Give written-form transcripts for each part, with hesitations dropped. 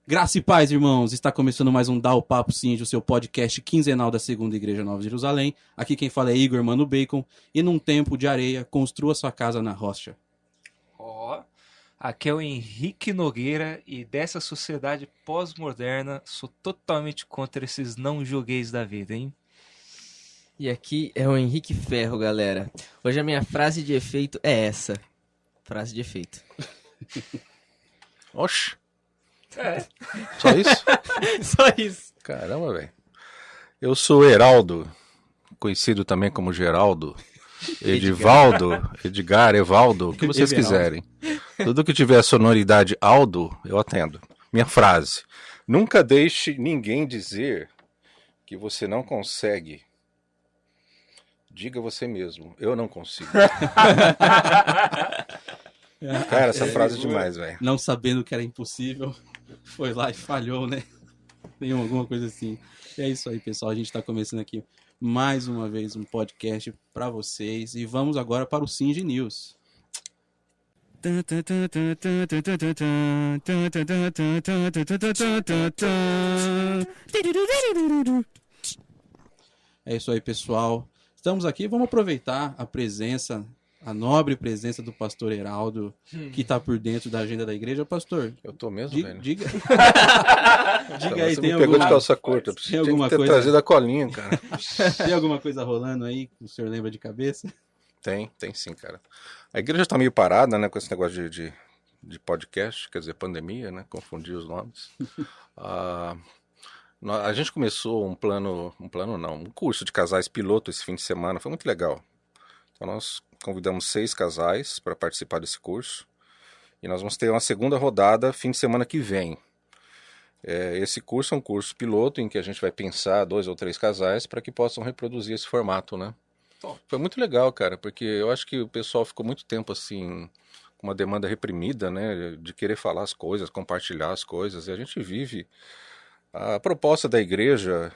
Graça e paz, irmãos! Está começando mais um Dá o Papo Cinge, o seu podcast quinzenal da Segunda Igreja Nova Jerusalém. Aqui quem fala é Igor Mano Bacon. E num tempo de areia, construa sua casa na rocha. Aqui é o Henrique Nogueira e dessa sociedade pós-moderna sou totalmente contra esses não julgueis da vida, hein? E aqui é o Henrique Ferro, galera. Hoje a minha frase de efeito é essa. Frase de efeito. Oxi. Só isso? Só isso. Caramba, velho. Eu sou o Heraldo, conhecido também como Geraldo, Edivaldo, Edgar, Evaldo, o que vocês quiserem. Tudo que tiver sonoridade Aldo, eu atendo. Minha frase: nunca deixe ninguém dizer que você não consegue. Diga você mesmo, eu não consigo. Cara, essa frase é demais, velho. Não sabendo que era impossível, foi lá e falhou, né? Tem alguma coisa assim. E é isso aí, pessoal. A gente está começando aqui mais uma vez um podcast para vocês. E vamos agora para o Cinge News. É isso aí, pessoal. Estamos aqui, vamos aproveitar a presença, a nobre presença do pastor Heraldo, que está por dentro da agenda da igreja. Pastor, Eu tô mesmo, velho. diga Então, aí, você tem me pegou de alguma, calça curta. Eu tem tinha alguma que ter coisa? trazido a colinha, cara. Tem alguma coisa rolando aí que o senhor lembra de cabeça? Tem sim, cara. A igreja tá meio parada, né, com esse negócio de podcast, quer dizer, pandemia, né, confundi os nomes. A gente começou um curso de casais piloto esse fim de semana, foi muito legal. Então nós convidamos 6 casais para participar desse curso e nós vamos ter uma segunda rodada fim de semana que vem. Esse curso é um curso piloto em que a gente vai pensar 2 ou 3 casais para que possam reproduzir esse formato, né? Foi muito legal, cara, porque eu acho que o pessoal ficou muito tempo assim, com uma demanda reprimida, né, de querer falar as coisas, compartilhar as coisas, e a gente vive. A proposta da igreja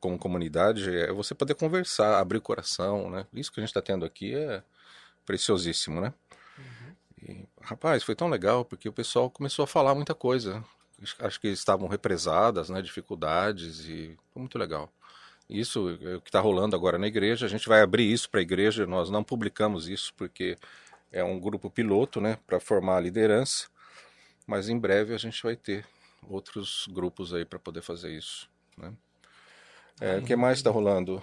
como comunidade, é você poder conversar, abrir o coração, né? Isso que a gente está tendo aqui é preciosíssimo, né? E, rapaz, foi tão legal, porque o pessoal começou a falar muita coisa. Acho que estavam represadas, né, dificuldades, e foi muito legal. Isso é o que está rolando agora na igreja. A gente vai abrir isso para a igreja. Nós não publicamos isso porque é um grupo piloto, né, para formar a liderança. Mas em breve a gente vai ter outros grupos aí para poder fazer isso, né? O que mais está rolando?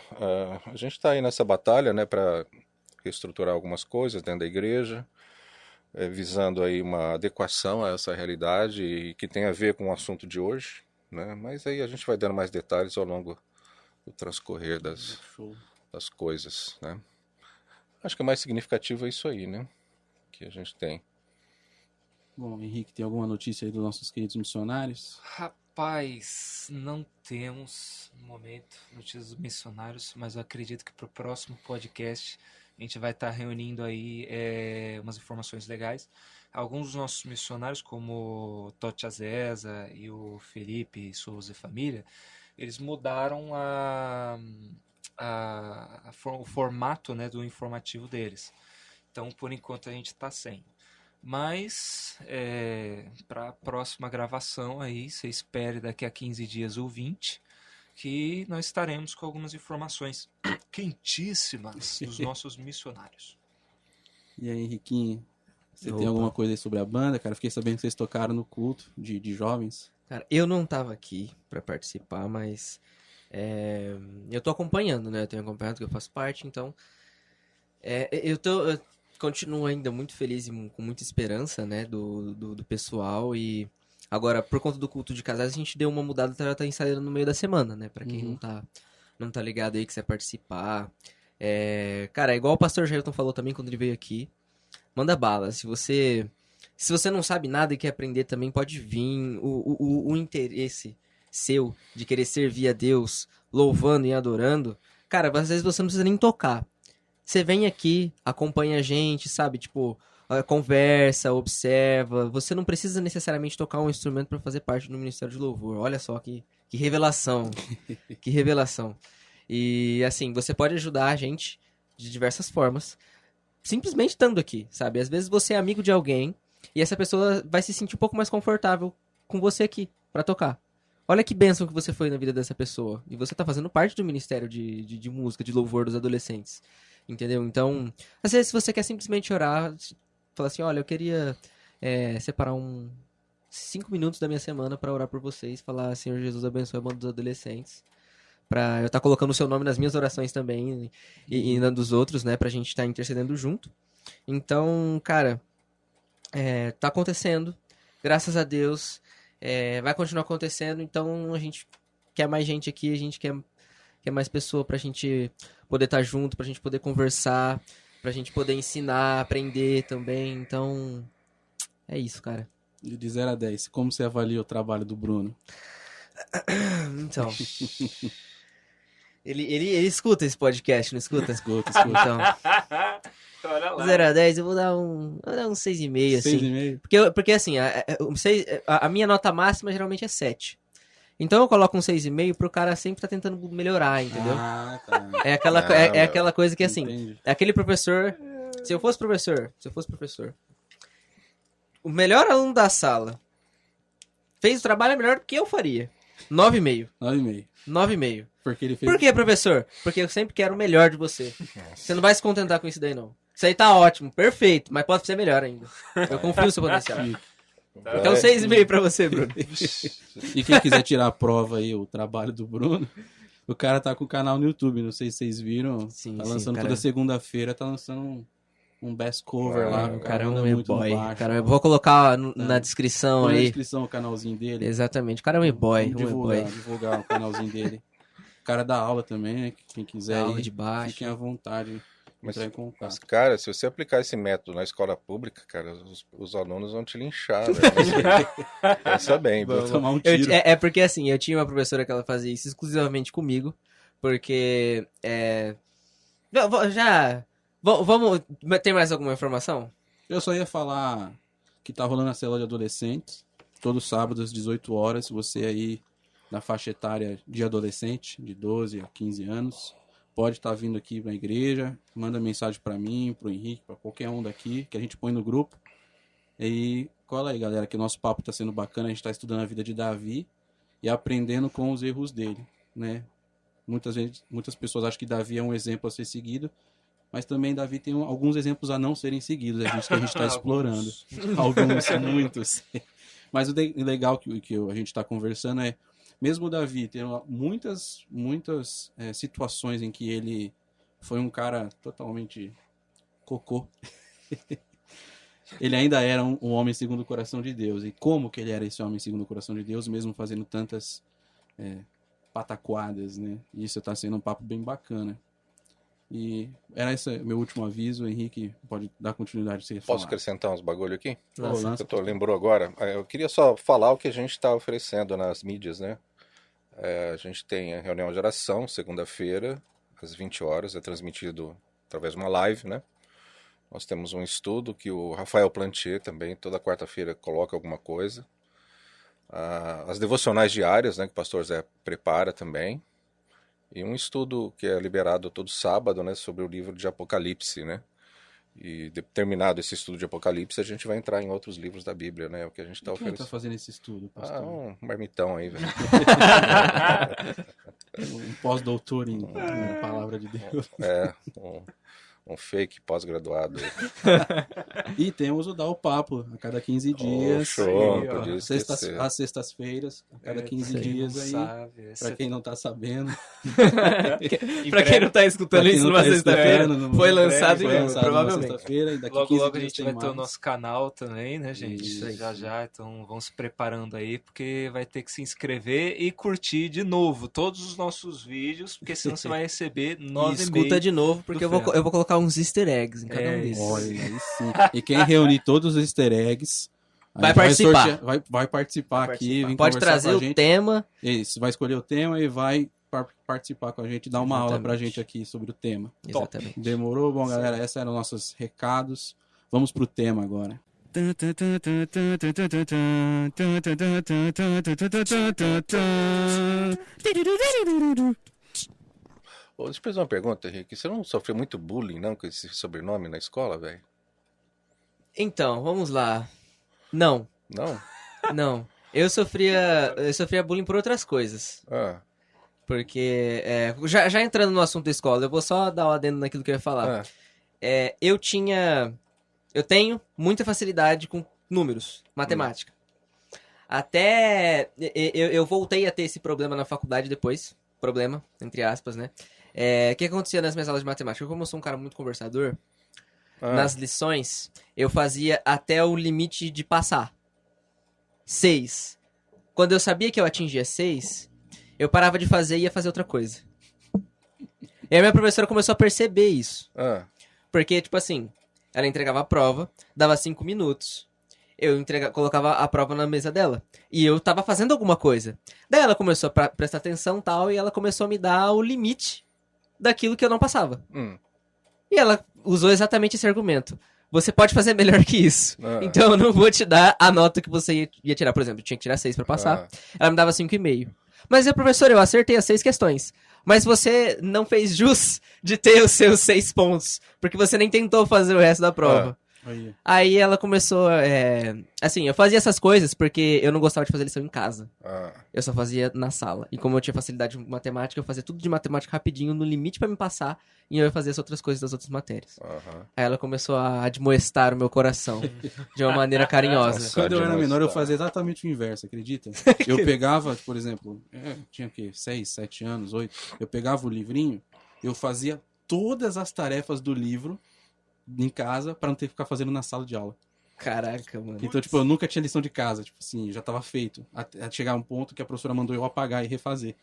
A gente está aí nessa batalha, né, para reestruturar algumas coisas dentro da igreja, visando aí uma adequação a essa realidade e que tem a ver com o assunto de hoje, né? Mas aí a gente vai dando mais detalhes ao longo do transcorrer das coisas, né? Acho que o mais significativo é isso aí, né, que a gente tem. Bom, Henrique, tem alguma notícia aí dos nossos queridos missionários? Rapaz, não temos no momento notícias dos missionários, mas eu acredito que para o próximo podcast a gente vai estar reunindo aí umas informações legais. Alguns dos nossos missionários, como o Totti Azeza e o Felipe Souza e família, eles mudaram o formato, né, do informativo deles. Então, por enquanto, a gente está sem. Mas, para a próxima gravação, aí, você espere daqui a 15 dias ou 20, que nós estaremos com algumas informações quentíssimas dos nossos missionários. E aí, Henriquinho, você tem Opa. alguma coisa aí sobre a banda, cara? Fiquei sabendo que vocês tocaram no culto de jovens. Cara, eu não tava aqui pra participar, mas eu tô acompanhando, né? Eu tenho acompanhado que eu faço parte, então eu continuo ainda muito feliz e com muita esperança, né, do pessoal. E agora, por conta do culto de casais, a gente deu uma mudada, tá ensaiando no meio da semana, né? Pra quem não tá ligado aí, quiser participar. Cara, é igual o pastor Jailton falou também quando ele veio aqui. Manda bala. Se você não sabe nada e quer aprender também, pode vir. O interesse seu de querer servir a Deus, louvando e adorando, cara, às vezes você não precisa nem tocar. Você vem aqui, acompanha a gente, sabe? Tipo, conversa, observa. Você não precisa necessariamente tocar um instrumento para fazer parte do Ministério de Louvor. Olha só que revelação. Que revelação. E, assim, você pode ajudar a gente de diversas formas, simplesmente estando aqui, sabe? Às vezes você é amigo de alguém e essa pessoa vai se sentir um pouco mais confortável com você aqui, pra tocar. Olha que bênção que você foi na vida dessa pessoa. E você tá fazendo parte do ministério de música, de louvor dos adolescentes. Entendeu? Então, às vezes, se você quer simplesmente orar, falar assim, olha, eu queria separar 5 minutos da minha semana pra orar por vocês, falar, Senhor Jesus, abençoe a banda dos adolescentes. Pra eu estar colocando o seu nome nas minhas orações também e na dos outros, né? Pra gente estar intercedendo junto. Então, cara, tá acontecendo. Graças a Deus. Vai continuar acontecendo. Então, a gente quer mais gente aqui. A gente quer mais pessoa pra gente poder estar junto, pra gente poder conversar, pra gente poder ensinar, aprender também. Então, é isso, cara. De 0 a 10, como você avalia o trabalho do Bruno? Então... Ele escuta esse podcast, não escuta? Escuta. Então, Olha lá. 0 a 10, eu vou dar um 6,5, assim. 6,5? Porque assim, a minha nota máxima geralmente é 7. Então eu coloco um 6,5 pro cara sempre tá tentando melhorar, entendeu? Ah, tá. É aquela coisa que assim, Entendi. é aquele professor, se eu fosse professor, o melhor aluno da sala fez o trabalho melhor do que eu faria. 9,5. 9,5. 9,5. Porque ele fez... Por que, professor? Porque eu sempre quero o melhor de você. Você não vai se contentar com isso daí, não. Isso aí tá ótimo, perfeito, mas pode ser melhor ainda. Eu confio no seu potencial. Então 6,5 pra você, Bruno. E quem quiser tirar a prova aí, o trabalho do Bruno, o cara tá com o canal no YouTube, não sei se vocês viram. Sim, tá sim, lançando cara. toda segunda-feira, tá lançando um best cover lá. O cara é um manda muito e-boy. no baixo. Cara, eu vou colocar na descrição Põe na aí. descrição o canalzinho dele. Exatamente, o cara é um e-boy. Vamos divulgar o canalzinho dele. O cara dá aula também, né? Quem quiser Aula aí, de baixo. fiquem à vontade. Mas, Entrar em contato. mas, cara, se você aplicar esse método na escola pública, cara, os alunos vão te linchar, velho. Pensa bem, Vou viu? tomar um Eu tiro. é porque assim, eu tinha uma professora que ela fazia isso exclusivamente comigo, porque vamos ter mais alguma informação? Eu só ia falar que tá rolando a célula de adolescentes, todos sábados às 18 horas, você aí na faixa etária de adolescente, de 12 a 15 anos, pode estar vindo aqui na igreja, manda mensagem pra mim, pro Henrique, pra qualquer um daqui, que a gente põe no grupo. E cola aí, galera, que o nosso papo tá sendo bacana, a gente tá estudando a vida de Davi e aprendendo com os erros dele, né? Muitas pessoas acham que Davi é um exemplo a ser seguido, mas também Davi tem alguns exemplos a não serem seguidos, é isso que a gente está explorando. Alguns, muitos. Mas o legal que a gente está conversando é, mesmo o Davi tendo muitas situações em que ele foi um cara totalmente cocô, ele ainda era um homem segundo o coração de Deus. E como que ele era esse homem segundo o coração de Deus, mesmo fazendo tantas pataquadas, né? E isso está sendo um papo bem bacana. E era esse meu último aviso. Henrique, pode dar continuidade se você Posso falar. acrescentar uns bagulho aqui? Lança. Lembrou agora? Eu queria só falar o que a gente está oferecendo nas mídias, né? A gente tem a reunião de oração, segunda-feira, às 20 horas, é transmitido através de uma live, né? Nós temos um estudo que o Rafael Plantier também, toda quarta-feira, coloca alguma coisa. As devocionais diárias, né, que o pastor Zé prepara também. E um estudo que é liberado todo sábado, né, sobre o livro de Apocalipse, né? E terminado esse estudo de Apocalipse, a gente vai entrar em outros livros da Bíblia, né? O que a gente está Quem oferecendo. tá fazendo esse estudo, pastor? Um marmitão aí, velho. Um pós-doutor em palavra de Deus. Um fake pós-graduado. E temos o Dá o Papo, a cada 15 dias. Show, aí, ó. podia esquecer. Às sextas-feiras, a cada 15 dias aí. Pra quem não tá sabendo. Pra quem não tá escutando isso numa sexta-feira, foi lançado foi lançado provavelmente. numa sexta-feira. E daqui Logo, 15 logo a dias gente tem vai ter o mais. nosso canal também, né, gente? Isso aí. Já. Então vamos se preparando aí, porque vai ter que se inscrever e curtir de novo todos os nossos vídeos, porque senão você vai receber E 9,5. escuta de novo, porque eu vou colocar uns easter eggs em cada um desses. Olha, aí sim. E quem reunir todos os easter eggs Vai aí participar. Vai participar aqui. Vem Pode conversar trazer com a o gente. tema. Isso, vai escolher o tema e vai participar com a gente, dar uma aula pra gente aqui sobre o tema. Exatamente. Demorou? Bom, galera, esses eram nossos recados. Vamos pro tema agora. Deixa eu fazer uma pergunta, Henrique. Você não sofreu muito bullying, não, com esse sobrenome na escola, velho? Então, vamos lá. Não, Não? não. Eu sofria bullying por outras coisas. Ah, Porque, já entrando no assunto da escola, eu vou só dar um adendo naquilo que eu ia falar. ah, Eu tenho muita facilidade com números, matemática. Até eu voltei a ter esse problema na faculdade depois. Problema, entre aspas, né? O que acontecia nas minhas aulas de matemática? Como eu sou um cara muito conversador, nas lições, eu fazia até o limite de passar. 6. Quando eu sabia que eu atingia 6, eu parava de fazer e ia fazer outra coisa. E aí minha professora começou a perceber isso. ah. Porque, tipo assim, ela entregava a prova, dava 5 minutos. Eu colocava a prova na mesa dela. E eu tava fazendo alguma coisa. Daí ela começou a prestar atenção e tal, e ela começou a me dar o limite daquilo que eu não passava. E ela usou exatamente esse argumento. Você pode fazer melhor que isso. Então eu não vou te dar a nota que você ia tirar. Por exemplo, eu tinha que tirar 6 pra passar. Ela me dava 5,5. Mas, professor, eu acertei as 6 questões. Mas você não fez jus de ter os seus 6 pontos. Porque você nem tentou fazer o resto da prova. Aí ela começou... Assim, eu fazia essas coisas porque eu não gostava de fazer lição em casa. Eu só fazia na sala. E como eu tinha facilidade de matemática, eu fazia tudo de matemática rapidinho, no limite pra me passar. E eu ia fazer as outras coisas das outras matérias. Aí ela começou a admoestar o meu coração. De uma maneira carinhosa. Nossa. Quando eu era Admoestar. menor, eu fazia exatamente o inverso, acredita? Eu pegava, por exemplo, tinha o quê? 6, 7 anos, 8. Eu pegava o livrinho, eu fazia todas as tarefas do livro em casa pra não ter que ficar fazendo na sala de aula. Caraca, mano. Então, tipo, eu nunca tinha lição de casa, tipo assim, já tava feito. Até chegar um ponto que a professora mandou eu apagar e refazer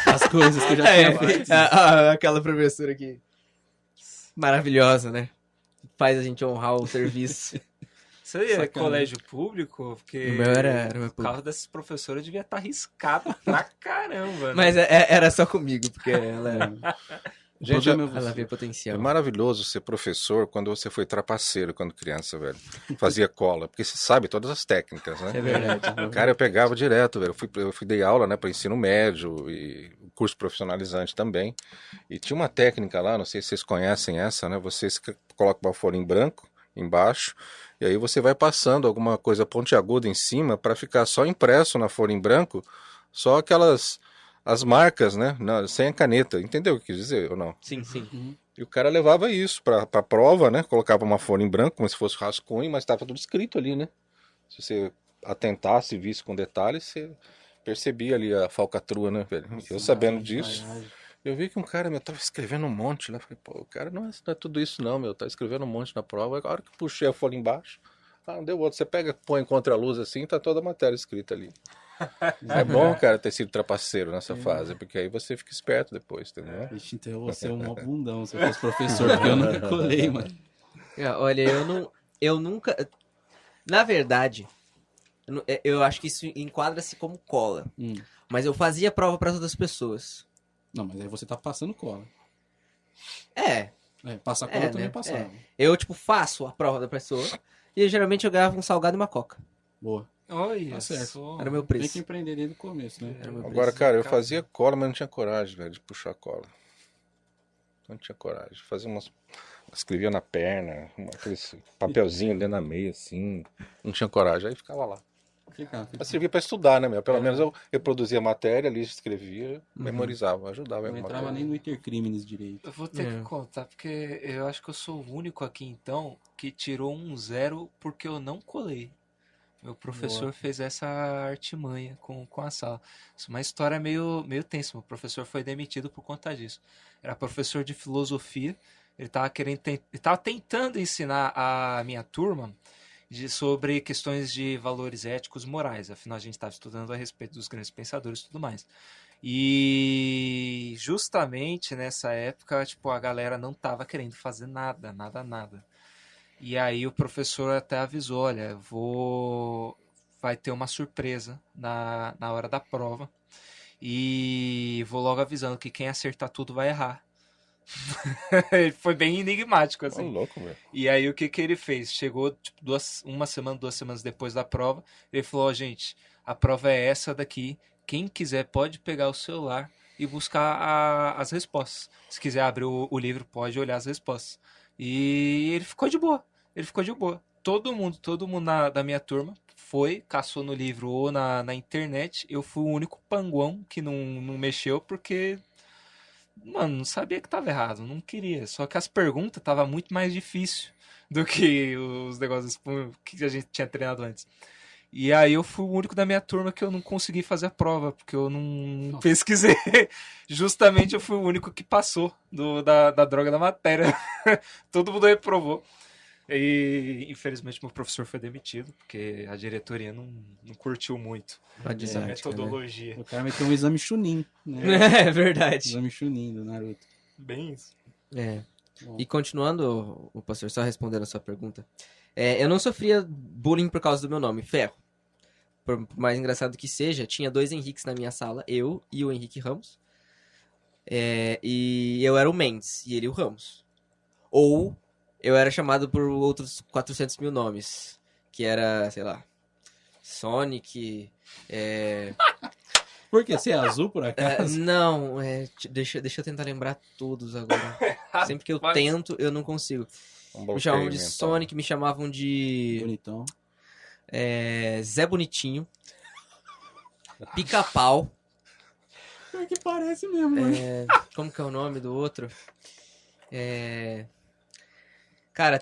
as coisas que eu já tinha feito. Aquela professora aqui. Maravilhosa, né? Faz a gente honrar o serviço. Isso aí é Sacanagem. colégio público? Porque O meu era meu o carro dessas professoras devia estar arriscado pra caramba, né? Mas era só comigo, porque ela Gente, ela vê é potencial. maravilhoso ser professor quando você foi trapaceiro quando criança, velho. Fazia cola, porque você sabe todas as técnicas, né? É verdade. Cara, eu pegava direto, velho. Eu fui dei aula, né, para ensino médio e curso profissionalizante também. E tinha uma técnica lá, não sei se vocês conhecem essa, né? Você coloca uma folha em branco embaixo e aí você vai passando alguma coisa pontiaguda em cima para ficar só impresso na folha em branco, só as marcas, né? Sem a caneta. Entendeu o que eu quis dizer ou não? Sim, sim. E o cara levava isso pra prova, né? Colocava uma folha em branco, como se fosse rascunho, mas estava tudo escrito ali, né? Se você atentasse e visse com detalhes, você percebia ali a falcatrua, né, velho? Eu sabendo disso, eu vi que um cara, meu, tava escrevendo um monte, né? Falei, pô, o cara não é tudo isso não, meu. Tá escrevendo um monte na prova. A hora que eu puxei a folha embaixo, não deu outro. Você pega, põe contra a luz assim, tá toda a matéria escrita ali. É bom, cara, ter sido trapaceiro nessa fase, porque aí você fica esperto depois, entendeu? Vixe, então eu vou ser um bundão se eu fosse professor, porque eu nunca colei, mano. Olha, eu nunca... Na verdade, eu acho que isso enquadra-se como cola. Mas eu fazia prova para outras pessoas. Não, mas aí você tá passando cola. Passar cola eu também né? passava. Eu, faço a prova da pessoa e geralmente eu ganhava um salgado e uma coca. Boa. Olha Tá certo. só. Era o meu Tem que preço. empreender desde o começo, né? Era o meu Agora, preço. cara, eu fazia cola, mas não tinha coragem, velho, de puxar cola. Não tinha coragem. Fazia escrevia na perna, aqueles papelzinho dentro da meia, assim. Não tinha coragem. Aí ficava lá. Fica. Mas servia pra estudar, né, meu? Pelo menos eu produzia matéria ali, escrevia, memorizava, ajudava. Não entrava nem no intercrimes direito. Eu vou ter que contar, porque eu acho que eu sou o único aqui, então, que tirou um 0 porque eu não colei. Meu professor fez essa artimanha com a sala. Isso é uma história meio tensa. Meu professor foi demitido por conta disso. Era professor de filosofia. Ele estava tentando ensinar a minha turma sobre questões de valores éticos e morais. Afinal, a gente estava estudando a respeito dos grandes pensadores e tudo mais. E justamente nessa época, a galera não estava querendo fazer nada. E aí o professor até avisou, olha, vai ter uma surpresa na hora da prova e vou logo avisando que quem acertar tudo vai errar. Ele foi bem enigmático, assim. Louco, velho. E aí o que ele fez? Chegou uma semana, 2 semanas depois da prova, ele falou, gente, a prova é essa daqui, quem quiser pode pegar o celular e buscar as respostas. Se quiser abrir o livro, pode olhar as respostas. E ele ficou de boa. Todo mundo da minha turma foi, caçou no livro ou na internet. Eu fui o único panguão que não mexeu porque, mano, não sabia que tava errado, não queria. Só que as perguntas tava muito mais difícil do que os negócios que a gente tinha treinado antes. E aí eu fui o único da minha turma que eu não consegui fazer a prova, porque eu não pesquisei. Justamente eu fui o único que passou da droga da matéria. Todo mundo reprovou. E infelizmente meu professor foi demitido, porque a diretoria não curtiu muito A essa didática, né? metodologia. O cara meteu um exame Chunin, né? É verdade. Exame Chunin do Naruto. Bem isso. É. Bom. E continuando, o pastor, só respondendo a sua pergunta. Eu não sofria bullying por causa do meu nome, Ferro. Por mais engraçado que seja, tinha 2 Henriques na minha sala, eu e o Henrique Ramos. E eu era o Mendes e ele o Ramos. Ou eu era chamado por outros 400 mil nomes, que era, sei lá, Sonic, Por quê? Você é azul, por acaso? não, deixa eu tentar lembrar todos agora. Sempre que eu Mas- tento, eu não consigo. Um Me bloqueio chamavam de mental. Sonic, me chamavam de Bonitão. Zé Bonitinho, Pica-Pau, Pior que parece mesmo, mano. como que é o nome do outro? Cara,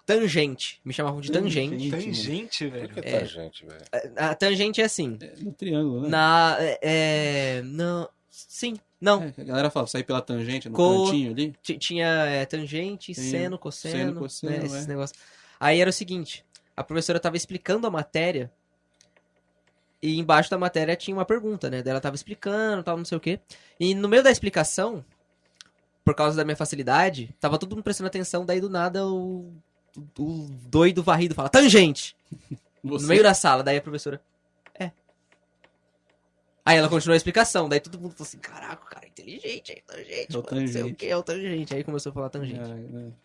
Tangente, me chamavam de Tangente. Tem gente, Por velho. que tangente, velho? A Tangente é assim, É no triângulo, né? não, sim, não, A galera fala, sair pela tangente, no Co- cantinho ali. tinha tangente, Tem seno, cosseno, cosseno, né, esses é. negócios. Aí era o seguinte, a professora tava explicando a matéria e embaixo da matéria tinha uma pergunta, né? Daí ela tava explicando, tal, não sei o quê. E no meio da explicação, por causa da minha facilidade, tava todo mundo prestando atenção, daí do nada o doido varrido fala, tangente! Você... No meio da sala, daí a professora, Aí ela continuou a explicação, daí todo mundo falou assim, caraca, o cara é inteligente, é tangente, É o mano, não sei o tangente. que é o tangente. Aí começou a falar tangente.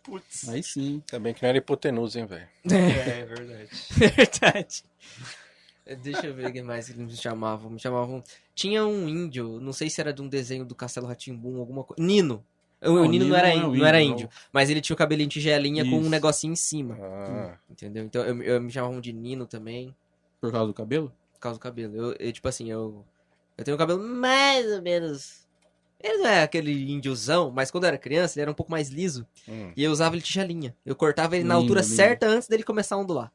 Putz. Aí sim. Ainda bem que não era hipotenusa, hein, velho? É verdade. Verdade. Deixa eu ver o que mais que me chamavam. Me chamavam... Tinha um índio, não sei se era de um desenho do Castelo Rá-Tim-Bum, alguma coisa. Nino. O Não, Nino Nino não era, não é o não era índio, índio, mas ele tinha o cabelinho tigelinha com um Isso. negocinho em cima. Ah, Entendeu? Então eu me chamavam de Nino também, Por causa do cabelo? por causa do cabelo. Tipo assim, eu tenho um cabelo mais ou menos. Ele não é aquele índiozão, mas quando eu era criança ele era um pouco mais liso. E eu usava ele tigelinha. Eu cortava ele na Lindo, altura lindo. certa antes dele começar a ondular.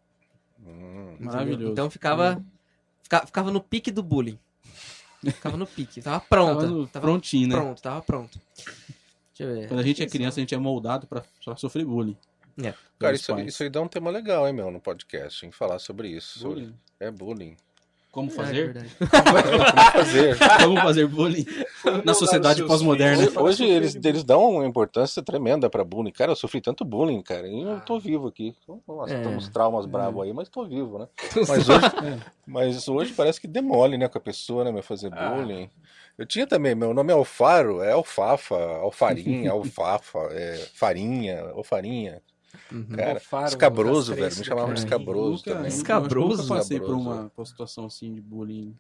Entendeu? Maravilhoso. Então ficava no pique do bullying. Ficava no pique. Tava pronta. Tava prontinho, né? Pronto, tava pronto. Deixa eu ver. Quando a gente é criança, a gente é moldado pra sofrer bullying. É. cara, Pelos pais. isso aí dá um tema legal, hein, meu, no podcast, em falar sobre isso. Bullying. É bullying. Como É fazer? verdade. Fazer. Como fazer bullying na sociedade pós-moderna. Hoje eles dão uma importância tremenda pra bullying. Cara, eu sofri tanto bullying, cara, e eu tô vivo aqui. Nossa, É. tô uns traumas bravos aí, mas tô vivo, né? É. Mas hoje parece que demole, né, com a pessoa, né, meu, fazer bullying. Eu tinha também, meu nome é Alfaro, é Alfafa, Alfarinha, Alfafa, farinha, Alfarinha. Cara, Alfaro, escabroso, das velho, três me chamavam de do escabroso Nunca- também. Escabroso? eu nunca passei por Escabroso. uma situação assim de bullying.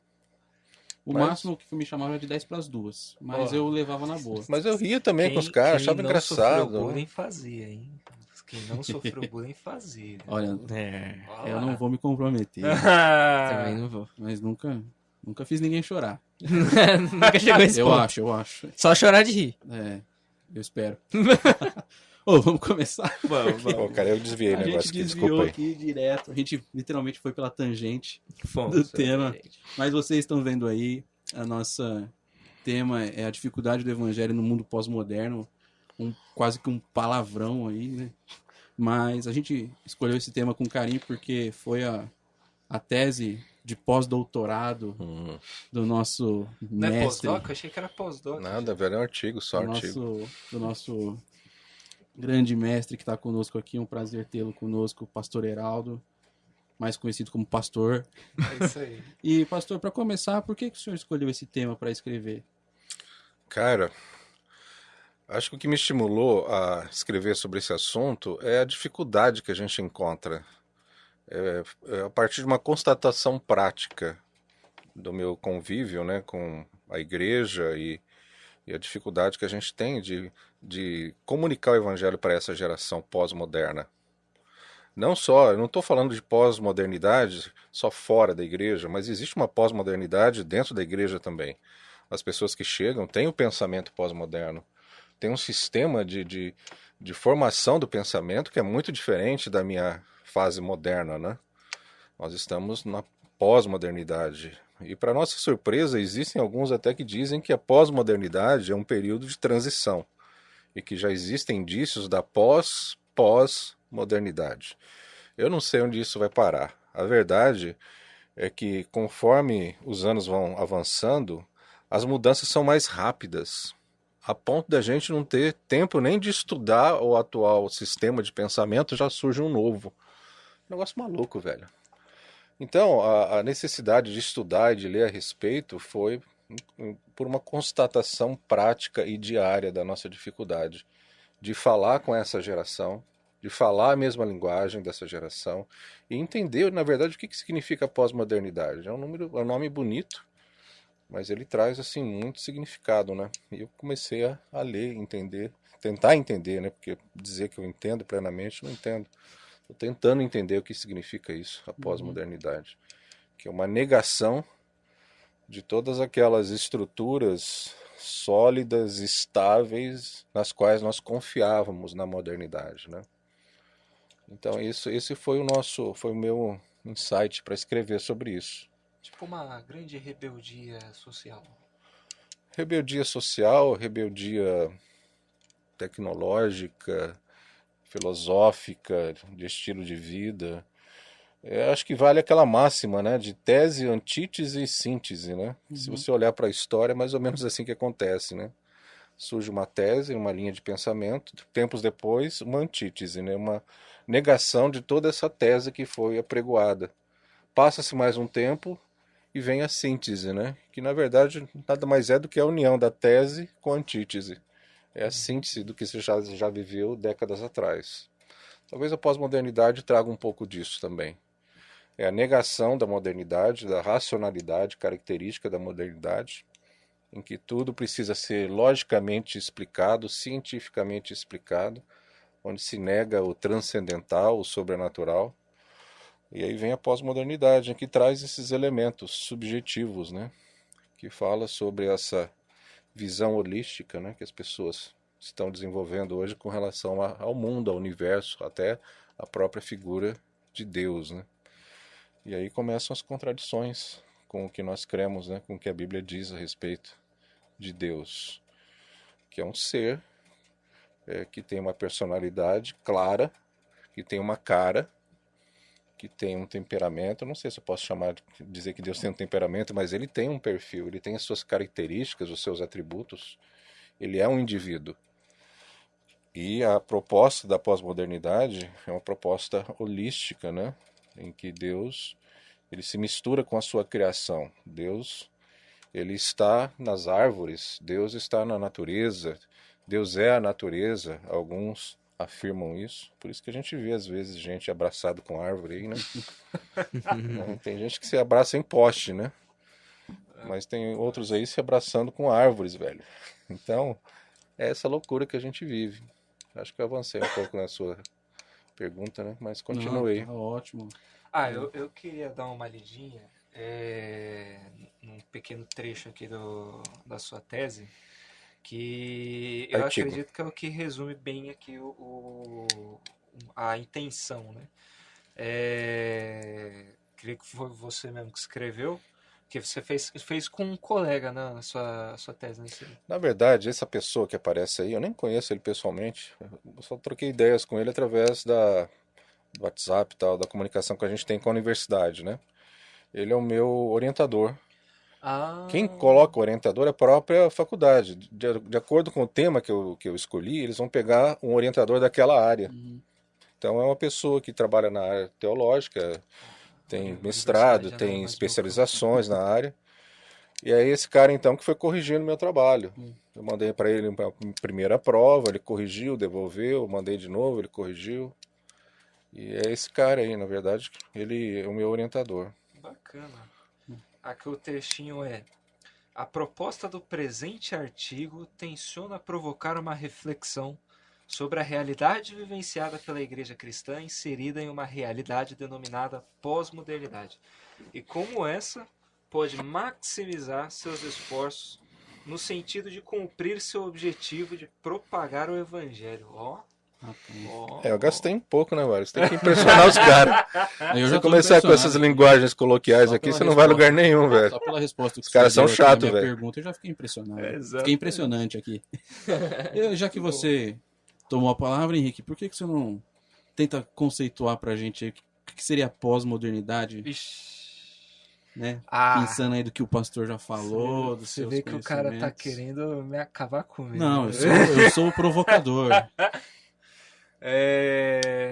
O Mas- máximo que me chamava era de 10 pras 2. Mas Ó. eu levava na boa. Mas eu ria também com os caras, achava Quem engraçado. não sofreu né? bullying fazia, hein? Quem não sofreu bullying fazia. Olha, É. Olha eu lá. não vou me comprometer. Também não vou. Mas nunca fiz ninguém chorar. Nunca chegou a esse Eu ponto. acho. Só chorar de rir. É, eu espero. Ô, vamos começar. Pô, cara, eu desviei o A negócio gente aqui, desculpa desviou aí. aqui direto. A gente literalmente foi pela tangente Fomos, do tema. Mas vocês estão vendo aí, a nossa tema é a dificuldade do evangelho no mundo pós-moderno. Quase que um palavrão aí, né? Mas a gente escolheu esse tema com carinho porque foi a tese de pós-doutorado do nosso Não é mestre, pós-doc? Eu achei que era pós-doc. Nada, velho, é um artigo, só do artigo. nosso grande mestre que está conosco aqui. Um prazer tê-lo conosco, o pastor Heraldo, mais conhecido como pastor. É isso aí. E, pastor, para começar, por que o senhor escolheu esse tema para escrever? Cara, acho que o que me estimulou a escrever sobre esse assunto é a dificuldade que a gente encontra. É a partir de uma constatação prática do meu convívio, né, com a igreja e a dificuldade que a gente tem de comunicar o evangelho para essa geração pós-moderna. Não só, eu não estou falando de pós-modernidade só fora da igreja, mas existe uma pós-modernidade dentro da igreja também. As pessoas que chegam têm o pensamento pós-moderno, tem um sistema de formação do pensamento que é muito diferente da minha fase moderna, né? Nós estamos na pós-modernidade. E, para nossa surpresa, existem alguns até que dizem que a pós-modernidade é um período de transição e que já existem indícios da pós-modernidade. Eu não sei onde isso vai parar. A verdade é que, conforme os anos vão avançando, as mudanças são mais rápidas, a ponto da gente não ter tempo nem de estudar o atual sistema de pensamento, já surge um novo. Negócio maluco, velho. Então, a necessidade de estudar e de ler a respeito foi por uma constatação prática e diária da nossa dificuldade de falar com essa geração, de falar a mesma linguagem dessa geração e entender, na verdade, o que significa pós-modernidade. É um nome bonito, mas ele traz assim muito significado, né? E eu comecei a ler, entender, tentar entender, né? Porque dizer que eu entendo plenamente, não entendo. Estou tentando entender o que significa isso, a pós-modernidade, que é uma negação de todas aquelas estruturas sólidas, estáveis, nas quais nós confiávamos na modernidade, né? Então esse foi o meu insight para escrever sobre isso. Tipo uma grande rebeldia social. Rebeldia social, rebeldia tecnológica, filosófica, de estilo de vida. Acho que vale aquela máxima, né, de tese, antítese e síntese, né? Se você olhar para a história, é mais ou menos assim que acontece, né? Surge uma tese, uma linha de pensamento, tempos depois, uma antítese, né? Uma negação de toda essa tese que foi apregoada. Passa-se mais um tempo e vem a síntese, né? Que na verdade nada mais é do que a união da tese com a antítese. É a síntese do que você já viveu décadas atrás. Talvez a pós-modernidade traga um pouco disso também. É a negação da modernidade, da racionalidade característica da modernidade, em que tudo precisa ser logicamente explicado, cientificamente explicado, onde se nega o transcendental, o sobrenatural. E aí vem a pós-modernidade, que traz esses elementos subjetivos, né? Que fala sobre essa visão holística, né? Que as pessoas estão desenvolvendo hoje com relação ao mundo, ao universo, até a própria figura de Deus, né? E aí começam as contradições com o que nós cremos, né? Com o que a Bíblia diz a respeito de Deus, que é um ser que tem uma personalidade clara, que tem uma cara, que tem um temperamento. Não sei se eu posso dizer que Deus tem um temperamento, mas ele tem um perfil, ele tem as suas características, os seus atributos. Ele é um indivíduo. E a proposta da pós-modernidade é uma proposta holística, né? Em que Deus ele se mistura com a sua criação. Deus ele está nas árvores, Deus está na natureza, Deus é a natureza. Alguns afirmam isso, por isso que a gente vê às vezes gente abraçado com árvore aí, né? Tem gente que se abraça em poste, né? Mas tem outros aí se abraçando com árvores, velho. Então, é essa loucura que a gente vive. Acho que eu avancei um pouco na sua pergunta, né? Mas continuei. Tá ótimo. Eu queria dar uma lidinha num pequeno trecho aqui da sua tese, que eu Artigo. acredito que é o que resume bem aqui a intenção, né? Creio que foi você mesmo que escreveu, que você fez com um colega, né, a sua tese, né? Na verdade, essa pessoa que aparece aí, eu nem conheço ele pessoalmente. Eu só troquei ideias com ele através do WhatsApp e tal, da comunicação que a gente tem com a universidade, né? Ele é o meu orientador. Quem coloca o orientador é a própria faculdade. De acordo com o tema que eu escolhi, eles vão pegar um orientador daquela área. Então é uma pessoa que trabalha na área teológica, tem mestrado, tem especializações na área. E é esse cara então que foi corrigindo meu trabalho. Eu mandei para ele a primeira prova, ele corrigiu, devolveu, mandei de novo, ele corrigiu. E é esse cara aí, na verdade, ele é o meu orientador. Bacana. Aqui o trechinho é: a proposta do presente artigo tenciona provocar uma reflexão sobre a realidade vivenciada pela igreja cristã inserida em uma realidade denominada pós-modernidade, e como essa pode maximizar seus esforços no sentido de cumprir seu objetivo de propagar o evangelho. Ó, Eu gastei um pouco, né, velho? Você tem que impressionar os caras. Se eu começar com essas linguagens coloquiais aqui, você não vai a lugar nenhum, velho. Só pela resposta que os caras são chatos, velho. velho. Pergunta, eu já fiquei impressionado. Exato. Fiquei impressionante aqui. Já que você tomou a palavra, Henrique, por que você não tenta conceituar pra gente aí o que seria a pós-modernidade? Né? Pensando aí do que o pastor já falou, dos seus Você vê que o cara tá querendo me acabar comigo. Não, eu sou o provocador.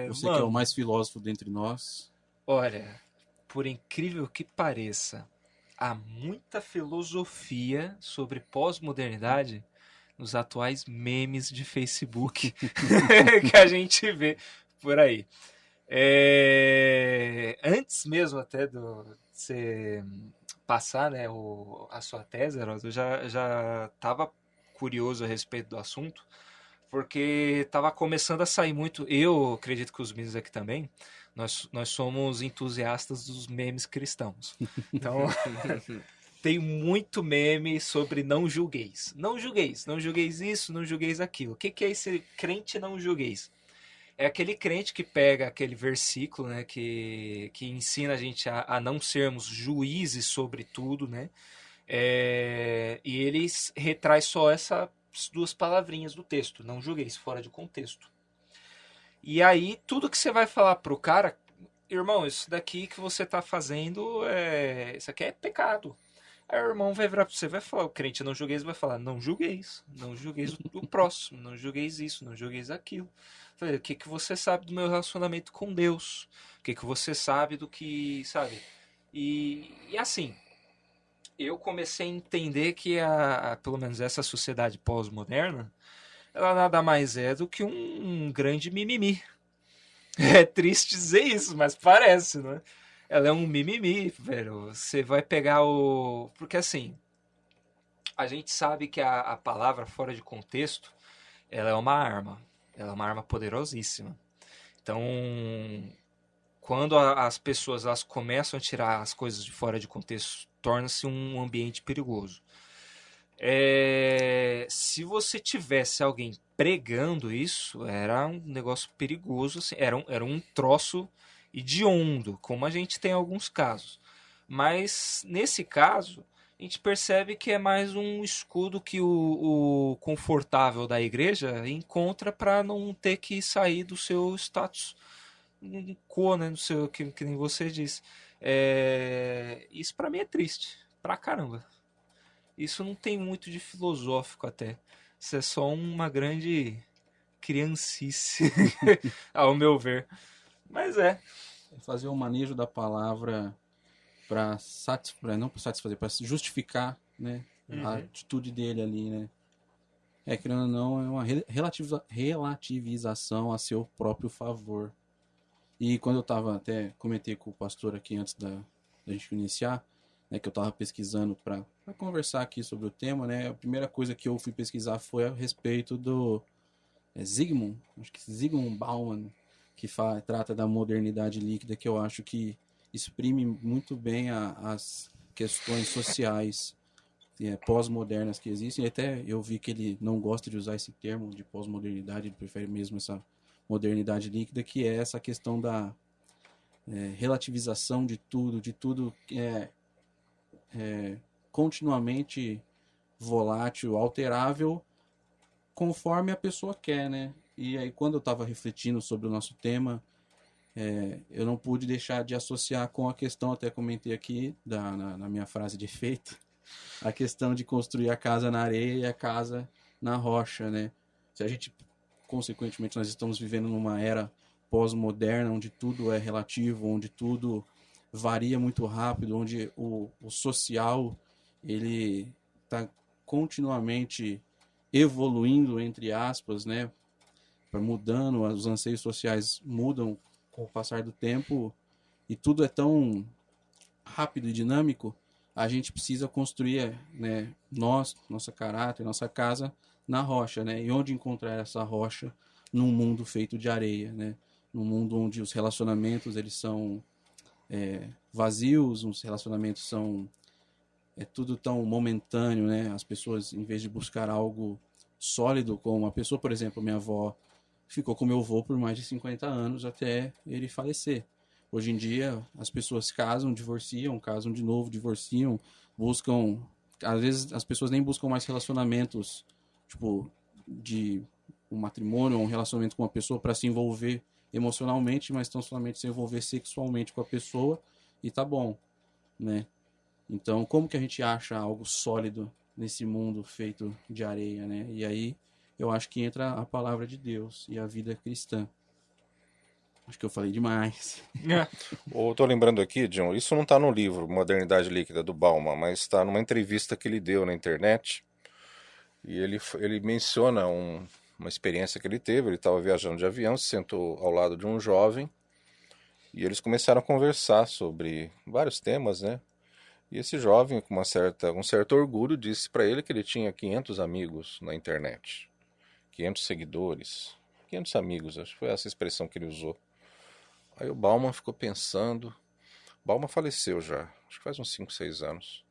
Você Mano, que é o mais filósofo dentre nós. Olha, por incrível que pareça, há muita filosofia sobre pós-modernidade nos atuais memes de Facebook que a gente vê por aí. Antes mesmo até de você passar, né, a sua tese, Heródoto, eu já estava curioso a respeito do assunto, porque estava começando a sair muito. Eu acredito que os meninos aqui também, nós somos entusiastas dos memes cristãos. Então, tem muito meme sobre não julgueis. Não julgueis, não julgueis isso, não julgueis aquilo. O que é esse crente não julgueis? É aquele crente que pega aquele versículo, né, que ensina a gente a não sermos juízes sobre tudo, né? E eles retrai só essas duas palavrinhas do texto, não julgueis, fora de contexto. E aí, tudo que você vai falar pro cara, irmão, isso daqui que você tá fazendo, isso aqui é pecado. Aí o irmão vai virar pra você, vai falar, o crente não julgueis, vai falar, não julgueis o próximo, não julgueis isso, não julgueis aquilo. Falei, o que você sabe do meu relacionamento com Deus? O que você sabe do que, sabe? E assim, eu comecei a entender que pelo menos essa sociedade pós-moderna, ela nada mais é do que um grande mimimi. É triste dizer isso, mas parece, né? Ela é um mimimi, velho. Você vai pegar o... Porque assim, a gente sabe que a palavra fora de contexto, ela é uma arma. Ela é uma arma poderosíssima. Então, quando as pessoas elas começam a tirar as coisas de fora de contexto, torna-se um ambiente perigoso. Se você tivesse alguém pregando isso, era um negócio perigoso, assim, era um troço hediondo, como a gente tem em alguns casos. Mas, nesse caso, a gente percebe que é mais um escudo que o confortável da igreja encontra para não ter que sair do seu status quo, né? Do seu, que nem você disse. Isso para mim é triste, pra caramba. Isso não tem muito de filosófico até. Isso é só uma grande criancice, ao meu ver. Mas fazer o manejo da palavra para não para satisfazer, para justificar, né, a atitude dele ali, né? Querendo ou não, é uma relativização a seu próprio favor. E quando eu até comentei com o pastor aqui antes da gente iniciar, né, que eu estava pesquisando para conversar aqui sobre o tema, né, a primeira coisa que eu fui pesquisar foi a respeito do Zygmunt Bauman, que trata da modernidade líquida, que eu acho que exprime muito bem as questões sociais pós-modernas que existem. E até eu vi que ele não gosta de usar esse termo de pós-modernidade, ele prefere mesmo essa modernidade líquida, que é essa questão da relativização de tudo que é continuamente volátil, alterável, conforme a pessoa quer, né? E aí, quando eu estava refletindo sobre o nosso tema, eu não pude deixar de associar com a questão, até comentei aqui, na minha frase de efeito, a questão de construir a casa na areia e a casa na rocha, né? Se a gente, consequentemente, nós estamos vivendo numa era pós-moderna, onde tudo é relativo, onde tudo varia muito rápido, onde o social ele está continuamente evoluindo, entre aspas, né? Mudando, os anseios sociais mudam com o passar do tempo e tudo é tão rápido e dinâmico, a gente precisa construir, né, nosso caráter, nossa casa na rocha, né? E onde encontrar essa rocha num mundo feito de areia, né? Num mundo onde os relacionamentos eles são vazios, os relacionamentos são tudo tão momentâneo, né? As pessoas, em vez de buscar algo sólido, como uma pessoa, por exemplo, minha avó ficou com meu avô por mais de 50 anos até ele falecer. Hoje em dia, as pessoas casam de novo, divorciam, buscam... Às vezes, as pessoas nem buscam mais relacionamentos, tipo, de um matrimônio ou um relacionamento com uma pessoa para se envolver emocionalmente, mas estão somente se envolver sexualmente com a pessoa e tá bom, né? Então, como que a gente acha algo sólido nesse mundo feito de areia, né? E aí, eu acho que entra a palavra de Deus e a vida cristã. Acho que eu falei demais. Eu tô lembrando aqui, John, isso não tá no livro Modernidade Líquida do Bauman, mas está numa entrevista que ele deu na internet. E ele menciona uma experiência que ele teve. Ele estava viajando de avião, se sentou ao lado de um jovem e eles começaram a conversar sobre vários temas, né? E esse jovem, com um certo orgulho, disse para ele que ele tinha 500 amigos na internet, 500 seguidores, 500 amigos, acho que foi essa expressão que ele usou. Aí o Bauman ficou pensando. Bauman faleceu já, acho que faz uns 5, 6 anos.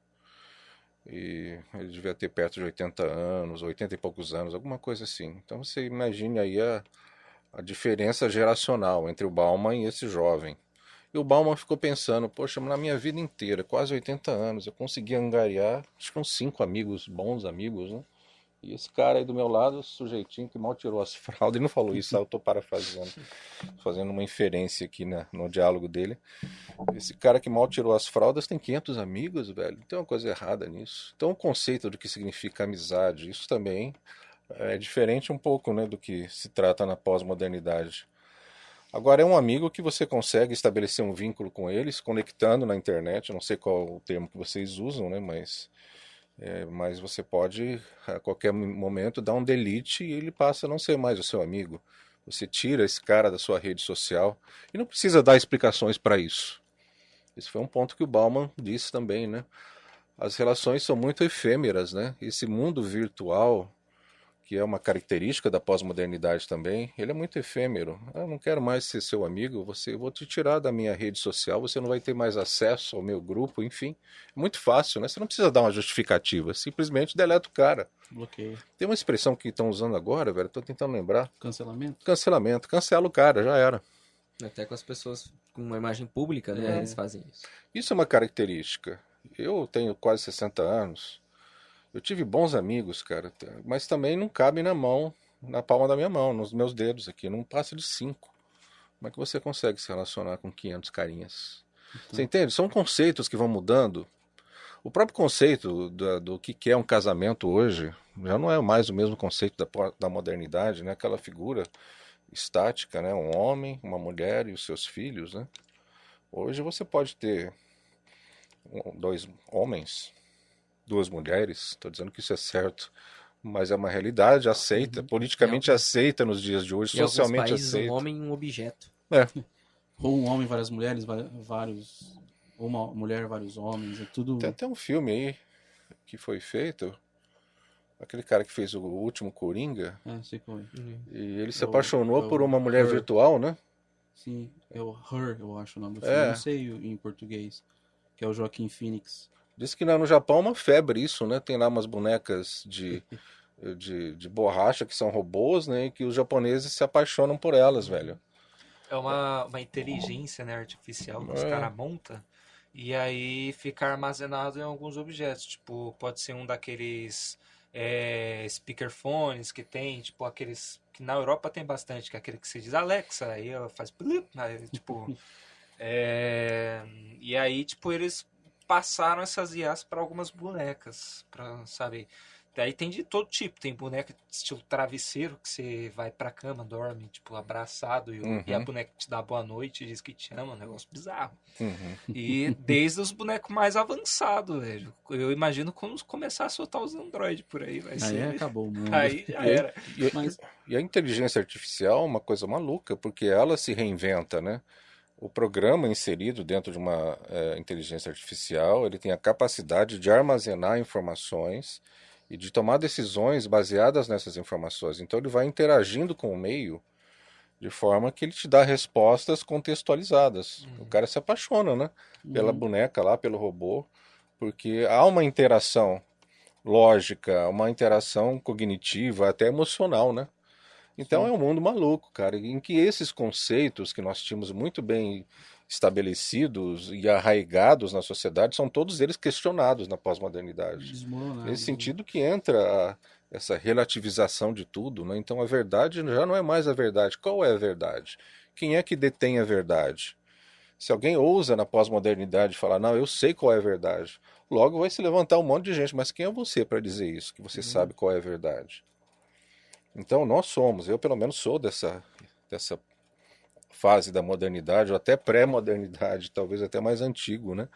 E ele devia ter perto de 80 anos, 80 e poucos anos, alguma coisa assim. Então você imagine aí a diferença geracional entre o Bauman e esse jovem. E o Bauman ficou pensando, poxa, na minha vida inteira, quase 80 anos, eu consegui angariar, acho que uns 5 amigos, bons amigos, né? E esse cara aí do meu lado, sujeitinho que mal tirou as fraldas, ele não falou isso, eu estou parafraseando, fazendo uma inferência aqui no diálogo dele. Esse cara que mal tirou as fraldas tem 500 amigos, velho. Tem uma coisa errada nisso. Então o conceito do que significa amizade, isso também é diferente um pouco, né, do que se trata na pós-modernidade. Agora é um amigo que você consegue estabelecer um vínculo com ele, se conectando na internet. Eu não sei qual o termo que vocês usam, né, mas você pode a qualquer momento dar um delete e ele passa a não ser mais o seu amigo. Você tira esse cara da sua rede social e não precisa dar explicações para isso. Esse foi um ponto que o Bauman disse também, né? As relações são muito efêmeras, né? Esse mundo virtual, que é uma característica da pós-modernidade também, ele é muito efêmero. Eu não quero mais ser seu amigo, eu vou te tirar da minha rede social, você não vai ter mais acesso ao meu grupo, enfim. É muito fácil, né? Você não precisa dar uma justificativa, simplesmente deleta o cara. Bloqueio. Tem uma expressão que estão usando agora, velho, tô tentando lembrar. Cancelamento? Cancelamento. Cancela o cara, já era. Até com as pessoas com uma imagem pública, né? Eles fazem isso. Isso é uma característica. Eu tenho quase 60 anos. Eu tive bons amigos, cara, mas também não cabe na palma da minha mão, nos meus dedos aqui, não passa de 5. Como é que você consegue se relacionar com 500 carinhas? Você entende? São conceitos que vão mudando. O próprio conceito do que é um casamento hoje já não é mais o mesmo conceito da modernidade, né? Aquela figura estática, né? Um homem, uma mulher e os seus filhos, né? Hoje você pode ter 2 homens, 2 mulheres, estou dizendo que isso é certo, mas é uma realidade aceita, politicamente aceita nos dias de hoje, socialmente em alguns países, aceita. um homem e um objeto. Ou um homem, várias mulheres, ou uma mulher, vários homens, é tudo... Tem até um filme aí que foi feito, aquele cara que fez o último Coringa, sei qual é. e ele se apaixonou por uma mulher virtual, né? Sim, é o Her, eu acho o nome do filme, não sei em português, que é o Joaquin Phoenix. Diz que lá no Japão é uma febre isso, né? Tem lá umas bonecas de borracha que são robôs, né? E que os japoneses se apaixonam por elas, velho. É uma inteligência, né, artificial que os caras montam e aí fica armazenado em alguns objetos. Tipo, pode ser um daqueles speakerphones que tem, tipo aqueles que na Europa tem bastante, que é aquele que se diz Alexa, aí ela faz aí, tipo... E aí, tipo, eles passaram essas IAs para algumas bonecas, para sabe? Daí tem de todo tipo, tem boneca estilo travesseiro, que você vai pra cama, dorme, tipo, abraçado, e a boneca te dá boa noite e diz que te ama, um negócio bizarro. E desde os bonecos mais avançados, velho. Eu imagino quando começar a soltar os Android por aí, vai ser... Aí acabou o mundo. Aí já era. E a inteligência artificial é uma coisa maluca, porque ela se reinventa, né? O programa inserido dentro de uma inteligência artificial, ele tem a capacidade de armazenar informações e de tomar decisões baseadas nessas informações. Então ele vai interagindo com o meio de forma que ele te dá respostas contextualizadas. O cara se apaixona, né? Pela boneca lá, pelo robô, porque há uma interação lógica, uma interação cognitiva, até emocional, né? Então é um mundo maluco, cara, em que esses conceitos que nós tínhamos muito bem estabelecidos e arraigados na sociedade são todos eles questionados na pós-modernidade. Desmoronado. Nesse sentido que entra essa relativização de tudo, né? Então a verdade já não é mais a verdade. Qual é a verdade? Quem é que detém a verdade? Se alguém ousa na pós-modernidade falar, não, eu sei qual é a verdade, logo vai se levantar um monte de gente, mas quem é você para dizer isso, que você sabe qual é a verdade? Então nós somos, eu pelo menos sou dessa fase da modernidade, ou até pré-modernidade, talvez até mais antigo, né?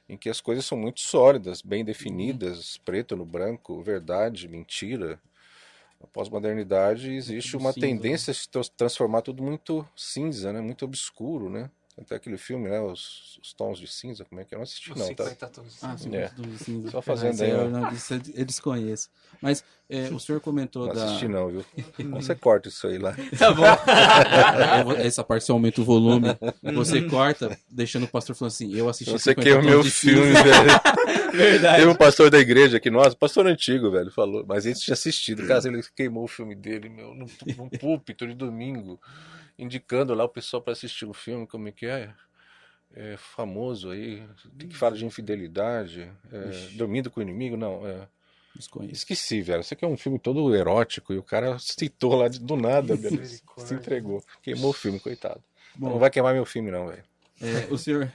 Em que as coisas são muito sólidas, bem definidas, preto no branco, verdade, mentira. Na pós-modernidade existe tudo uma cinza, tendência a se transformar tudo muito cinza, né? Muito obscuro, né? Até aquele filme, né? Os tons de cinza, como é que é? Eu não assisti Os não, tá? 50 tons de Ah, cinza. 50 tons de cinza. Só fazendo Isso aí, eu ó. não, isso eu desconheço. Mas o senhor comentou Não da... assisti não, viu? Então você corta isso aí lá. Tá bom. Essa parte você aumenta o volume. Você corta, deixando o pastor falando assim, eu assisti Você 50 quer o tons meu de filme, cinza. velho. Verdade. Teve um pastor da igreja aqui, nossa, pastor antigo, velho, falou, mas ele tinha assistido, cara, ele queimou o filme dele, meu, num púlpito de domingo, indicando lá o pessoal para assistir o filme, como é que é? É famoso aí, que fala de infidelidade, dormindo com o inimigo, não, Desconheço. esqueci, velho, isso aqui é um filme todo erótico e o cara citou lá do nada, velho, se entregou, queimou o filme, coitado. Bom, Não vai queimar meu filme não, velho. o senhor,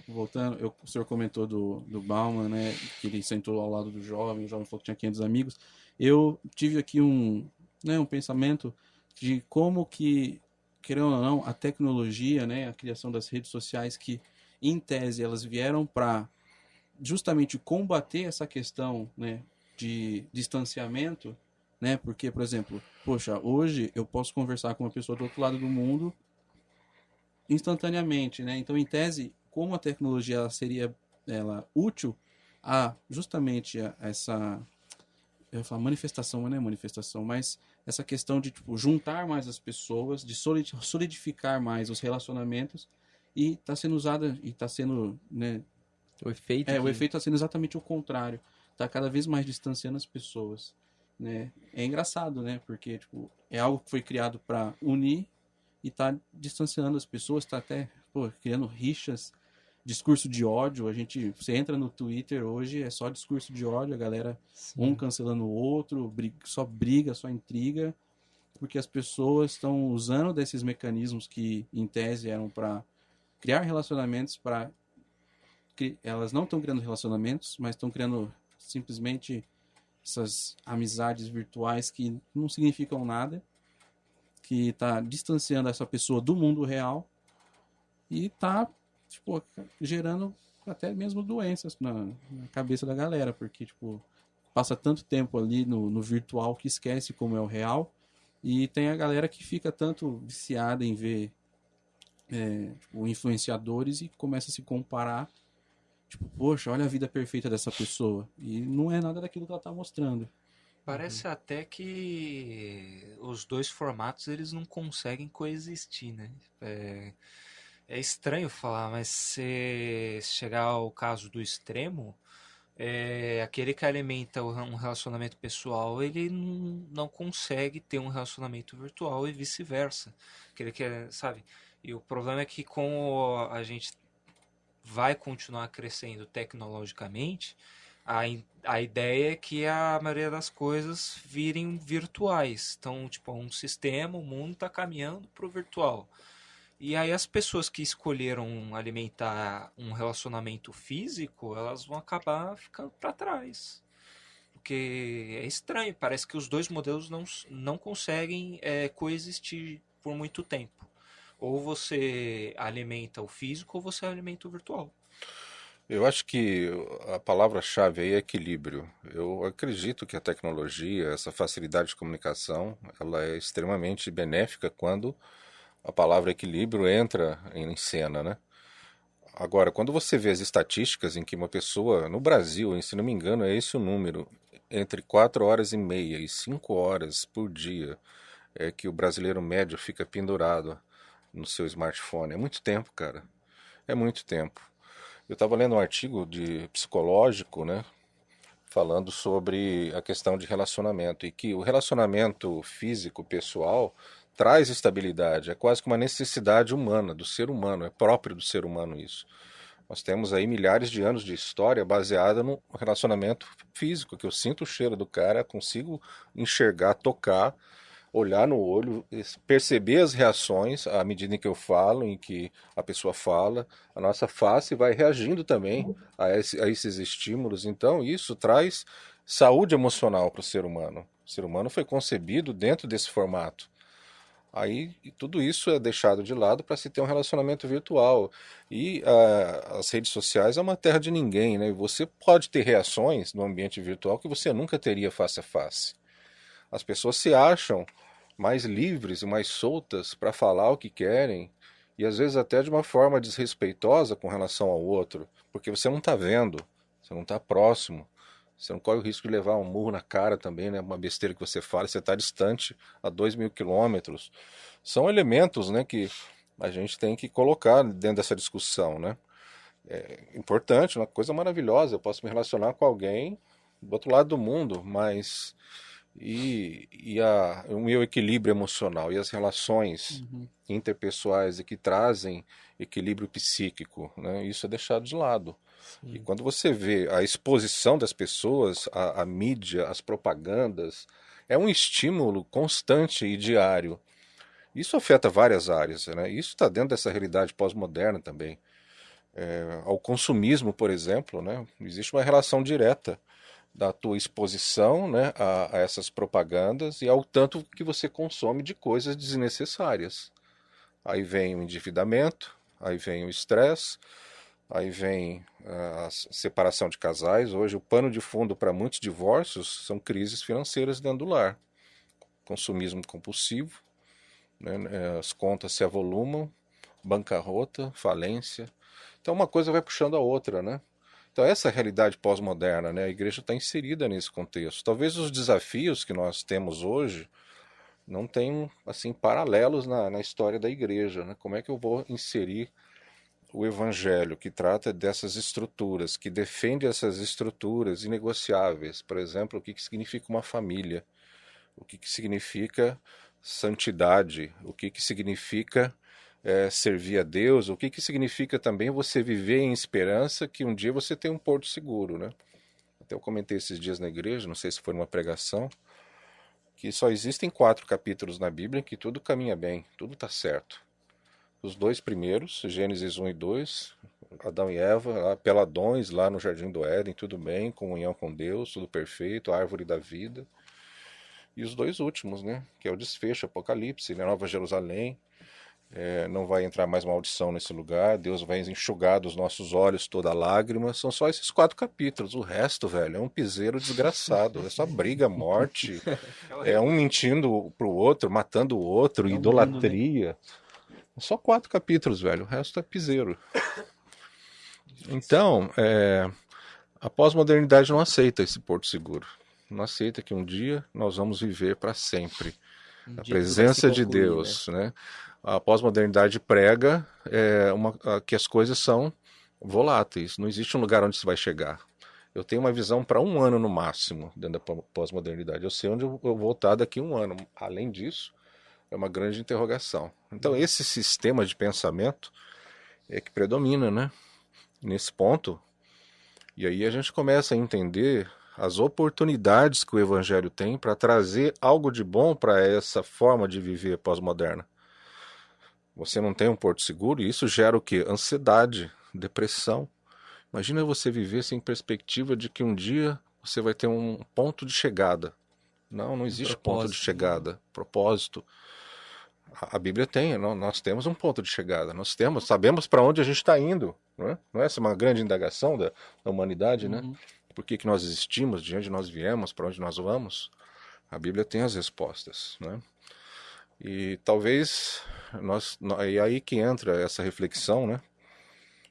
voltando, o senhor comentou do Bauman, né, que ele sentou ao lado do jovem, o jovem falou que tinha 500 amigos. Eu tive aqui um pensamento de como que, querendo ou não, a tecnologia, né, a criação das redes sociais, que em tese elas vieram para justamente combater essa questão, né, de distanciamento, né, porque, por exemplo, poxa, hoje eu posso conversar com uma pessoa do outro lado do mundo instantaneamente, né? Então, em tese, como a tecnologia ela seria útil a justamente essa eu ia falar manifestação, mas não é manifestação, mas essa questão de tipo, juntar mais as pessoas, de solidificar mais os relacionamentos e está sendo usada e está sendo, né? O efeito. O efeito está sendo exatamente o contrário. Está cada vez mais distanciando as pessoas, né? É engraçado, né? Porque tipo, é algo que foi criado para unir e tá distanciando as pessoas, tá até criando rixas, discurso de ódio. Você entra no Twitter hoje, é só discurso de ódio, a galera um cancelando o outro, só briga, só intriga, porque as pessoas estão usando desses mecanismos que em tese eram para criar relacionamentos, elas não estão criando relacionamentos, mas estão criando simplesmente essas amizades virtuais que não significam nada, que está distanciando essa pessoa do mundo real e está tipo, gerando até mesmo doenças na cabeça da galera, porque tipo, passa tanto tempo ali no virtual que esquece como é o real, e tem a galera que fica tanto viciada em ver tipo, influenciadores e começa a se comparar, tipo, poxa, olha a vida perfeita dessa pessoa, e não é nada daquilo que ela está mostrando. Parece até que os dois formatos eles não conseguem coexistir, né? É estranho falar, mas se chegar ao caso do extremo, aquele que alimenta um relacionamento pessoal, ele não consegue ter um relacionamento virtual e vice-versa. Aquele que sabe? E o problema é que como a gente vai continuar crescendo tecnologicamente, a ideia é que a maioria das coisas virem virtuais. Então, tipo, um sistema, o mundo está caminhando para o virtual. E aí as pessoas que escolheram alimentar um relacionamento físico, elas vão acabar ficando para trás. Porque é estranho, parece que os dois modelos não conseguem coexistir por muito tempo. Ou você alimenta o físico ou você alimenta o virtual. Eu acho que a palavra-chave aí é equilíbrio. Eu acredito que a tecnologia, essa facilidade de comunicação, ela é extremamente benéfica quando a palavra equilíbrio entra em cena, né? Agora, quando você vê as estatísticas em que uma pessoa, no Brasil, se não me engano, é esse o número, entre 4 horas e meia e 5 horas por dia, que o brasileiro médio fica pendurado no seu smartphone. É muito tempo, cara. É muito tempo. Eu estava lendo um artigo de psicológico, né, falando sobre a questão de relacionamento e que o relacionamento físico pessoal traz estabilidade, é quase que uma necessidade humana, do ser humano, é próprio do ser humano isso. Nós temos aí milhares de anos de história baseada no relacionamento físico, que eu sinto o cheiro do cara, consigo enxergar, tocar, olhar no olho, perceber as reações à medida em que eu falo, em que a pessoa fala, a nossa face vai reagindo também a esses estímulos. Então, isso traz saúde emocional para o ser humano. O ser humano foi concebido dentro desse formato. Aí tudo isso é deixado de lado para se ter um relacionamento virtual. E as redes sociais é uma terra de ninguém, né? E você pode ter reações no ambiente virtual que você nunca teria face a face. As pessoas se acham mais livres e mais soltas para falar o que querem, e às vezes até de uma forma desrespeitosa com relação ao outro, porque você não está vendo, você não está próximo, você não corre o risco de levar um murro na cara também, né? Uma besteira que você fala, você está distante a 2.000 quilômetros. São elementos, né, que a gente tem que colocar dentro dessa discussão, né? É importante, uma coisa maravilhosa, eu posso me relacionar com alguém do outro lado do mundo, mas o meu equilíbrio emocional e as relações interpessoais e que trazem equilíbrio psíquico, né? Isso é deixado de lado. E quando você vê a exposição das pessoas, a mídia, as propagandas, é um estímulo constante e diário. Isso afeta várias áreas, né? Isso está dentro dessa realidade pós-moderna também. Ao consumismo, por exemplo, né? Existe uma relação direta da tua exposição, né, a essas propagandas e ao tanto que você consome de coisas desnecessárias. Aí vem o endividamento, aí vem o estresse, aí vem a separação de casais. Hoje o pano de fundo para muitos divórcios são crises financeiras dentro do lar. Consumismo compulsivo, né, as contas se avolumam, bancarrota, falência. Então uma coisa vai puxando a outra, né? Então essa é a realidade pós-moderna, né? A igreja está inserida nesse contexto. Talvez os desafios que nós temos hoje não tenham assim paralelos na história da igreja, né? Como é que eu vou inserir o evangelho que trata dessas estruturas, que defende essas estruturas inegociáveis? Por exemplo, o que significa uma família? O que significa santidade? O que significa servir a Deus? O que significa também você viver em esperança que um dia você tem um porto seguro, né? Até eu comentei esses dias na igreja, não sei se foi numa pregação, que só existem 4 capítulos na Bíblia em que tudo caminha bem, tudo está certo. Os 2 primeiros, Gênesis 1 e 2, Adão e Eva, peladões lá no Jardim do Éden, tudo bem, comunhão com Deus, tudo perfeito, a árvore da vida. E os 2 últimos, né? Que é o desfecho, Apocalipse, né? Nova Jerusalém. Não vai entrar mais maldição nesse lugar, Deus vai enxugar dos nossos olhos toda lágrima. São só esses 4 capítulos. O resto, velho, é um piseiro desgraçado. É só briga, morte, é um mentindo pro outro, matando o outro, idolatria. Mundo, né? É só 4 capítulos, velho. O resto é piseiro. Então, a pós-modernidade não aceita esse porto seguro. Não aceita que um dia nós vamos viver para sempre. A presença de Deus, né? A pós-modernidade prega que as coisas são voláteis. Não existe um lugar onde você vai chegar. Eu tenho uma visão para 1 ano no máximo dentro da pós-modernidade. Eu sei onde eu vou estar daqui a 1 ano. Além disso, é uma grande interrogação. Então, esse sistema de pensamento é que predomina, né? Nesse ponto. E aí a gente começa a entender as oportunidades que o Evangelho tem para trazer algo de bom para essa forma de viver pós-moderna. Você não tem um porto seguro e isso gera o quê? Ansiedade, depressão. Imagina você viver sem perspectiva de que um dia você vai ter um ponto de chegada. Não existe ponto de chegada, propósito. A Bíblia tem, nós temos um ponto de chegada, sabemos para onde a gente está indo. Não é essa uma grande indagação da humanidade, né? Por que nós existimos, de onde nós viemos, para onde nós vamos? A Bíblia tem as respostas, né? E talvez é aí que entra essa reflexão, né?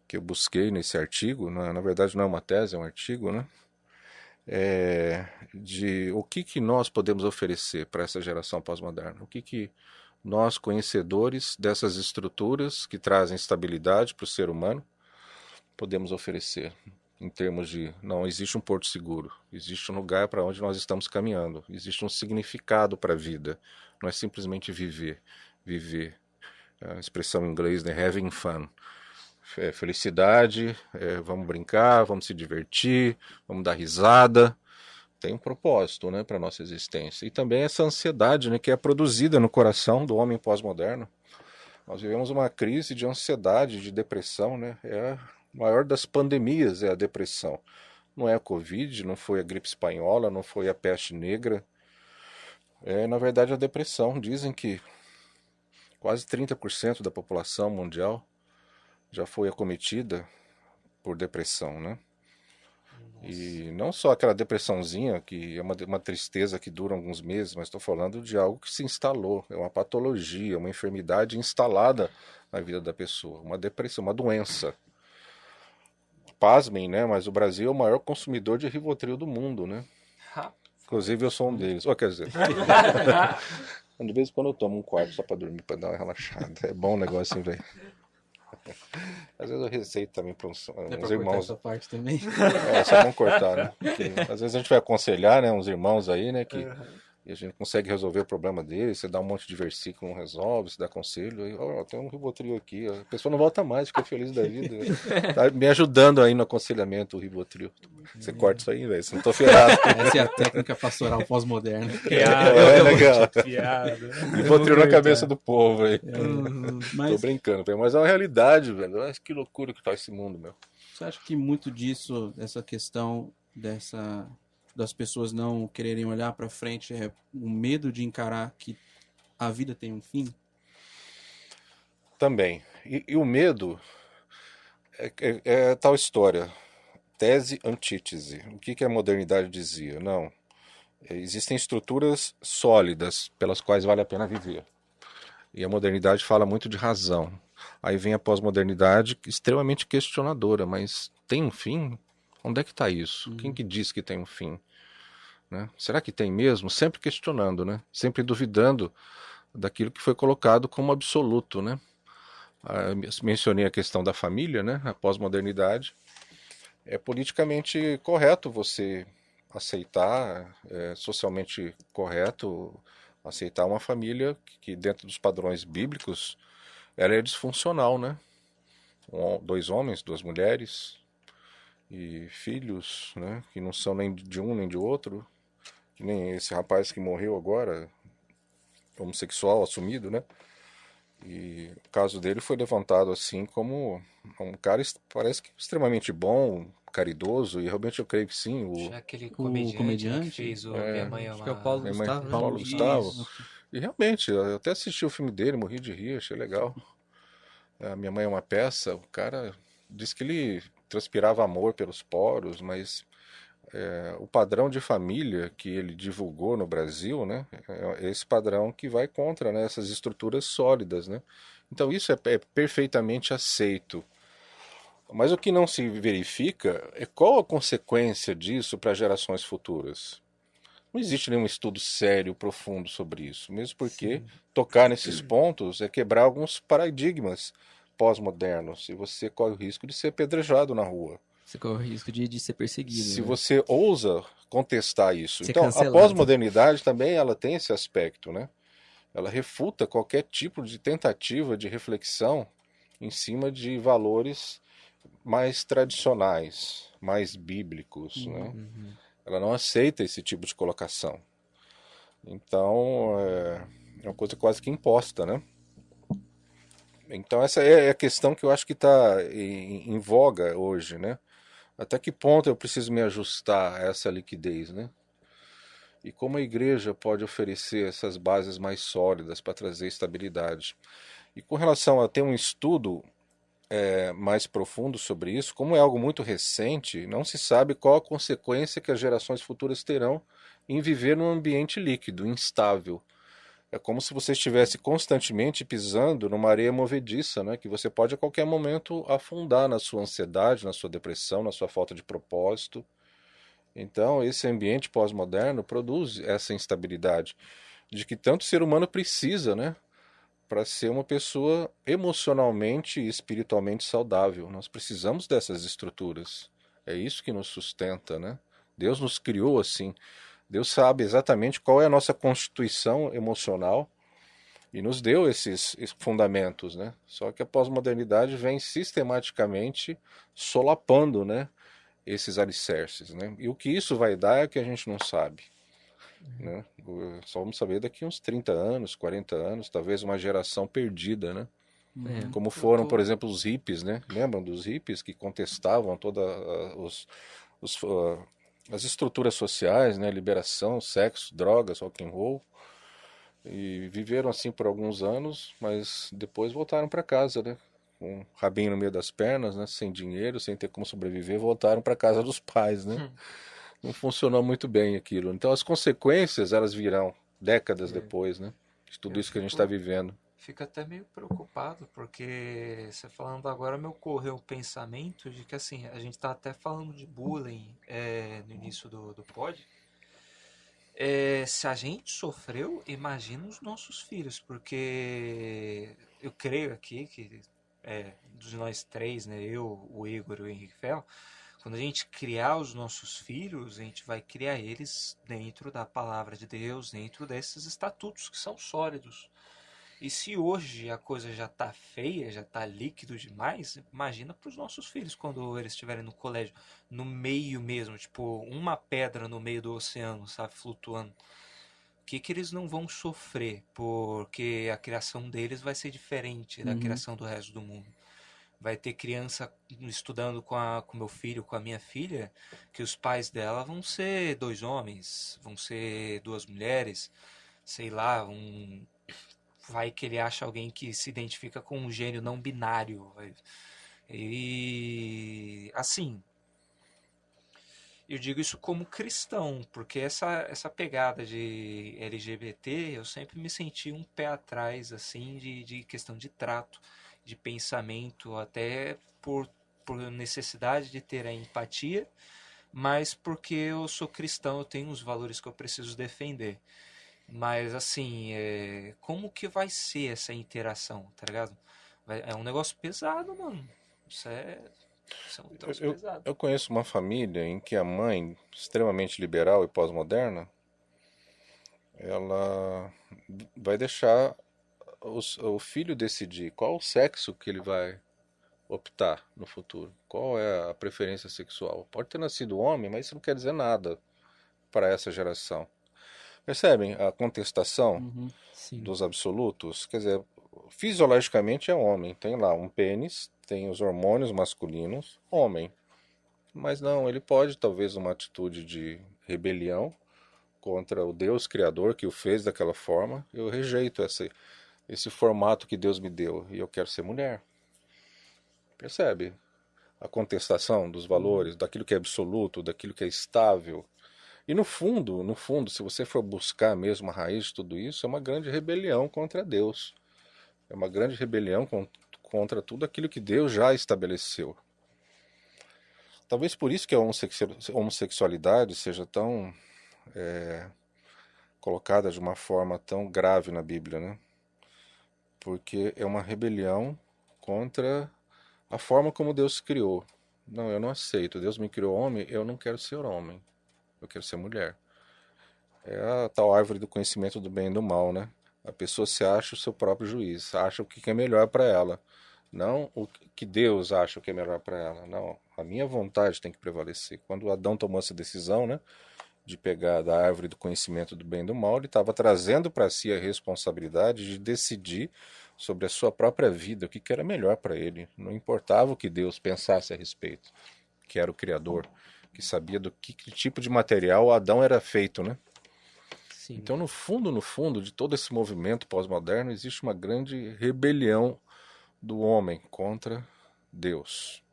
Que eu busquei nesse artigo, na verdade não é uma tese, é um artigo, né? de o que nós podemos oferecer para essa geração pós-moderna. O que nós, conhecedores dessas estruturas que trazem estabilidade para o ser humano, podemos oferecer em termos de não existe um porto seguro, existe um lugar para onde nós estamos caminhando, existe um significado para a vida, não é simplesmente viver. A expressão em inglês, né, having fun. Felicidade, vamos brincar, vamos se divertir, vamos dar risada. Tem um propósito, né, para a nossa existência. E também essa ansiedade, né, que é produzida no coração do homem pós-moderno. Nós vivemos uma crise de ansiedade, de depressão, né? É a maior das pandemias, é a depressão. Não é a Covid, não foi a gripe espanhola, não foi a peste negra. É, na verdade, a depressão. Dizem que quase 30% da população mundial já foi acometida por depressão, né? E não só aquela depressãozinha, que é uma tristeza que dura alguns meses, mas estou falando de algo que se instalou, é uma patologia, uma enfermidade instalada na vida da pessoa, uma depressão, uma doença. Pasmem, né? Mas o Brasil é o maior consumidor de Rivotril do mundo, né? Inclusive eu sou um deles. Quer dizer, de vez em quando eu tomo um quarto só para dormir, para dar uma relaxada. É bom o negócio, hein, velho? Às vezes eu receito também para uns irmãos. Essa parte também. Só vamos cortar, né? Porque, às vezes a gente vai aconselhar, né, uns irmãos aí, né, que e a gente consegue resolver o problema deles, você dá um monte de versículo, não resolve, você dá conselho, aí, tem um Rivotril aqui, a pessoa não volta mais, fica feliz da vida. Tá me ajudando aí no aconselhamento o Rivotril. Você corta isso aí, velho, você não tô ferrado. Essa é a técnica pastoral pós-moderna. Legal. Piada. Rivotril na cabeça do povo, velho. Mas Tô brincando, velho, mas é uma realidade, velho. Olha que loucura que tá esse mundo, meu. você acha que muito disso, essa questão das pessoas não quererem olhar para frente, é o medo de encarar que a vida tem um fim? Também. E o medo é tal história. Tese, antítese. O que a modernidade dizia? Não. Existem estruturas sólidas pelas quais vale a pena viver. E a modernidade fala muito de razão. Aí vem a pós-modernidade extremamente questionadora, mas tem um fim? Onde é que está isso? Quem que diz que tem um fim? Né? Será que tem mesmo? Sempre questionando, né? Sempre duvidando daquilo que foi colocado como absoluto, né? Mencionei a questão da família, né? A pós-modernidade. É politicamente correto você aceitar, socialmente correto aceitar uma família que dentro dos padrões bíblicos ela é disfuncional, né? 2 homens, 2 mulheres e filhos, né? Que não são nem de um nem de outro, que nem esse rapaz que morreu agora, homossexual assumido, né? E o caso dele foi levantado assim como um cara parece que extremamente bom, caridoso, e realmente eu creio que sim. Já aquele comediante que fez Minha Mãe é Acho que é o Paulo Gustavo, né? Paulo Gustavo. E realmente, eu até assisti o filme dele, morri de rir, achei legal. A Minha Mãe é uma Peça, o cara disse que ele transpirava amor pelos poros, mas o padrão de família que ele divulgou no Brasil, né, é esse padrão que vai contra, né, essas estruturas sólidas, né? Então isso é perfeitamente aceito. Mas o que não se verifica é qual a consequência disso para gerações futuras. Não existe nenhum estudo sério, profundo sobre isso, mesmo porque tocar nesses pontos é quebrar alguns paradigmas pós-modernos, e você corre o risco de ser apedrejado na rua. Você corre o risco de ser perseguido. Se né? você ousa contestar isso. Ser Então, cancelado. a pós-modernidade também ela tem esse aspecto, né? Ela refuta qualquer tipo de tentativa de reflexão em cima de valores mais tradicionais, mais bíblicos, né? Ela não aceita esse tipo de colocação. Então, é uma coisa quase que imposta, né? Então, essa é a questão que eu acho que está em voga hoje, né? Até que ponto eu preciso me ajustar a essa liquidez, né? E como a igreja pode oferecer essas bases mais sólidas para trazer estabilidade? E com relação a ter um estudo mais profundo sobre isso, como é algo muito recente, não se sabe qual a consequência que as gerações futuras terão em viver num ambiente líquido, instável. É como se você estivesse constantemente pisando numa areia movediça, né? Que você pode a qualquer momento afundar na sua ansiedade, na sua depressão, na sua falta de propósito. Então, esse ambiente pós-moderno produz essa instabilidade de que tanto o ser humano precisa, né, para ser uma pessoa emocionalmente e espiritualmente saudável. Nós precisamos dessas estruturas. É isso que nos sustenta, né? Deus nos criou assim. Deus sabe exatamente qual é a nossa constituição emocional e nos deu esses fundamentos, né? Só que a pós-modernidade vem sistematicamente solapando, né, esses alicerces, né? E o que isso vai dar é que a gente não sabe, né? Só vamos saber daqui uns 30 anos, 40 anos, talvez uma geração perdida, né? É. Como foram, por exemplo, os hippies, né? Lembram dos hippies que contestavam todas as estruturas sociais, né? Liberação, sexo, drogas, rock and roll, e viveram assim por alguns anos, mas depois voltaram para casa, né? Com o rabinho no meio das pernas, né? Sem dinheiro, sem ter como sobreviver, voltaram para casa dos pais, né? Não funcionou muito bem aquilo. Então as consequências elas virão décadas depois, né? De tudo Eu isso que a gente está vivendo. fico até meio preocupado, porque você falando agora me ocorreu o pensamento de que assim, a gente tá até falando de bullying no início do pod. Se a gente sofreu, imagina os nossos filhos, porque eu creio aqui que dos nós três, né, eu, o Igor e o Henrique Fel, quando a gente criar os nossos filhos, a gente vai criar eles dentro da palavra de Deus, dentro desses estatutos que são sólidos. E se hoje a coisa já tá feia, já tá líquido demais, imagina para os nossos filhos quando eles estiverem no colégio, no meio mesmo, tipo uma pedra no meio do oceano, sabe, flutuando. O que eles não vão sofrer? Porque a criação deles vai ser diferente da criação do resto do mundo. Vai ter criança estudando com meu filho, com a minha filha, que os pais dela vão ser dois homens, vão ser duas mulheres, sei lá, vai que ele acha alguém que se identifica com um gênero não binário. E assim, eu digo isso como cristão, porque essa pegada de LGBT, eu sempre me senti um pé atrás, assim, de questão de trato, de pensamento, até por necessidade de ter a empatia, mas porque eu sou cristão, eu tenho uns valores que eu preciso defender. Mas assim, como que vai ser essa interação, tá ligado? É um negócio pesado, mano. Isso é um troço pesado. Eu conheço uma família em que a mãe, extremamente liberal e pós-moderna, ela vai deixar o filho decidir qual o sexo que ele vai optar no futuro. Qual é a preferência sexual? Pode ter nascido homem, mas isso não quer dizer nada para essa geração. Percebem a contestação Sim. dos absolutos? Quer dizer, fisiologicamente é homem, tem lá um pênis, tem os hormônios masculinos, homem. Mas não, ele pode talvez uma atitude de rebelião contra o Deus Criador que o fez daquela forma. Eu rejeito esse formato que Deus me deu e eu quero ser mulher. Percebe? A contestação dos valores, daquilo que é absoluto, daquilo que é estável. E no fundo, se você for buscar mesmo a raiz de tudo isso, é uma grande rebelião contra Deus. É uma grande rebelião contra tudo aquilo que Deus já estabeleceu. Talvez por isso que a homossexualidade seja tão colocada de uma forma tão grave na Bíblia, né? Porque é uma rebelião contra a forma como Deus criou. Não, eu não aceito. Deus me criou homem, eu não quero ser homem. Eu quero ser mulher. É a tal árvore do conhecimento do bem e do mal, né? A pessoa se acha o seu próprio juiz, acha o que é melhor para ela. Não o que Deus acha que é melhor para ela. Não, a minha vontade tem que prevalecer. Quando Adão tomou essa decisão, né, de pegar da árvore do conhecimento do bem e do mal, ele estava trazendo para si a responsabilidade de decidir sobre a sua própria vida, o que era melhor para ele. Não importava o que Deus pensasse a respeito, que era o Criador, que sabia do que tipo de material Adão era feito, né? Sim. Então, no fundo de todo esse movimento pós-moderno, existe uma grande rebelião do homem contra Deus.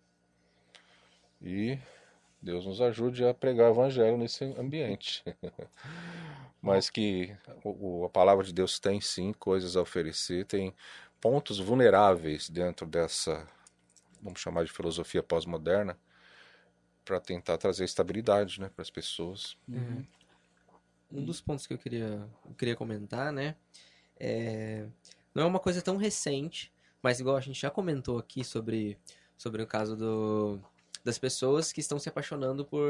E Deus nos ajude a pregar o evangelho nesse ambiente. Mas que a palavra de Deus tem sim coisas a oferecer, tem pontos vulneráveis dentro dessa, vamos chamar de filosofia pós-moderna, para tentar trazer estabilidade, né, para as pessoas. Um dos pontos que eu queria comentar, né, não é uma coisa tão recente, mas igual a gente já comentou aqui sobre o caso das pessoas que estão se apaixonando por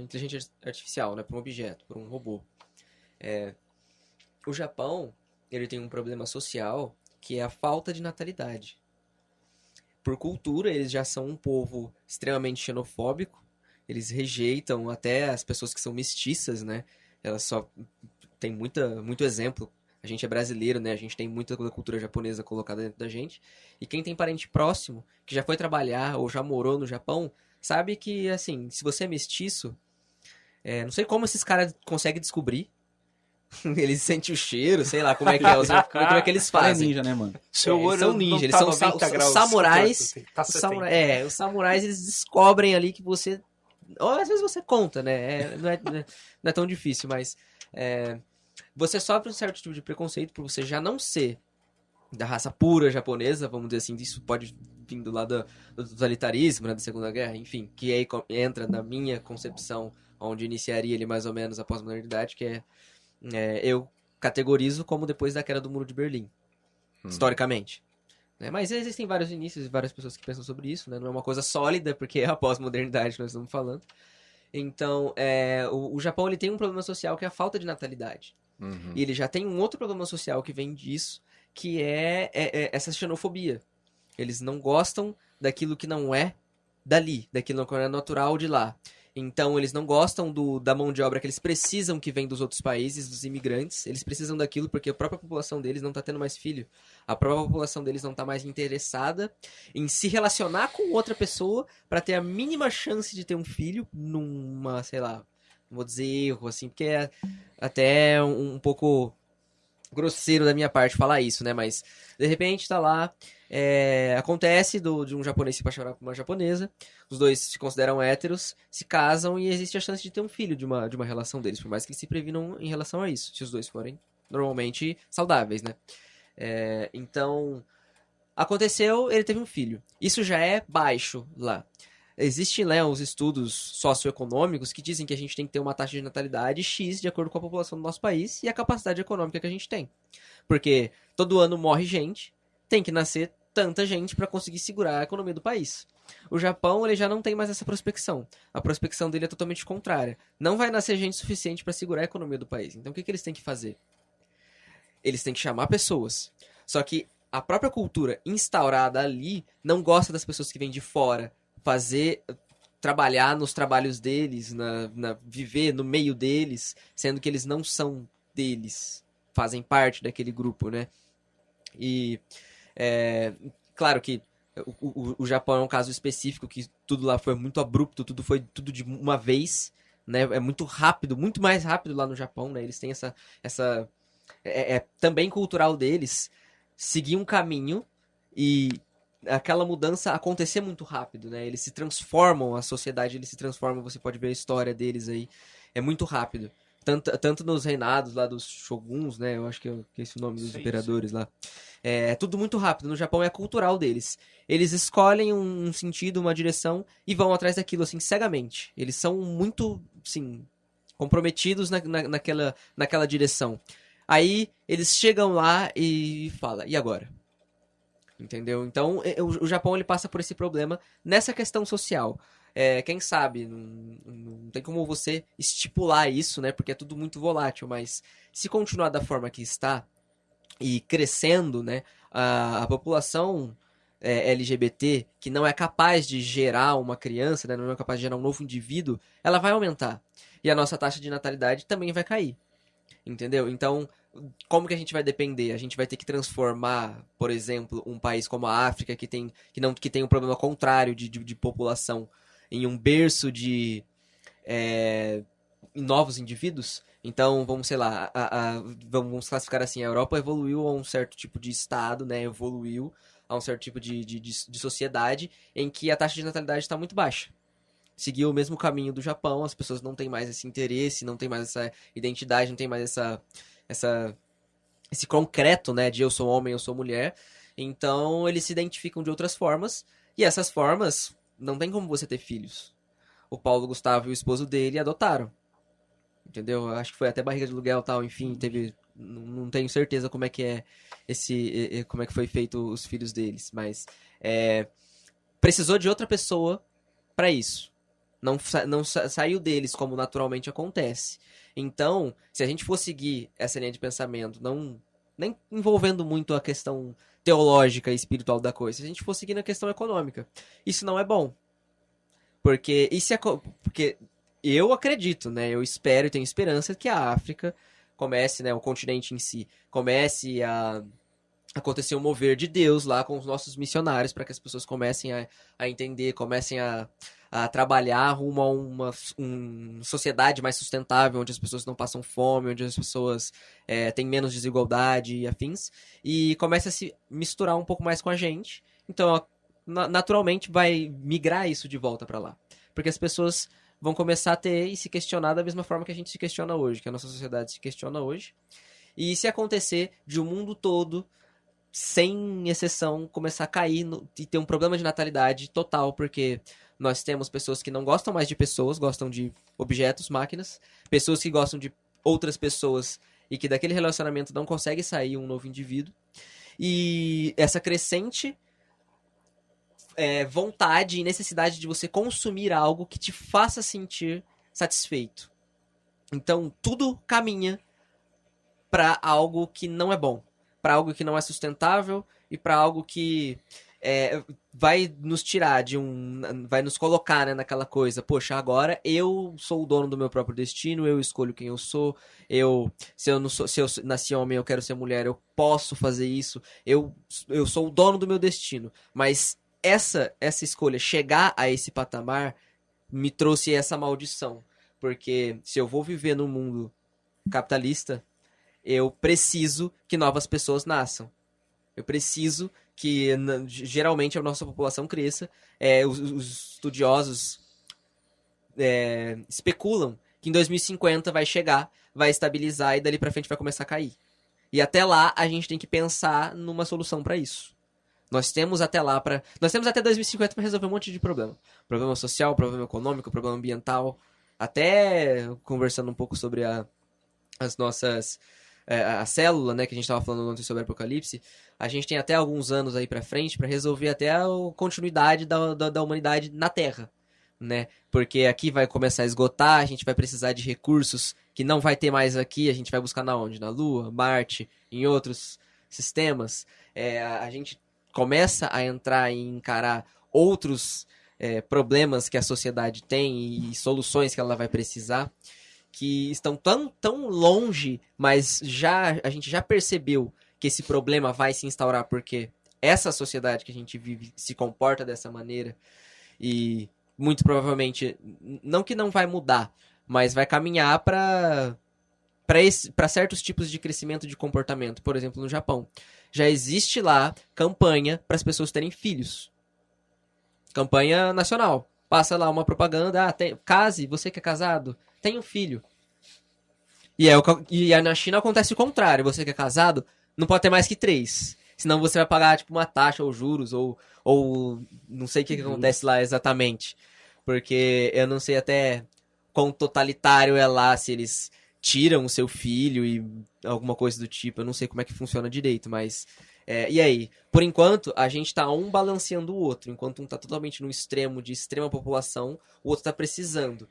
inteligência artificial, né, por um objeto, por um robô. O Japão, ele tem um problema social que é a falta de natalidade. Por cultura, eles já são um povo extremamente xenofóbico, eles rejeitam até as pessoas que são mestiças, né? Elas só tem muito exemplo. A gente é brasileiro, né? A gente tem muita cultura japonesa colocada dentro da gente. E quem tem parente próximo, que já foi trabalhar ou já morou no Japão, sabe que, assim, se você é mestiço, não sei como esses caras conseguem descobrir. Eles sentem o cheiro, sei lá como é que é, como é que eles Cara, é fazem. ninja, né, mano? Seu olho Eles são não ninja, eles tá são 90 graus os samurais. torto, tá Os 70. os samurais, eles descobrem ali que você... Ou às vezes você conta, né? Não é tão difícil, mas... você sofre um certo tipo de preconceito por você já não ser da raça pura japonesa, vamos dizer assim. Isso pode vir do lado do totalitarismo, né, da Segunda Guerra, enfim. Que aí entra na minha concepção, onde iniciaria ele mais ou menos a pós-modernidade, que eu categorizo como depois da queda do Muro de Berlim, historicamente. Né? Mas existem vários inícios e várias pessoas que pensam sobre isso, né? Não é uma coisa sólida, porque é a pós-modernidade que nós estamos falando. Então, o Japão ele tem um problema social que é a falta de natalidade. E ele já tem um outro problema social que vem disso, que é essa xenofobia. Eles não gostam daquilo que não é dali, daquilo que não é natural de lá. Então, eles não gostam da mão de obra que eles precisam que vem dos outros países, dos imigrantes. Eles precisam daquilo porque a própria população deles não está tendo mais filho. A própria população deles não está mais interessada em se relacionar com outra pessoa para ter a mínima chance de ter um filho numa, sei lá, não vou dizer erro, assim, porque é até um pouco grosseiro da minha parte falar isso, né? Mas, de repente, tá lá, acontece de um japonês se apaixonar por uma japonesa, os dois se consideram héteros, se casam e existe a chance de ter um filho de uma relação deles, por mais que eles se previnam em relação a isso, se os dois forem normalmente saudáveis, né? Então, aconteceu, ele teve um filho. Isso já é baixo lá. Existem, né, os estudos socioeconômicos que dizem que a gente tem que ter uma taxa de natalidade X de acordo com a população do nosso país e a capacidade econômica que a gente tem. Porque todo ano morre gente, tem que nascer tanta gente para conseguir segurar a economia do país. O Japão, ele já não tem mais essa prospecção. A prospecção dele é totalmente contrária. Não vai nascer gente suficiente para segurar a economia do país. Então o que eles têm que fazer? Eles têm que chamar pessoas. Só que a própria cultura instaurada ali não gosta das pessoas que vêm de fora trabalhar nos trabalhos deles, viver no meio deles, sendo que eles não são deles, fazem parte daquele grupo, né? E claro que o Japão é um caso específico, que tudo lá foi muito abrupto, tudo de uma vez, né? É muito rápido, muito mais rápido lá no Japão, né? Eles têm essa também cultural deles seguir um caminho e aquela mudança acontecer muito rápido, né? Eles se transformam, a sociedade eles se transforma, você pode ver a história deles aí, é muito rápido. Tanto nos reinados lá dos shoguns, né? Eu acho que é esse o nome dos imperadores lá. É tudo muito rápido. No Japão é cultural deles. Eles escolhem um sentido, uma direção e vão atrás daquilo, assim, cegamente. Eles são muito, assim, comprometidos naquela direção. Aí eles chegam lá e falam, e agora? Entendeu? Então, o Japão ele passa por esse problema nessa questão social. Quem sabe, não tem como você estipular isso, né? Porque é tudo muito volátil, mas se continuar da forma que está e crescendo, né? A população LGBT, que não é capaz de gerar uma criança, né, não é capaz de gerar um novo indivíduo, ela vai aumentar. E a nossa taxa de natalidade também vai cair. Entendeu? Então, como que a gente vai depender? A gente vai ter que transformar, por exemplo, um país como a África, que tem um problema contrário de população, em um berço de novos indivíduos. Então, vamos, sei lá, vamos classificar assim, a Europa evoluiu a um certo tipo de estado, né? Evoluiu a um certo tipo de sociedade em que a taxa de natalidade está muito baixa. Seguiu o mesmo caminho do Japão, as pessoas não têm mais esse interesse, não tem mais essa identidade, não tem mais esse concreto, né, de eu sou homem, eu sou mulher. Então, eles se identificam de outras formas, e essas formas, não tem como você ter filhos. o Paulo Gustavo e o esposo dele adotaram. Entendeu? Eu acho que foi até barriga de aluguel e tal, enfim, teve... Não tenho certeza como é que é como é que foi feito os filhos deles, mas precisou de outra pessoa para isso. Não saiu deles como naturalmente acontece. Então, se a gente for seguir essa linha de pensamento, nem envolvendo muito a questão teológica e espiritual da coisa, se a gente for seguir na questão econômica, isso não é bom. Porque eu acredito, né? Eu espero e tenho esperança que a África comece, né? O continente em si, comece a acontecer um mover de Deus lá com os nossos missionários para que as pessoas comecem a entender, comecem a trabalhar rumo a uma sociedade mais sustentável, onde as pessoas não passam fome, onde as pessoas têm menos desigualdade e afins, e comece a se misturar um pouco mais com a gente. Então, naturalmente, vai migrar isso de volta para lá. Porque as pessoas vão começar a ter e se questionar da mesma forma que a gente se questiona hoje, que a nossa sociedade se questiona hoje. E se acontecer de o mundo todo, sem exceção, começar a cair e ter um problema de natalidade total, porque nós temos pessoas que não gostam mais de pessoas, gostam de objetos, máquinas, pessoas que gostam de outras pessoas e que daquele relacionamento não consegue sair um novo indivíduo. E essa crescente vontade e necessidade de você consumir algo que te faça sentir satisfeito. Então, tudo caminha para algo que não é bom, para algo que não é sustentável e para algo que vai nos tirar vai nos colocar, né, naquela coisa, poxa, agora eu sou o dono do meu próprio destino, eu escolho quem eu sou, se eu nasci homem, eu quero ser mulher, eu posso fazer isso, eu sou o dono do meu destino, mas essa escolha, chegar a esse patamar, me trouxe essa maldição. Porque se eu vou viver num mundo capitalista, eu preciso que novas pessoas nasçam. Eu preciso que, geralmente, a nossa população cresça. Os estudiosos especulam que em 2050 vai chegar, vai estabilizar e dali pra frente vai começar a cair. E até lá, a gente tem que pensar numa solução pra isso. Nós temos até 2050 para resolver um monte de problema. Problema social, problema econômico, problema ambiental. Até conversando um pouco sobre as nossas... a célula, né, que a gente estava falando ontem sobre Apocalipse. A gente tem até alguns anos aí para frente para resolver até a continuidade da humanidade na Terra. Né? Porque aqui vai começar a esgotar, a gente vai precisar de recursos que não vai ter mais aqui. A gente vai buscar na onde? Na Lua, Marte, em outros sistemas. A gente começa a entrar e encarar outros problemas que a sociedade tem e soluções que ela vai precisar, que estão tão longe, mas a gente já percebeu que esse problema vai se instaurar porque essa sociedade que a gente vive se comporta dessa maneira e muito provavelmente, não que não vai mudar, mas vai caminhar para certos tipos de crescimento de comportamento. Por exemplo, no Japão. Já existe lá campanha para as pessoas terem filhos. Campanha nacional. Passa lá uma propaganda, case, você que é casado, tenha um filho. E na China acontece o contrário, você que é casado, não pode ter mais que 3. Senão você vai pagar tipo uma taxa ou juros, ou não sei o que acontece lá exatamente. Porque eu não sei até quão totalitário é lá, se eles tiram o seu filho e alguma coisa do tipo. Eu não sei como é que funciona direito, mas... e aí? Por enquanto, a gente tá um balanceando o outro. Enquanto um tá totalmente no extremo de extrema população, o outro tá precisando.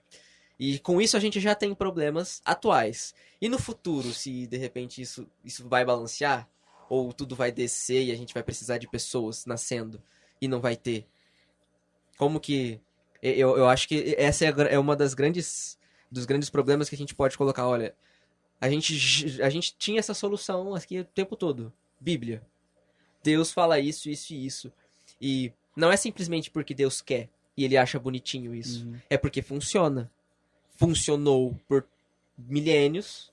E com isso a gente já tem problemas atuais. E no futuro, se de repente isso vai balancear, ou tudo vai descer e a gente vai precisar de pessoas nascendo e não vai ter? Como que... Eu acho que essa é uma dos grandes problemas que a gente pode colocar. Olha, a gente tinha essa solução aqui o tempo todo. Bíblia. Deus fala isso, isso e isso. E não é simplesmente porque Deus quer e ele acha bonitinho isso. Uhum. É porque funciona. Funcionou por milênios.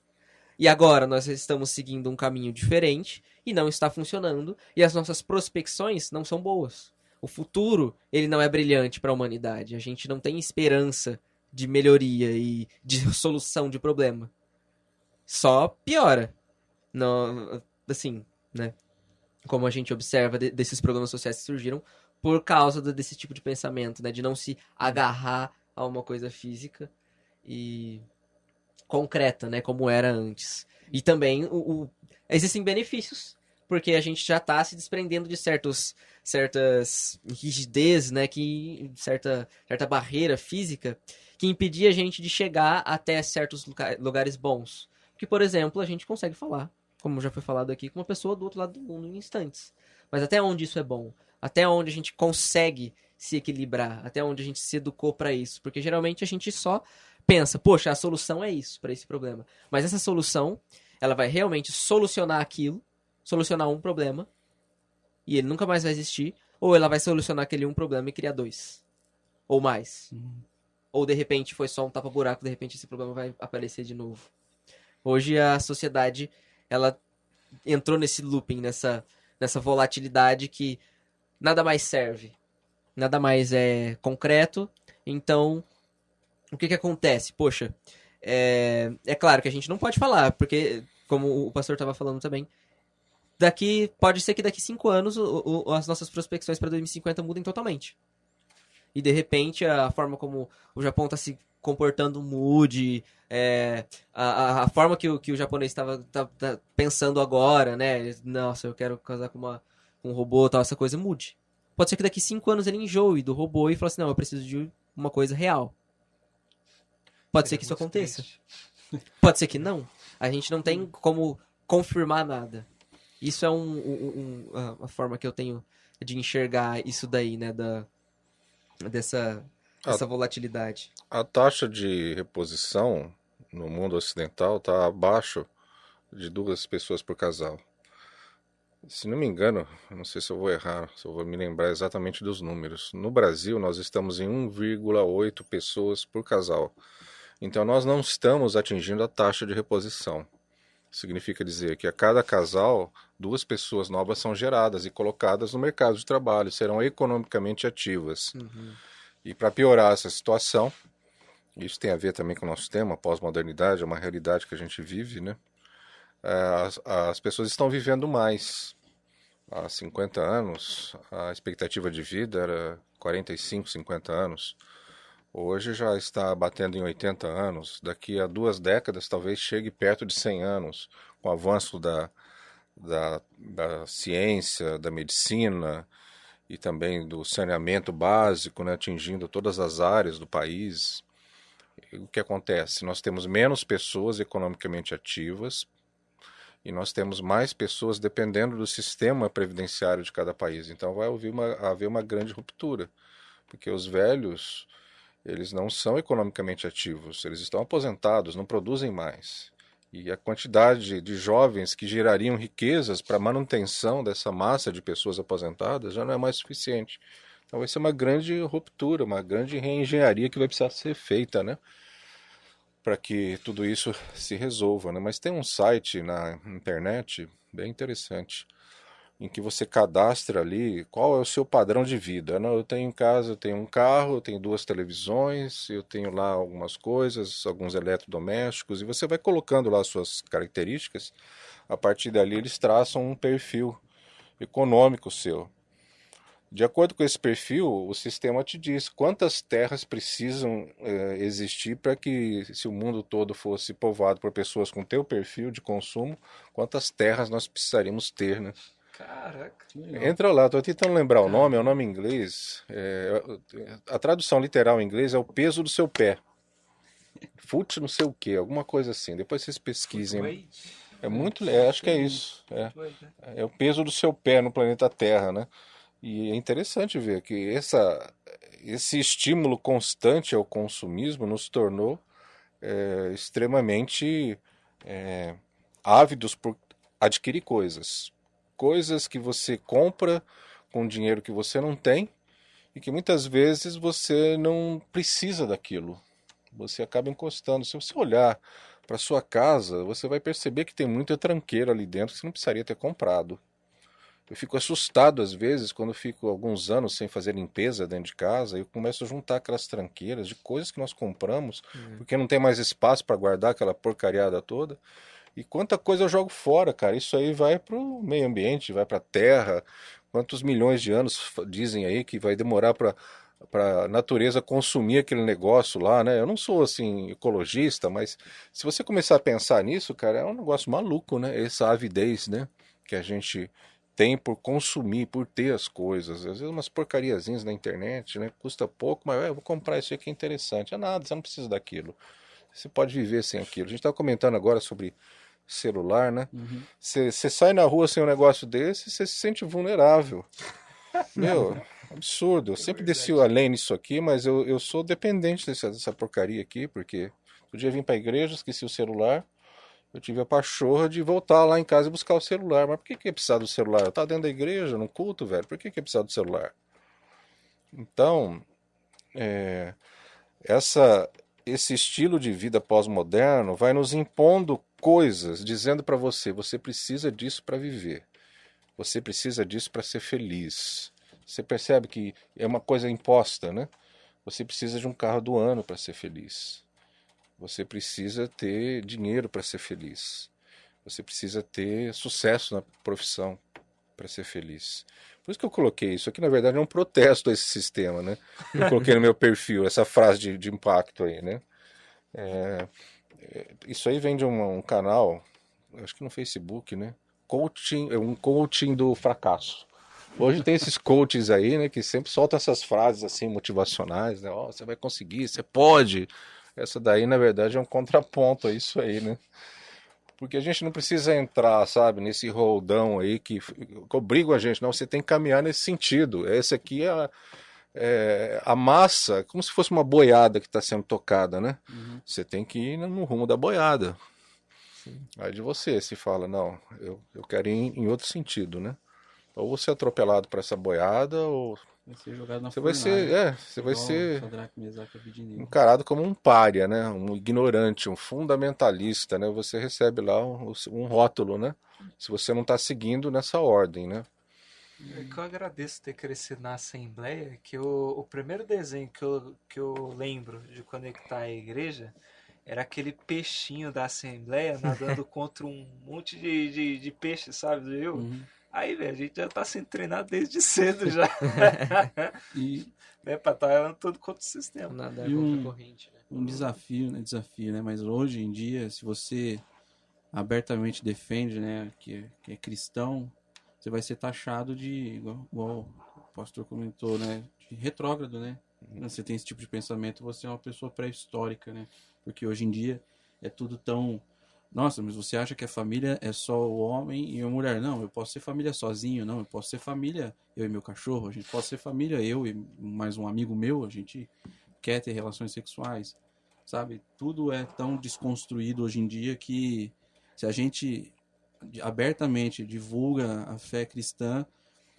E agora nós estamos seguindo um caminho diferente e não está funcionando. E as nossas prospecções não são boas. O futuro, ele não é brilhante para a humanidade. A gente não tem esperança de melhoria e de solução de problema. Só piora. Não, assim, né? Como a gente observa desses problemas sociais que surgiram por causa desse tipo de pensamento, né? De não se agarrar a uma coisa física e concreta, né, como era antes. E também existem benefícios, porque a gente já está se desprendendo de certas rigidez, né, certa barreira física que impedia a gente de chegar até certos lugares bons. Porque, por exemplo, a gente consegue falar, como já foi falado aqui, com uma pessoa do outro lado do mundo em instantes. Mas até onde isso é bom? Até onde a gente consegue se equilibrar? Até onde a gente se educou para isso? Porque geralmente a gente só pensa, poxa, a solução é isso para esse problema. Mas essa solução, ela vai realmente solucionar aquilo, solucionar um problema, e ele nunca mais vai existir, ou ela vai solucionar aquele um problema e criar dois. Ou mais. Ou de repente foi só um tapa-buraco, de repente esse problema vai aparecer de novo. Hoje a sociedade, ela entrou nesse looping, nessa volatilidade que nada mais serve. Nada mais é concreto. Então, o que acontece? Poxa, é claro que a gente não pode falar, porque, como o pastor estava falando também, pode ser que daqui 5 anos as nossas prospecções para 2050 mudem totalmente. E de repente a forma como o Japão está se comportando mude, a forma que o japonês tá pensando agora, né? Nossa, eu quero casar com um robô, tal, essa coisa mude. Pode ser que daqui 5 anos ele enjoe do robô e fale assim, não, eu preciso de uma coisa real. Pode ser que isso aconteça. Pode ser que não. A gente não tem como confirmar nada. Isso é a forma que eu tenho de enxergar isso daí, né? Dessa volatilidade. A taxa de reposição no mundo ocidental está abaixo de 2 pessoas por casal. Se não me engano, não sei se eu vou errar, se eu vou me lembrar exatamente dos números. No Brasil, nós estamos em 1,8 pessoas por casal. Então, nós não estamos atingindo a taxa de reposição. Significa dizer que a cada casal, 2 pessoas novas são geradas e colocadas no mercado de trabalho, serão economicamente ativas. E para piorar essa situação, isso tem a ver também com o nosso tema, pós-modernidade, é uma realidade que a gente vive, né? As pessoas estão vivendo mais. Há 50 anos, a expectativa de vida era 45, 50 anos. Hoje já está batendo em 80 anos. Daqui a 2 décadas talvez chegue perto de 100 anos, com o avanço da ciência, da medicina e também do saneamento básico, né, atingindo todas as áreas do país. O que acontece? Nós temos menos pessoas economicamente ativas e nós temos mais pessoas dependendo do sistema previdenciário de cada país. Então vai haver uma grande ruptura, porque os velhos, eles não são economicamente ativos, eles estão aposentados, não produzem mais. E a quantidade de jovens que gerariam riquezas para a manutenção dessa massa de pessoas aposentadas já não é mais suficiente. Então vai ser uma grande ruptura, uma grande reengenharia que vai precisar ser feita, né? Para que tudo isso se resolva, né? Mas tem um site na internet bem interessante, em que você cadastra ali qual é o seu padrão de vida. Eu tenho em casa, eu tenho um carro, eu tenho 2 televisões, eu tenho lá algumas coisas, alguns eletrodomésticos, e você vai colocando lá as suas características. A partir dali eles traçam um perfil econômico seu. De acordo com esse perfil, o sistema te diz quantas terras precisam existir para que, se o mundo todo fosse povoado por pessoas com teu perfil de consumo, quantas terras nós precisaríamos ter, né? Caraca. Entra lá, estou tentando lembrar o nome, é um nome em inglês. A tradução literal em inglês é o peso do seu pé. Foot não sei o que, alguma coisa assim. Depois vocês pesquisem. É muito, acho que é isso. É o peso do seu pé no planeta Terra, né? E é interessante ver que esse estímulo constante ao consumismo nos tornou extremamente ávidos por adquirir coisas. Coisas que você compra com dinheiro que você não tem e que muitas vezes você não precisa daquilo. Você acaba encostando. Se você olhar para sua casa, você vai perceber que tem muita tranqueira ali dentro que você não precisaria ter comprado. Eu fico assustado às vezes quando eu fico alguns anos sem fazer limpeza dentro de casa e eu começo a juntar aquelas tranqueiras de coisas que nós compramos porque não tem mais espaço para guardar aquela porcariada toda. E quanta coisa eu jogo fora, cara. Isso aí vai para o meio ambiente, vai para a terra. Quantos milhões de anos dizem aí que vai demorar para para a natureza consumir aquele negócio lá, né? Eu não sou assim ecologista, mas se você começar a pensar nisso, cara, é um negócio maluco, né? Essa avidez, né, que a gente tem por consumir, por ter as coisas. Às vezes umas porcariazinhas na internet, né? Custa pouco, mas eu vou comprar isso aqui, é interessante. É nada, você não precisa daquilo. Você pode viver sem aquilo. A gente estava comentando agora sobre celular, né? Uhum. Você sai na rua sem um negócio desse, você se sente vulnerável. Meu, absurdo. Eu sempre desci além nisso aqui, mas eu sou dependente dessa porcaria aqui, porque um dia eu vim pra igreja, esqueci o celular. Eu tive a pachorra de voltar lá em casa e buscar o celular. Mas por que ia precisar do celular? Eu tava dentro da igreja, no culto, velho. Por que ia precisar do celular? Então, é, essa, esse estilo de vida pós-moderno vai nos impondo coisas, dizendo para você, você precisa disso para viver. Você precisa disso para ser feliz. Você percebe que é uma coisa imposta, né? Você precisa de um carro do ano para ser feliz. Você precisa ter dinheiro para ser feliz. Você precisa ter sucesso na profissão para ser feliz. Por isso que eu coloquei isso aqui, na verdade, é um protesto a esse sistema, né? Eu coloquei no meu perfil essa frase de impacto aí, né? Isso aí vem de um canal, acho que no Facebook, né? Coaching, um coaching do fracasso. Hoje tem esses coaches aí, né, que sempre soltam essas frases assim motivacionais, né? Ó, você vai conseguir, você pode. Essa daí, na verdade, é um contraponto a isso aí, né? Porque a gente não precisa entrar, sabe, nesse roldão aí que obriga a gente, não, você tem que caminhar nesse sentido. Esse aqui é a massa, como se fosse uma boiada que está sendo tocada, né? Uhum. Você tem que ir no rumo da boiada. Aí de você se fala, não, eu quero ir em outro sentido, né? Ou você é atropelado por essa boiada, ou Vai ser jogado na você vai ser, fornalha. você vai Igual ser Sadraque, Mesaque e Abednego. encarado como um pária, né? Um ignorante, um fundamentalista, né? Você recebe lá um rótulo, né? Se você não está seguindo nessa ordem, né? É que eu agradeço ter crescido na Assembleia, que o primeiro desenho que eu lembro de conectar a igreja era aquele peixinho da Assembleia nadando contra um monte de peixe, sabe, do rio. Uhum. Aí, velho, a gente já tá sendo treinado desde cedo já. E, Né, pra estar tudo contra o sistema. Nadar E contra a um- corrente, né? um desafio, né? Mas hoje em dia, se você abertamente defende, né, que é cristão, você vai ser taxado de, igual o pastor comentou, né, de retrógrado, né? Você tem esse tipo de pensamento, você é uma pessoa pré-histórica, né? Porque hoje em dia é tudo tão... Nossa, mas você acha que a família é só o homem e a mulher? Não, eu posso ser família sozinho, não, eu posso ser família eu e meu cachorro, a gente pode ser família eu e mais um amigo meu, a gente quer ter relações sexuais, sabe? Tudo é tão desconstruído hoje em dia que se a gente abertamente divulga a fé cristã,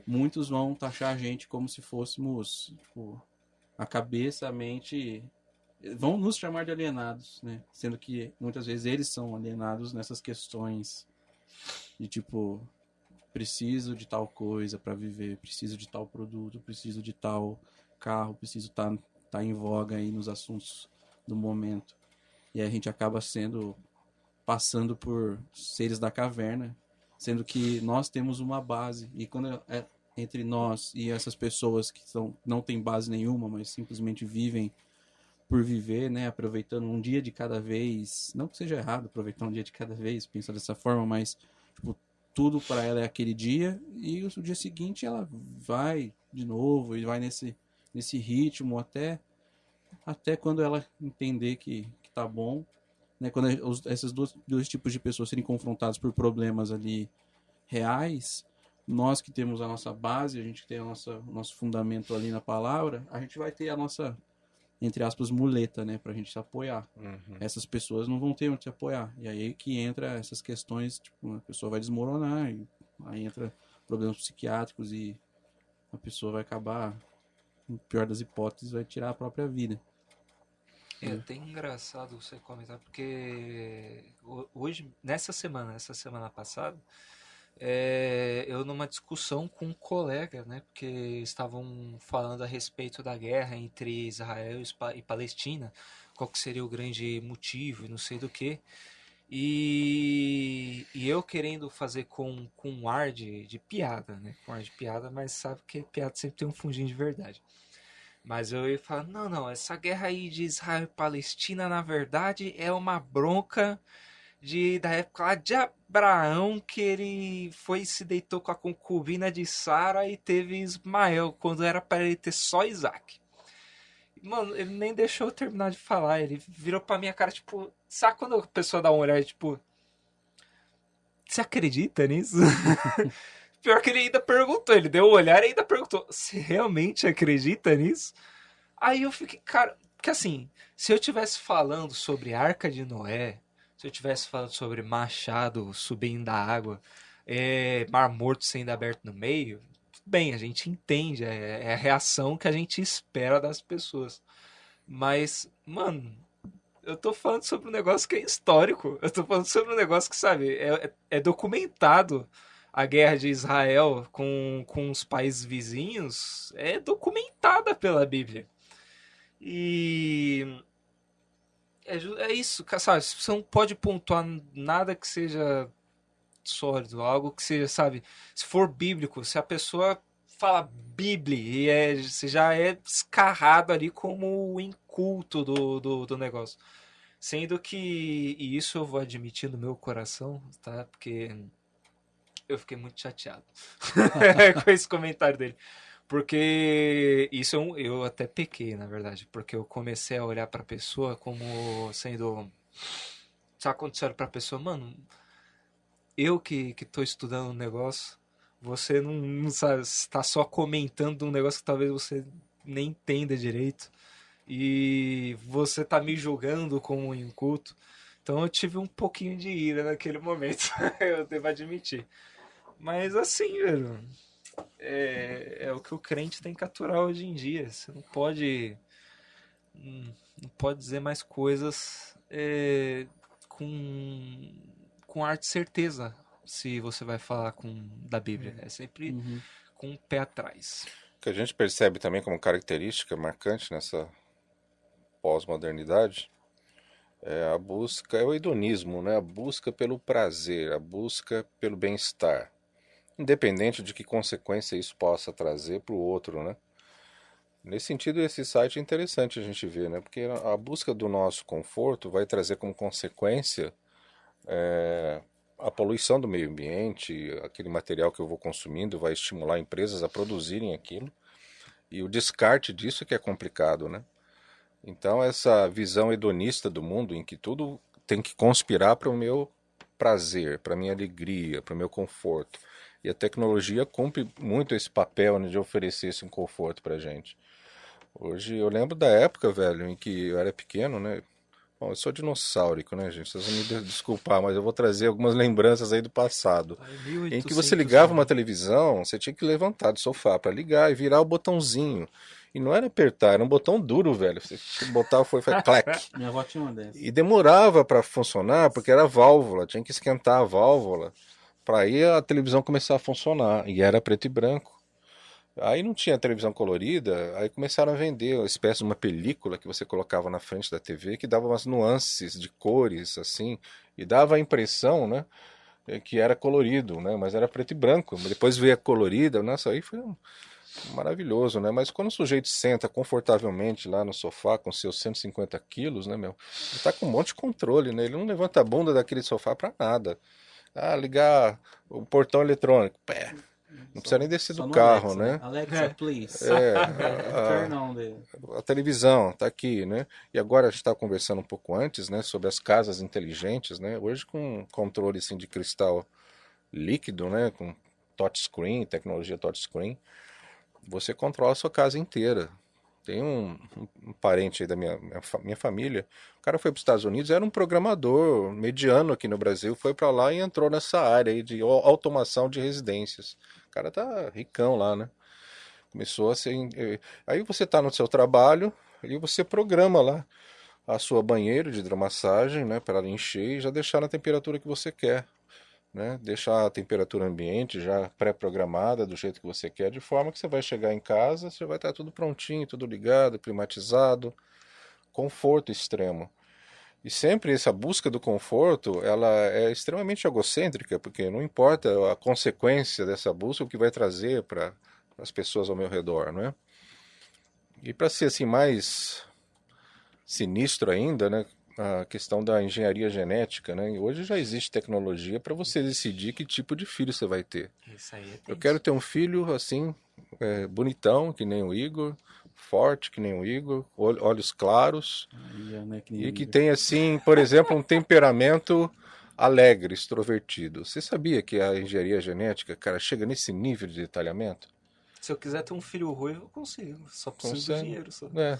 muitos vão taxar a gente como se fôssemos, tipo, a cabeça, a mente, vão nos chamar de alienados, né? Sendo que muitas vezes eles são alienados nessas questões de tipo, preciso de tal coisa para viver, preciso de tal produto, preciso de tal carro, preciso tá em voga aí nos assuntos do momento. E aí a gente acaba passando por seres da caverna, sendo que nós temos uma base. E quando é entre nós e essas pessoas que não têm base nenhuma, mas simplesmente vivem por viver, né, aproveitando um dia de cada vez, não que seja errado aproveitar um dia de cada vez, pensar dessa forma, mas tipo, tudo para ela é aquele dia e o dia seguinte ela vai de novo e vai nesse ritmo até quando ela entender que tá bom, né? Quando esses dois tipos de pessoas serem confrontados por problemas ali reais, nós que temos a nossa base, a gente tem o nosso fundamento ali na palavra, a gente vai ter a nossa, entre aspas, muleta, né? Pra gente se apoiar. Uhum. Essas pessoas não vão ter onde se apoiar. E aí que entra essas questões, tipo, a pessoa vai desmoronar, e aí entra problemas psiquiátricos e a pessoa vai acabar, no pior das hipóteses, vai tirar a própria vida. É até engraçado você comentar, porque hoje, essa semana passada, eu numa discussão com um colega, né, porque estavam falando a respeito da guerra entre Israel e Palestina, qual que seria o grande motivo e não sei do que, e eu querendo fazer com um ar de piada, né, com ar de piada, mas sabe que piada sempre tem um fundinho de verdade. Mas eu ia falar, não, essa guerra aí de Israel e Palestina, na verdade, é uma bronca da época lá de Abraão, que ele foi e se deitou com a concubina de Sara e teve Ismael, quando era para ele ter só Isaac. Mano, ele nem deixou eu terminar de falar, ele virou pra minha cara, tipo, sabe quando a pessoa dá uma olhada, tipo, você acredita nisso? Pior que ele ainda perguntou, ele deu um olhar e ainda perguntou, você realmente acredita nisso? Aí eu fiquei, cara, porque assim, se eu tivesse falando sobre Arca de Noé, se eu tivesse falando sobre machado subindo da água, Mar Morto sendo aberto no meio, tudo bem, a gente entende, é a reação que a gente espera das pessoas. Mas, mano, eu tô falando sobre um negócio que é histórico. Eu tô falando sobre um negócio que, sabe, é documentado. A guerra de Israel com os países vizinhos é documentada pela Bíblia. E é isso, sabe? Você não pode pontuar nada que seja sólido, algo que seja, sabe? Se for bíblico, se a pessoa fala Bíblia, e você já é escarrado ali como o inculto do negócio. Sendo que, e isso eu vou admitir no meu coração, tá? Porque eu fiquei muito chateado com esse comentário dele. Porque isso eu até pequei, na verdade. Porque eu comecei a olhar pra pessoa como sendo. Sabe quando você olha pra pessoa, mano, eu que tô estudando um negócio, você não sabe, está só comentando um negócio que talvez você nem entenda direito. E você tá me julgando como um inculto. Então eu tive um pouquinho de ira naquele momento, eu devo admitir. Mas assim, velho, é o que o crente tem que aturar hoje em dia. Você não pode dizer mais coisas com ar de certeza se você vai falar da Bíblia. É sempre com o pé atrás. O que a gente percebe também como característica marcante nessa pós-modernidade é a busca, é o hedonismo, né? A busca pelo prazer, a busca pelo bem-estar, independente de que consequência isso possa trazer para o outro, né? Nesse sentido, esse site é interessante a gente ver, né? Porque a busca do nosso conforto vai trazer como consequência a poluição do meio ambiente, aquele material que eu vou consumindo vai estimular empresas a produzirem aquilo, e o descarte disso que é complicado, né? Então, essa visão hedonista do mundo, em que tudo tem que conspirar para o meu prazer, para a minha alegria, para o meu conforto. E a tecnologia cumpre muito esse papel, né, de oferecer esse conforto para a gente. Hoje, eu lembro da época, velho, em que eu era pequeno, né? Bom, eu sou dinossáurico, né, gente? Vocês vão me desculpar, mas eu vou trazer algumas lembranças aí do passado. Em que você ligava uma televisão, você tinha que levantar do sofá para ligar e virar o botãozinho. E não era apertar, era um botão duro, velho. Você botava, foi clac. Minha avó tinha uma dessa. E demorava para funcionar, porque era válvula, tinha que esquentar a válvula para aí a televisão começar a funcionar. E era preto e branco. Aí não tinha televisão colorida, aí começaram a vender uma espécie de uma película que você colocava na frente da TV, que dava umas nuances de cores, assim, e dava a impressão, né, que era colorido, né, mas era preto e branco. Depois veio a colorida, nossa, aí foi maravilhoso, né? Mas quando o sujeito senta confortavelmente lá no sofá com seus 150 quilos, né, meu? Ele tá com um monte de controle, né? Ele não levanta a bunda daquele sofá pra nada. Ah, ligar o portão eletrônico. Pé. Não precisa nem descer do carro, Alexa, né? Alexa, please. Turn on a televisão tá aqui, né? E agora a gente estava conversando um pouco antes, né, sobre as casas inteligentes, né? Hoje com controle assim de cristal líquido, né, com touchscreen, tecnologia touchscreen, você controla a sua casa inteira. Tem um parente aí da minha família, o cara foi para os Estados Unidos, era um programador mediano aqui no Brasil, foi para lá e entrou nessa área aí de automação de residências. O cara tá ricão lá, né? Começou a ser... Aí você tá no seu trabalho e você programa lá a sua banheira de hidromassagem, né, para ela encher e já deixar na temperatura que você quer. Né? Deixar a temperatura ambiente já pré-programada do jeito que você quer, de forma que você vai chegar em casa, você vai estar tudo prontinho, tudo ligado, climatizado, conforto extremo. E sempre essa busca do conforto, ela é extremamente egocêntrica, porque não importa a consequência dessa busca, o que vai trazer para as pessoas ao meu redor, não é? E para ser assim mais sinistro ainda, né? A questão da engenharia genética, né? E hoje já existe tecnologia para você decidir que tipo de filho você vai ter. Isso aí é Eu tenso. quero ter um filho assim, bonitão, que nem o Igor, forte, que nem o Igor, olhos claros, Aí, né, que nem e que Igor. tem assim, por exemplo, um temperamento alegre, extrovertido. Você sabia que a engenharia genética, cara, chega nesse nível de detalhamento? Se eu quiser ter um filho ruivo, eu consigo. Só preciso do Consegue. dinheiro. Só. É.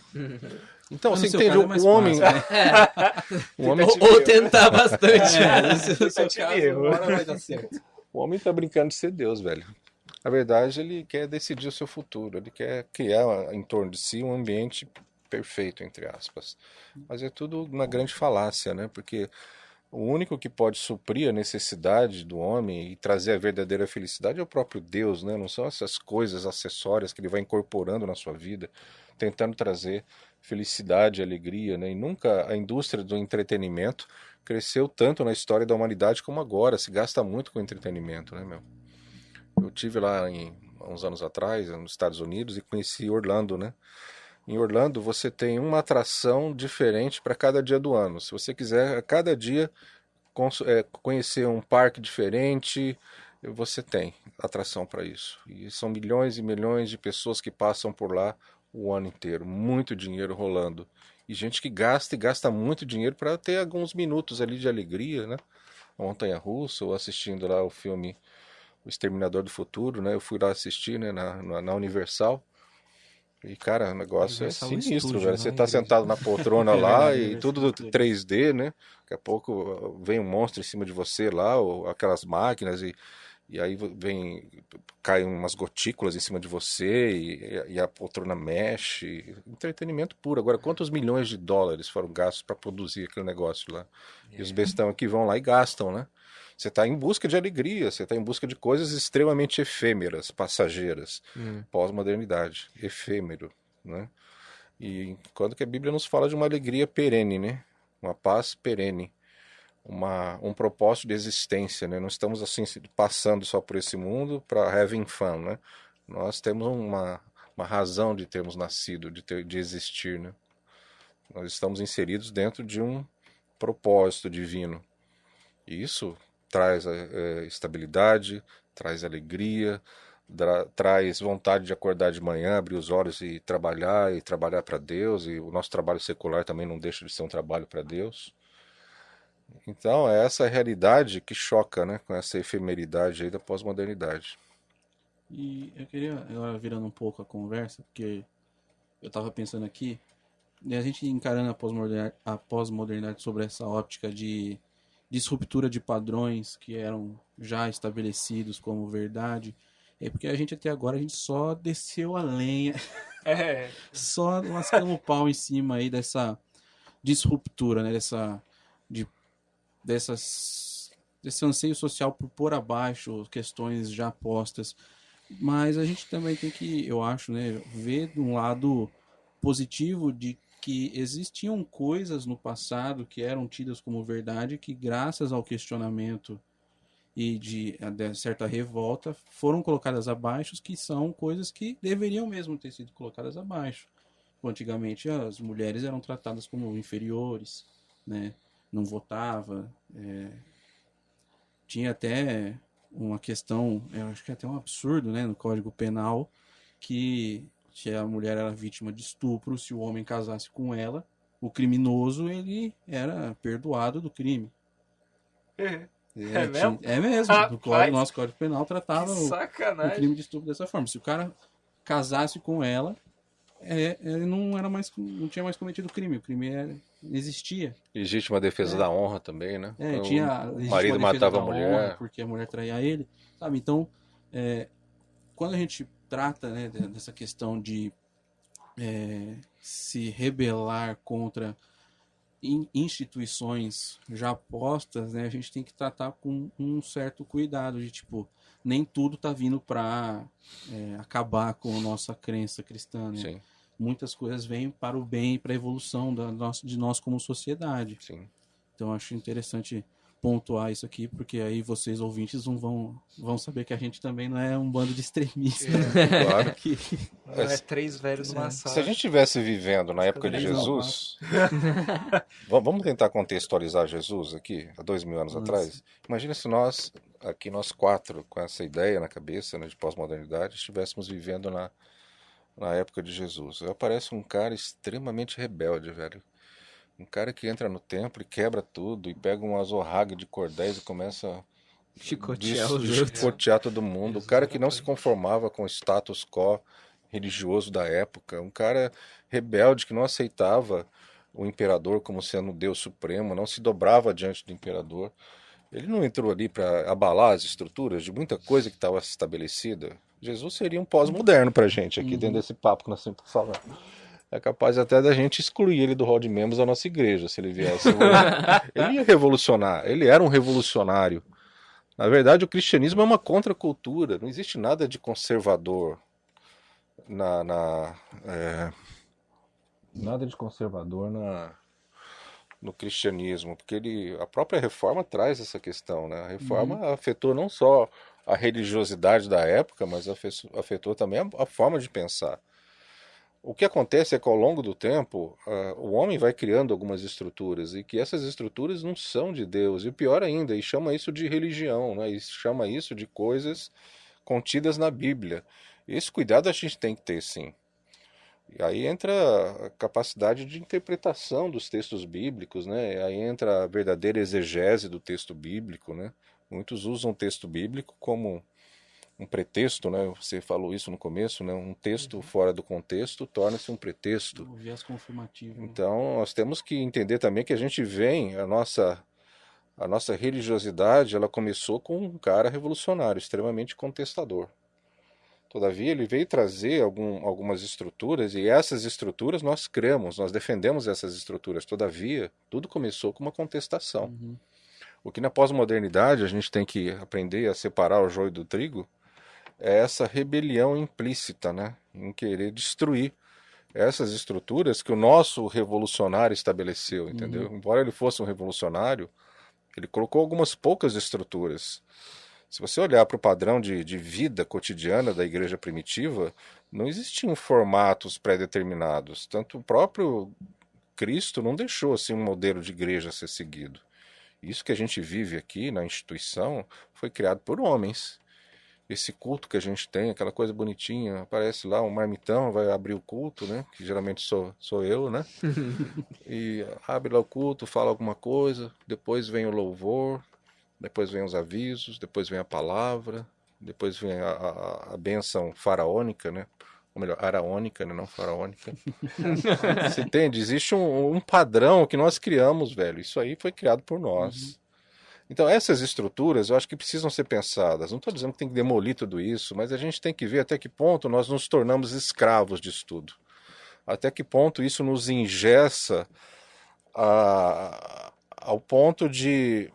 Então, Mas você no seu entende, caso é mais o homem, fácil, né? o homem, Ou tentar bastante. É, no seu Tentativa caso, e erro. uma hora vai dar certo. o homem tá brincando de ser Deus, velho. Na verdade, ele quer decidir o seu futuro, ele quer criar em torno de si um ambiente perfeito, entre aspas. Mas é tudo uma grande falácia, né? Porque o único que pode suprir a necessidade do homem e trazer a verdadeira felicidade é o próprio Deus, né? Não são essas coisas acessórias que ele vai incorporando na sua vida, tentando trazer felicidade, alegria, né? E nunca a indústria do entretenimento cresceu tanto na história da humanidade como agora. Se gasta muito com entretenimento, né, meu? Eu tive lá há uns anos atrás, nos Estados Unidos, e conheci Orlando, né? Em Orlando você tem uma atração diferente para cada dia do ano. Se você quiser, a cada dia conhecer um parque diferente, você tem atração para isso. E são milhões e milhões de pessoas que passam por lá o ano inteiro. Muito dinheiro rolando. E gente que gasta e gasta muito dinheiro para ter alguns minutos ali de alegria, né? A montanha-russa, ou assistindo lá o filme O Exterminador do Futuro, né? Eu fui lá assistir, né, na Universal. E, cara, o negócio Universal é sinistro, Studio, velho. não Você é tá igreja. sentado na poltrona É lá verdade, e Universal tudo Studio. 3D, né? Daqui a pouco vem um monstro em cima de você lá, ou aquelas máquinas, e aí cai umas gotículas em cima de você, e a poltrona mexe. Entretenimento puro. Agora, quantos milhões de dólares foram gastos para produzir aquele negócio lá? E os bestão aqui vão lá e gastam, né? Você está em busca de alegria, você está em busca de coisas extremamente efêmeras, passageiras. Pós-modernidade, efêmero, né? E quando que a Bíblia nos fala de uma alegria perene, né? Uma paz perene, um propósito de existência, né? Não estamos assim passando só por esse mundo para having fun, né? Nós temos uma razão de termos nascido, de existir, né? Nós estamos inseridos dentro de um propósito divino. E isso traz estabilidade, traz alegria, traz vontade de acordar de manhã, abrir os olhos e trabalhar para Deus, e o nosso trabalho secular também não deixa de ser um trabalho para Deus. Então, é essa realidade que choca, né, com essa efemeridade aí da pós-modernidade. E eu queria, agora virando um pouco a conversa, porque eu tava pensando aqui, e a gente encarando a pós-modernidade sobre essa óptica de disruptura de padrões que eram já estabelecidos como verdade, é porque a gente até agora a gente só desceu a lenha, É. só lascamos o pau em cima aí dessa disruptura, né, desse anseio social por pôr abaixo questões já postas. Mas a gente também tem que, eu acho, né, ver de um lado positivo de que existiam coisas no passado que eram tidas como verdade que, graças ao questionamento e de certa revolta, foram colocadas abaixo, que são coisas que deveriam mesmo ter sido colocadas abaixo. Antigamente as mulheres eram tratadas como inferiores, né? Não votava, tinha até uma questão, eu acho que é até um absurdo, né, no Código Penal, que se a mulher era vítima de estupro, se o homem casasse com ela, o criminoso ele era perdoado do crime. É mesmo? É mesmo. Rapaz, Nosso Código Penal Que tratava o sacanagem. crime de estupro dessa forma. Se o cara casasse com ela, ele não era mais, não tinha mais cometido crime. O crime existia. Legítima defesa da honra também, né? Tinha O marido matava a mulher. porque a mulher traía ele, sabe? Então, quando a gente trata, né, dessa questão de se rebelar contra instituições já postas, né, a gente tem que tratar com um certo cuidado de tipo, nem tudo tá vindo para acabar com a nossa crença cristã, né? Sim, Muitas coisas vêm para o bem e para a evolução de nós como sociedade. sim. Então, eu acho interessante pontuar isso aqui, porque aí vocês ouvintes não vão saber que a gente também não é um bando de extremistas. Claro. Que... Não é três velhos numa Se a sala. gente estivesse vivendo na época de Três não, Jesus, vamos tentar contextualizar Jesus aqui, há 2000 anos Nossa. atrás. Imagina se nós, aqui nós quatro, com essa ideia na cabeça, né, de pós-modernidade, estivéssemos vivendo na época de Jesus. Aparece um cara extremamente rebelde, velho. Um cara que entra no templo e quebra tudo, e pega um azorrague de cordéis e começa a Chicotear os outros. chicotear todo mundo. O cara que não se conformava com o status quo religioso da época. Um cara rebelde que não aceitava o imperador como sendo o Deus supremo, não se dobrava diante do imperador. Ele não entrou ali para abalar as estruturas de muita coisa que estava estabelecida. Jesus seria um pós-moderno para a gente aqui, dentro desse papo que nós sempre falamos. É capaz até da gente excluir ele do hall de membros da nossa igreja, se ele viesse hoje. Ele ia revolucionar, ele era um revolucionário. Na verdade, o cristianismo é uma contracultura, não existe nada de conservador nada de conservador no cristianismo, porque a própria reforma traz essa questão, né? A reforma afetou não só a religiosidade da época, mas afetou também a forma de pensar. O que acontece é que ao longo do tempo, o homem vai criando algumas estruturas e que essas estruturas não são de Deus. E pior ainda, e chama isso de religião, né? E chama isso de coisas contidas na Bíblia. Esse cuidado a gente tem que ter, sim. E aí entra a capacidade de interpretação dos textos bíblicos, né? Aí entra a verdadeira exegese do texto bíblico, né? Muitos usam o texto bíblico como um pretexto, né? Você falou isso no começo, né? Um texto fora do contexto torna-se um pretexto. O viés confirmativo. Então, nós temos que entender também que a gente vem, a nossa religiosidade, ela começou com um cara revolucionário, extremamente contestador. Todavia, ele veio trazer algumas estruturas, e essas estruturas nós cremos, nós defendemos essas estruturas. Todavia, tudo começou com uma contestação. O que na pós-modernidade a gente tem que aprender a separar o joio do trigo é essa rebelião implícita, né, em querer destruir essas estruturas que o nosso revolucionário estabeleceu, entendeu? Embora ele fosse um revolucionário, ele colocou algumas poucas estruturas. Se você olhar para o padrão de vida cotidiana da igreja primitiva, não existiam formatos pré-determinados. Tanto o próprio Cristo não deixou assim, um modelo de igreja a ser seguido. Isso que a gente vive aqui na instituição foi criado por homens. Esse culto que a gente tem, aquela coisa bonitinha, aparece lá um marmitão, vai abrir o culto, né? Que geralmente sou eu, né? E abre lá o culto, fala alguma coisa, depois vem o louvor, depois vem os avisos, depois vem a palavra, depois vem a bênção faraônica, né? Ou melhor, araônica, né? Não faraônica. Você entende? Existe um padrão que nós criamos, velho. Isso aí foi criado por nós. Então essas estruturas eu acho que precisam ser pensadas. Não estou dizendo que tem que demolir tudo isso, mas a gente tem que ver até que ponto nós nos tornamos escravos disso tudo. Até que ponto isso nos engessa ao ponto de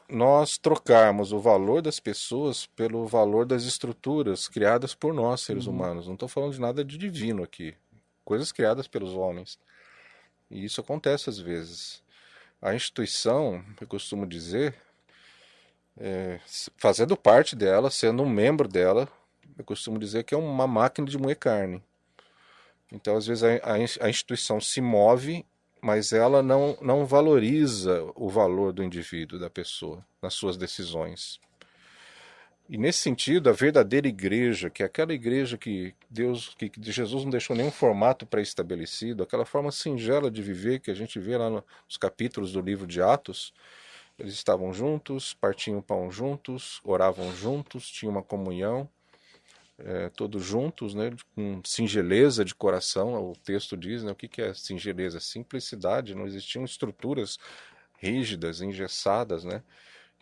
nós trocarmos o valor das pessoas pelo valor das estruturas criadas por nós, seres humanos. Não estou falando de nada de divino aqui. Coisas criadas pelos homens. E isso acontece às vezes. A instituição, eu costumo dizer, fazendo parte dela, sendo um membro dela, eu costumo dizer que é uma máquina de moer carne. Então, às vezes, a instituição se move, mas ela não valoriza o valor do indivíduo, da pessoa, nas suas decisões. E nesse sentido, a verdadeira igreja, que é aquela igreja que Jesus não deixou nenhum formato pré-estabelecido, aquela forma singela de viver que a gente vê lá nos capítulos do livro de Atos, eles estavam juntos, partiam pão juntos, oravam juntos, tinham uma comunhão, todos juntos, né, com singeleza de coração. O texto diz, né, o que é singeleza? Simplicidade. Não existiam estruturas rígidas, engessadas, né,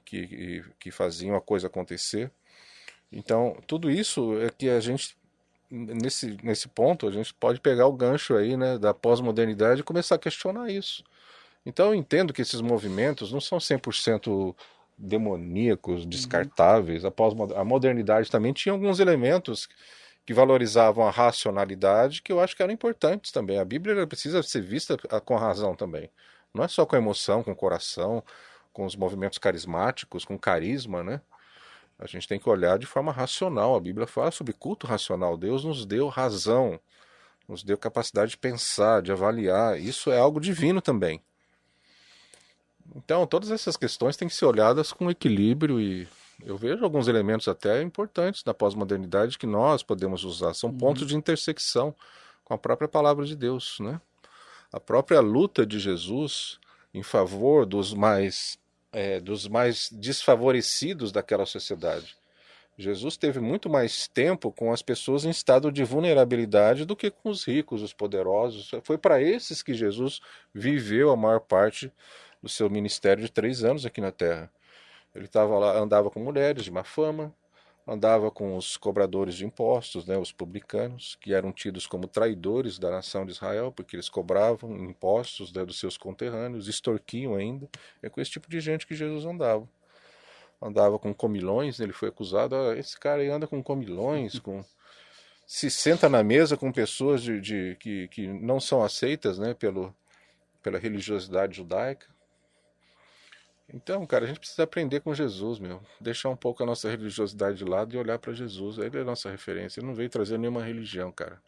que faziam a coisa acontecer. Então, tudo isso é que a gente, nesse ponto, a gente pode pegar o gancho aí, né, da pós-modernidade e começar a questionar isso. Então, eu entendo que esses movimentos não são 100% demoníacos, descartáveis. A modernidade também tinha alguns elementos que valorizavam a racionalidade, que eu acho que eram importantes também. A Bíblia precisa ser vista com razão também. Não é só com emoção, com coração. com os movimentos carismáticos, com carisma, né? A gente tem que olhar de forma racional. A Bíblia fala sobre culto racional. Deus nos deu razão, nos deu capacidade de pensar, de avaliar. Isso é algo divino também. Então, todas essas questões têm que ser olhadas com equilíbrio e eu vejo alguns elementos até importantes da pós-modernidade que nós podemos usar. São pontos de intersecção com a própria palavra de Deus, né? A própria luta de Jesus em favor dos mais desfavorecidos daquela sociedade. Jesus teve muito mais tempo com as pessoas em estado de vulnerabilidade do que com os ricos, os poderosos. Foi para esses que Jesus viveu a maior parte do seu ministério de 3 anos aqui na Terra. Ele estava lá, andava com mulheres de má fama, andava com os cobradores de impostos, né, os publicanos, que eram tidos como traidores da nação de Israel, porque eles cobravam impostos, né, dos seus conterrâneos, extorquiam ainda. É com esse tipo de gente que Jesus andava. Andava com comilões, ele foi acusado, esse cara aí anda com comilões, se senta na mesa com pessoas que não são aceitas, né, pela religiosidade judaica. Então, cara, a gente precisa aprender com Jesus, meu. Deixar um pouco a nossa religiosidade de lado e olhar para Jesus. Ele é a nossa referência. Ele não veio trazer nenhuma religião, cara.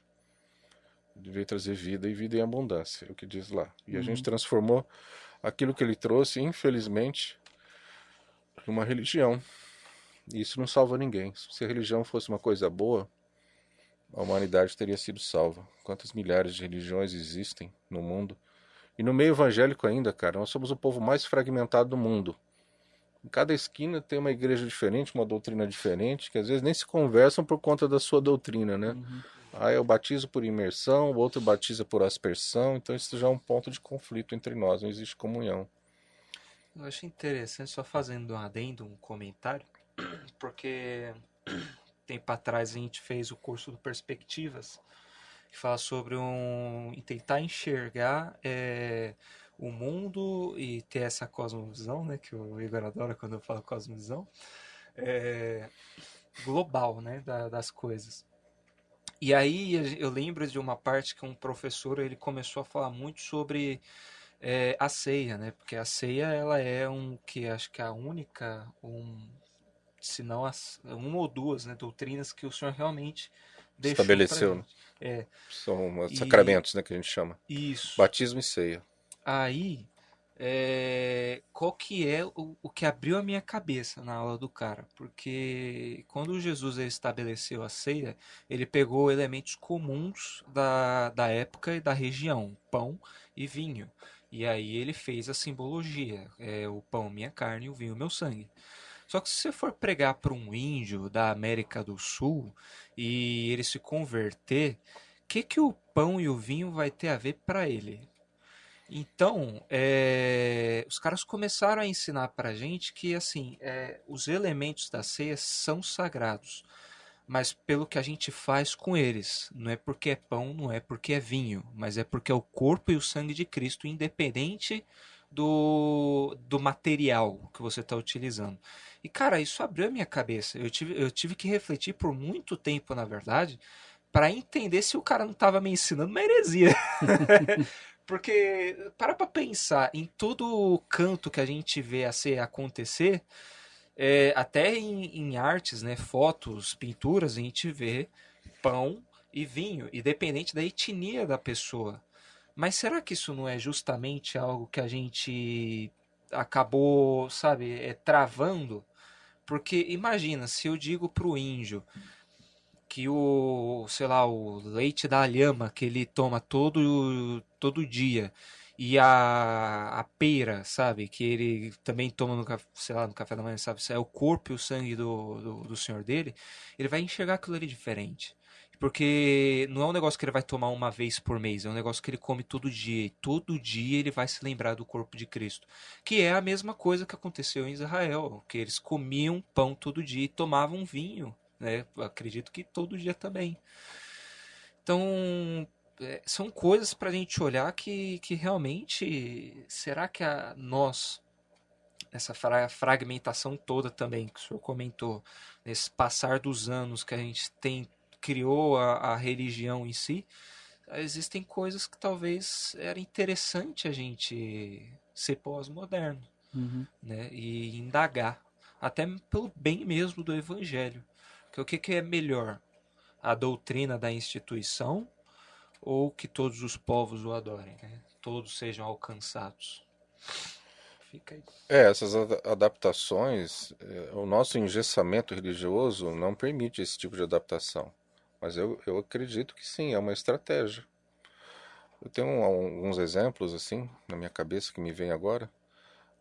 Ele veio trazer vida e vida em abundância, é o que diz lá. E a gente transformou aquilo que ele trouxe, infelizmente, em uma religião. E isso não salva ninguém. Se a religião fosse uma coisa boa, a humanidade teria sido salva. Quantas milhares de religiões existem no mundo? E no meio evangélico ainda, cara, nós somos o povo mais fragmentado do mundo. Em cada esquina tem uma igreja diferente, uma doutrina diferente, que às vezes nem se conversam por conta da sua doutrina, né? Aí eu batizo por imersão, o outro batiza por aspersão, então isso já é um ponto de conflito entre nós, não existe comunhão. Eu acho interessante, só fazendo um adendo, um comentário, porque tempo atrás a gente fez o curso do Perspectivas, que fala sobre tentar enxergar o mundo e ter essa cosmovisão, né, que o Igor adora quando eu falo cosmovisão, global, né, das coisas. E aí eu lembro de uma parte que um professor ele começou a falar muito sobre a ceia, né, porque a ceia ela é que acho que é a única, se não uma ou duas, né, doutrinas que o senhor realmente deixou pra Estabeleceu, né? gente. São E sacramentos, né, que a gente chama. isso. Batismo e ceia. Aí, qual que é o que abriu a minha cabeça na aula do cara? Porque quando Jesus ele estabeleceu a ceia, ele pegou elementos comuns da época e da região, pão e vinho. E aí ele fez a simbologia, o pão minha carne e o vinho meu sangue. Só que se você for pregar para um índio da América do Sul e ele se converter, o que o pão e o vinho vai ter a ver para ele? Então, os caras começaram a ensinar pra gente que assim, os elementos da ceia são sagrados, mas pelo que a gente faz com eles. Não é porque é pão, não é porque é vinho, mas é porque é o corpo e o sangue de Cristo, independente do material que você está utilizando. E cara, isso abriu a minha cabeça. Eu tive que refletir por muito tempo, na verdade, para entender se o cara não estava me ensinando uma heresia. Porque, para pra pensar, em todo canto que a gente vê a ser acontecer, até em artes, né, fotos, pinturas, a gente vê pão e vinho, independente da etnia da pessoa. Mas será que isso não é justamente algo que a gente acabou, sabe, travando? Porque imagina, se eu digo pro índio que sei lá, o leite da lhama que ele toma todo dia e a pera, sabe, que ele também toma sei lá, no café da manhã, sabe, se é o corpo e o sangue do senhor dele, ele vai enxergar aquilo ali diferente. Porque não é um negócio que ele vai tomar uma vez por mês, é um negócio que ele come todo dia. E todo dia ele vai se lembrar do corpo de Cristo. Que é a mesma coisa que aconteceu em Israel, que eles comiam pão todo dia e tomavam vinho, né? Acredito que todo dia também. Então, são coisas para a gente olhar que realmente, será que nós, essa fragmentação toda também que o senhor comentou, nesse passar dos anos que a gente criou a religião em si, existem coisas que talvez era interessante a gente ser pós-moderno. né? E indagar, até pelo bem mesmo do evangelho. Que o que é melhor? A doutrina da instituição ou que todos os povos o adorem, né? Todos sejam alcançados. Fica aí. Essas adaptações, o nosso engessamento religioso não permite esse tipo de adaptação. Mas eu acredito que sim, é uma estratégia. Eu tenho alguns exemplos assim na minha cabeça que me vem agora.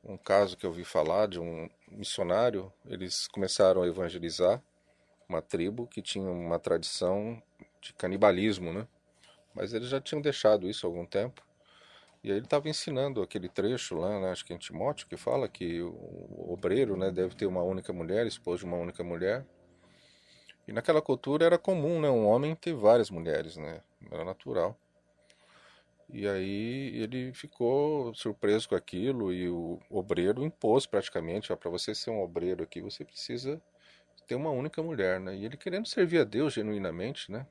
Um caso que eu ouvi falar de um missionário, eles começaram a evangelizar uma tribo que tinha uma tradição de canibalismo, né? Mas eles já tinham deixado isso há algum tempo. E aí ele estava ensinando aquele trecho lá, né, acho que em Timóteo, que fala que o obreiro, né, deve ter uma única mulher, esposa de uma única mulher. E naquela cultura era comum, né, um homem ter várias mulheres, né? Era natural. E aí ele ficou surpreso com aquilo e o obreiro impôs praticamente, para você ser um obreiro aqui, você precisa ter uma única mulher, né? E ele querendo servir a Deus genuinamente, né?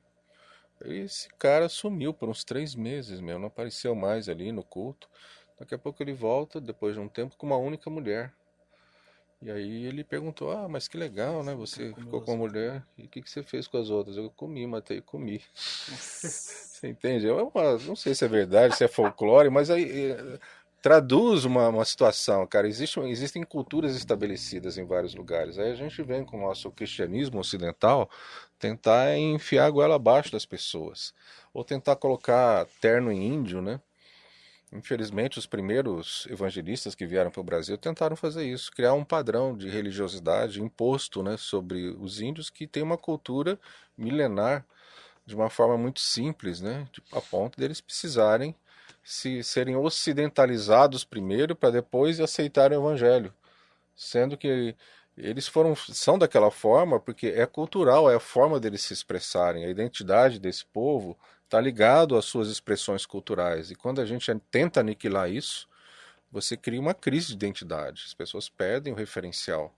E esse cara sumiu por uns 3 meses, meu, não apareceu mais ali no culto. Daqui a pouco ele volta, depois de um tempo, com uma única mulher. E aí ele perguntou, mas que legal, né? Você ficou com a mulher, e o que você fez com as outras? Eu comi, matei e comi. Você entende? Não sei se é verdade, se é folclore, mas aí traduz uma situação, cara. Existem culturas estabelecidas em vários lugares. Aí a gente vem com o nosso cristianismo ocidental tentar enfiar a goela abaixo das pessoas. Ou tentar colocar terno em índio, né? Infelizmente, os primeiros evangelistas que vieram para o Brasil tentaram fazer isso, criar um padrão de religiosidade imposto, né, sobre os índios que tem uma cultura milenar de uma forma muito simples, né, a ponto deles precisarem serem ocidentalizados primeiro para depois aceitarem o evangelho, sendo que eles são daquela forma porque é cultural, é a forma deles se expressarem, a identidade desse povo está ligado às suas expressões culturais. E quando a gente tenta aniquilar isso, você cria uma crise de identidade. As pessoas perdem o referencial.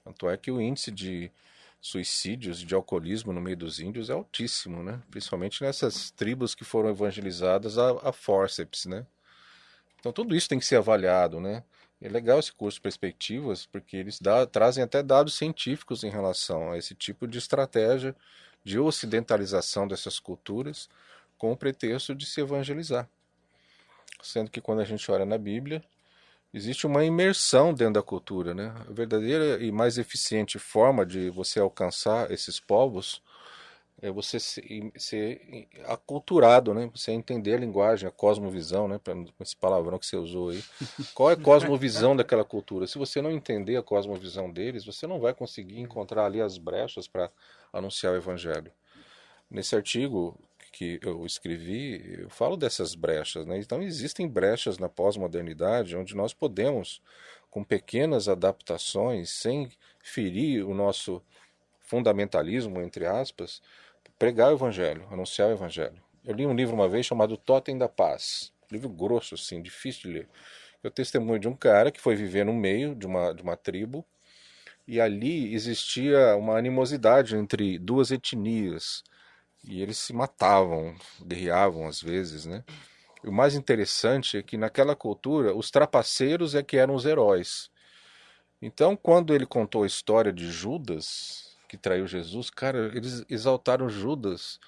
Tanto é que o índice de suicídios e de alcoolismo no meio dos índios é altíssimo, né? Principalmente nessas tribos que foram evangelizadas a fórceps, né? Então tudo isso tem que ser avaliado, né? É legal esse curso Perspectivas, porque eles trazem até dados científicos em relação a esse tipo de estratégia de ocidentalização dessas culturas com o pretexto de se evangelizar. Sendo que quando a gente olha na Bíblia, existe uma imersão dentro da cultura, né? A verdadeira e mais eficiente forma de você alcançar esses povos é você ser aculturado, né? Você entender a linguagem, a cosmovisão, né? Esse palavrão que você usou aí. Qual é a cosmovisão daquela cultura? Se você não entender a cosmovisão deles, você não vai conseguir encontrar ali as brechas para anunciar o evangelho. Nesse artigo que eu escrevi, eu falo dessas brechas, né? Então existem brechas na pós-modernidade onde nós podemos, com pequenas adaptações, sem ferir o nosso fundamentalismo, entre aspas, pregar o evangelho, anunciar o evangelho. Eu li um livro uma vez chamado Totem da Paz, um livro grosso assim, difícil de ler. Eu testemunho de um cara que foi viver no meio de uma tribo e ali existia uma animosidade entre duas etnias e eles se matavam, guerreavam às vezes, né? E o mais interessante é que naquela cultura os trapaceiros é que eram os heróis. Então, quando ele contou a história de Judas, que traiu Jesus, cara, eles exaltaram Judas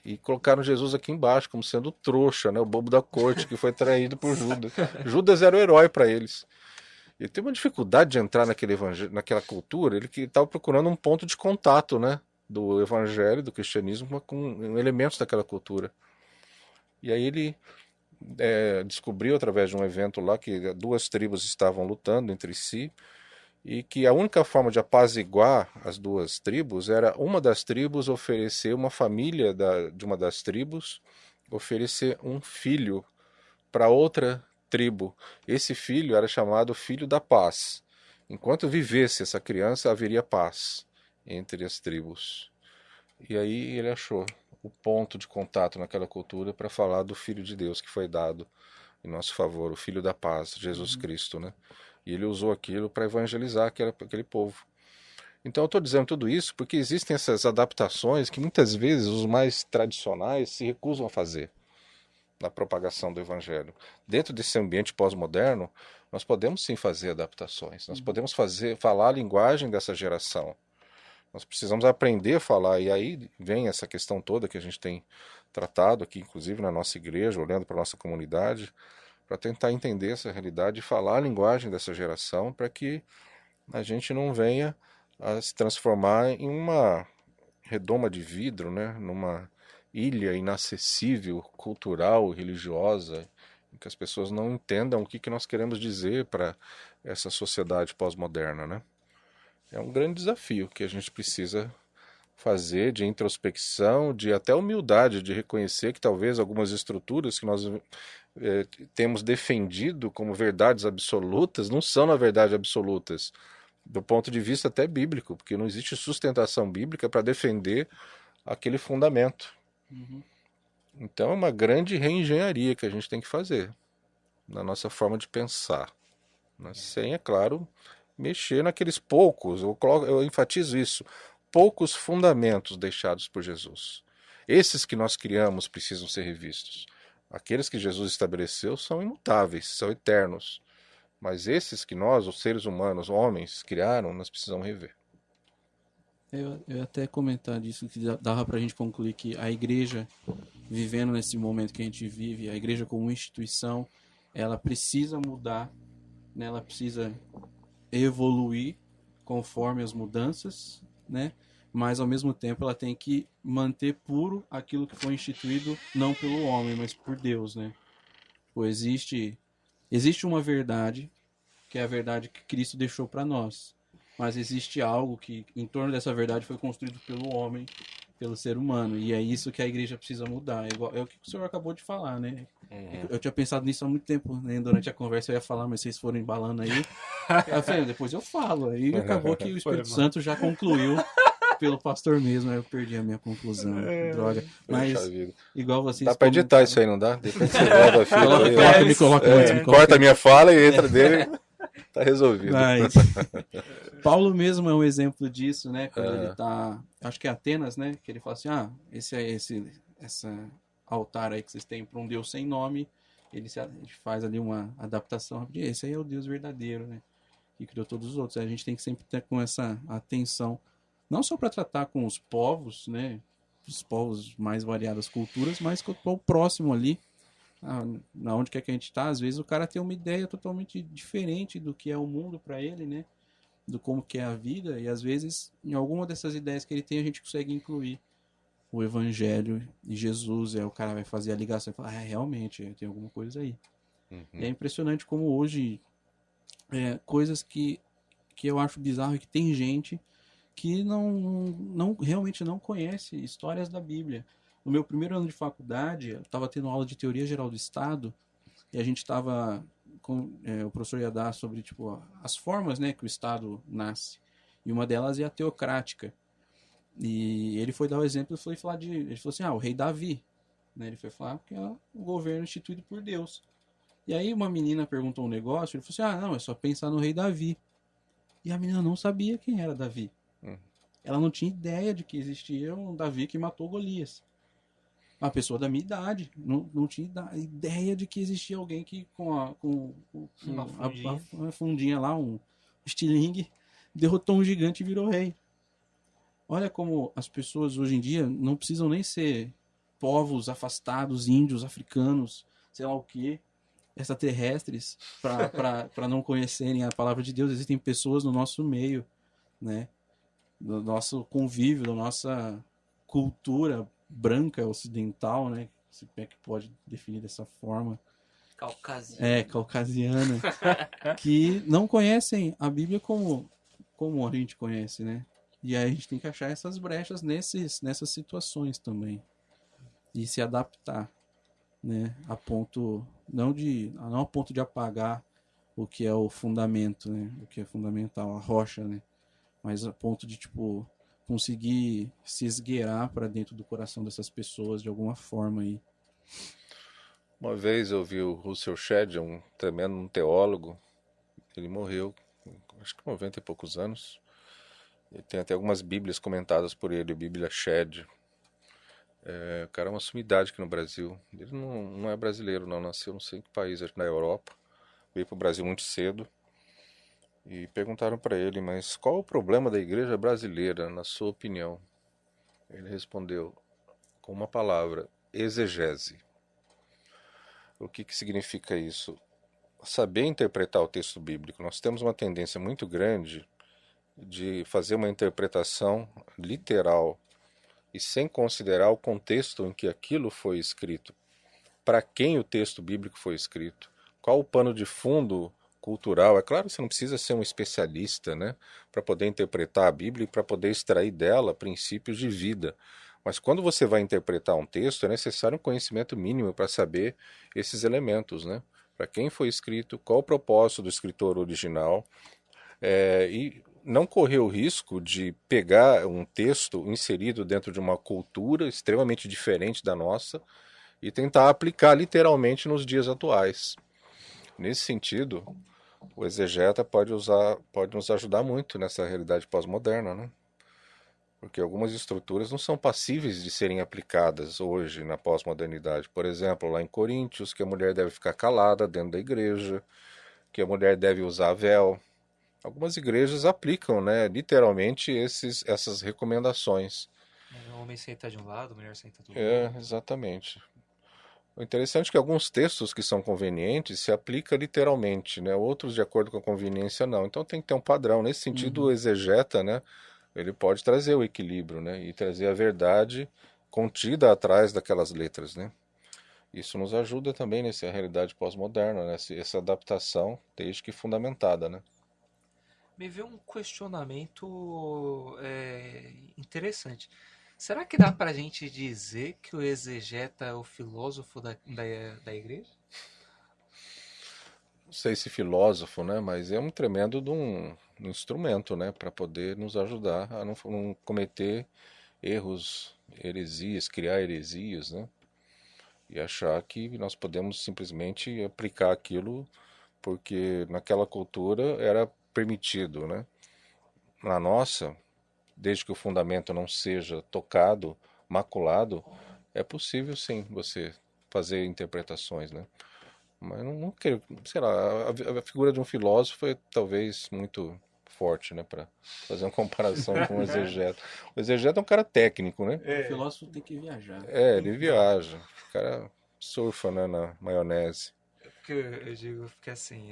e colocaram Jesus aqui embaixo como sendo o trouxa, né, o bobo da corte que foi traído por Judas. Judas era o herói para eles. Ele tem uma dificuldade de entrar naquela cultura, ele que estava procurando um ponto de contato, né, do evangelho, do cristianismo com elementos daquela cultura. E aí ele descobriu através de um evento lá que duas tribos estavam lutando entre si e que a única forma de apaziguar as duas tribos era uma das tribos oferecer uma família de uma das tribos, oferecer um filho para outra tribo. Esse filho era chamado Filho da Paz. Enquanto vivesse essa criança, haveria paz entre as tribos. E aí ele achou o ponto de contato naquela cultura para falar do Filho de Deus que foi dado em nosso favor, o Filho da Paz, Jesus Cristo, né? E ele usou aquilo para evangelizar aquele povo. Então eu estou dizendo tudo isso porque existem essas adaptações que muitas vezes os mais tradicionais se recusam a fazer na propagação do evangelho. Dentro desse ambiente pós-moderno, nós podemos sim fazer adaptações, nós podemos falar a linguagem dessa geração. Nós precisamos aprender a falar, e aí vem essa questão toda que a gente tem tratado aqui, inclusive na nossa igreja, olhando para a nossa comunidade, para tentar entender essa realidade e falar a linguagem dessa geração, para que a gente não venha a se transformar em uma redoma de vidro, né? Numa ilha inacessível, cultural, religiosa, em que as pessoas não entendam o que nós queremos dizer para essa sociedade pós-moderna, né? É um grande desafio que a gente precisa fazer, de introspecção, de até humildade, de reconhecer que talvez algumas estruturas que nós temos defendido como verdades absolutas não são, na verdade, absolutas, do ponto de vista até bíblico, porque não existe sustentação bíblica para defender aquele fundamento. Então é uma grande reengenharia que a gente tem que fazer na nossa forma de pensar, mas sem, é claro, mexer naqueles poucos, eu enfatizo isso, poucos fundamentos deixados por Jesus. Esses que nós criamos precisam ser revistos. Aqueles que Jesus estabeleceu são imutáveis, são eternos. Mas esses que nós, os seres humanos, homens, criaram, nós precisamos rever. Eu ia até comentar disso, que dava pra gente concluir que a igreja, vivendo nesse momento que a gente vive, a igreja como instituição, ela precisa mudar, né? Ela precisa evoluir conforme as mudanças, né? Mas ao mesmo tempo ela tem que manter puro aquilo que foi instituído não pelo homem, mas por Deus, né? Pois existe uma verdade, que é a verdade que Cristo deixou para nós, mas existe algo que em torno dessa verdade foi construído pelo homem, pelo ser humano, e é isso que a igreja precisa mudar. É o que o senhor acabou de falar, né? Eu tinha pensado nisso há muito tempo, né? Durante a conversa eu ia falar, mas vocês foram embalando aí. Eu falei, depois eu falo. Aí acabou que o Espírito Santo já concluiu pelo pastor mesmo, aí eu perdi a minha conclusão. Droga. Mas, igual vocês... Dá pra editar isso aí, não dá? Depois você volta a fita. Me coloca antes. Corta a minha fala e entra dele, tá resolvido. Mas, Paulo mesmo é um exemplo disso, né? Quando ele tá... Acho que é Atenas, né? Que ele fala assim, esse altar aí que vocês têm para um Deus sem nome, ele faz ali uma adaptação rapidinho. Esse aí é o Deus verdadeiro, né? Que criou todos os outros. A gente tem que sempre ter com essa atenção, não só para tratar com os povos, né? Os povos mais variadas culturas, mas com o próximo ali, na onde quer que a gente está. Às vezes o cara tem uma ideia totalmente diferente do que é o mundo para ele, né? Do como que é a vida, e às vezes em alguma dessas ideias que ele tem a gente consegue incluir o evangelho e Jesus, o cara vai fazer a ligação e falar, realmente, tem alguma coisa aí. E é impressionante como hoje coisas que eu acho bizarro é que tem gente que realmente não conhece histórias da Bíblia. No meu primeiro ano de faculdade, eu estava tendo aula de Teoria Geral do Estado, e a gente estava o professor ia dar sobre tipo, as formas, né, que o Estado nasce, e uma delas é a teocrática. E ele foi dar o exemplo e foi falar ele falou assim, o rei Davi, né? Ele foi falar que é o governo instituído por Deus. E aí uma menina perguntou um negócio, ele falou assim, não, é só pensar no rei Davi. E a menina não sabia quem era Davi. Ela não tinha ideia de que existia um Davi que matou Golias. Uma pessoa da minha idade não tinha ideia de que existia alguém que com uma fundinha lá, um estilingue, derrotou um gigante e virou rei. Olha como as pessoas hoje em dia não precisam nem ser povos afastados, índios, africanos, sei lá o que, extraterrestres, para não conhecerem a palavra de Deus. Existem pessoas no nosso meio, né? Do nosso convívio, da nossa cultura branca ocidental, né? Se é que pode definir dessa forma. Caucasiana. Que não conhecem a Bíblia como a gente conhece, né? E aí a gente tem que achar essas brechas nessas situações também. E se adaptar, né? A ponto não a ponto de apagar o que é o fundamento, né? O que é fundamental, a rocha, né? Mas a ponto de tipo conseguir se esgueirar para dentro do coração dessas pessoas de alguma forma aí. Uma vez eu vi o Russell Shedd, um tremendo teólogo. Ele morreu, acho que 90 e poucos anos. E tem até algumas bíblias comentadas por ele, a Bíblia Shedd. O cara é uma sumidade aqui no Brasil. Ele não é brasileiro, não. Nasceu não sei em que país, acho que na Europa. veio para o Brasil muito cedo. E perguntaram para ele, mas qual o problema da igreja brasileira, na sua opinião? Ele respondeu com uma palavra: exegese. O que significa isso? Saber interpretar o texto bíblico. Nós temos uma tendência muito grande de fazer uma interpretação literal e sem considerar o contexto em que aquilo foi escrito. Para quem o texto bíblico foi escrito? Qual o pano de fundo cultural? É claro que você não precisa ser um especialista, né, para poder interpretar a Bíblia e para poder extrair dela princípios de vida. Mas quando você vai interpretar um texto, é necessário um conhecimento mínimo para saber esses elementos, né? Para quem foi escrito, qual o propósito do escritor original, e não correr o risco de pegar um texto inserido dentro de uma cultura extremamente diferente da nossa e tentar aplicar literalmente nos dias atuais. Nesse sentido, o exegeta pode nos ajudar muito nessa realidade pós-moderna, né? Porque algumas estruturas não são passíveis de serem aplicadas hoje na pós-modernidade. Por exemplo, lá em Coríntios, que a mulher deve ficar calada dentro da igreja, que a mulher deve usar véu. Algumas igrejas aplicam, né, literalmente essas recomendações. O homem senta de um lado, a mulher senta do outro. Exatamente. O interessante é que alguns textos que são convenientes se aplicam literalmente, né? Outros, de acordo com a conveniência, não. Então tem que ter um padrão. Nesse sentido, o exegeta, né, ele pode trazer o equilíbrio, né, e trazer a verdade contida atrás daquelas letras, né? Isso nos ajuda também nessa realidade pós-moderna, né? Essa adaptação, desde que fundamentada, né? Me veio um questionamento interessante. Será que dá pra gente dizer que o exegeta é o filósofo da igreja? Não sei se filósofo, né? Mas é um tremendo de um instrumento, né? Para poder nos ajudar a não cometer erros, heresias, criar heresias, né? E achar que nós podemos simplesmente aplicar aquilo porque naquela cultura era permitido, né? Na nossa, desde que o fundamento não seja tocado, maculado, é possível sim você fazer interpretações, né? Mas não quero, sei lá, a figura de um filósofo é talvez muito forte, né, para fazer uma comparação com o exegeta. O exegeta é um cara técnico, né? O filósofo tem que viajar. Ele viaja, o cara surfa, né, na maionese. Porque eu digo que assim,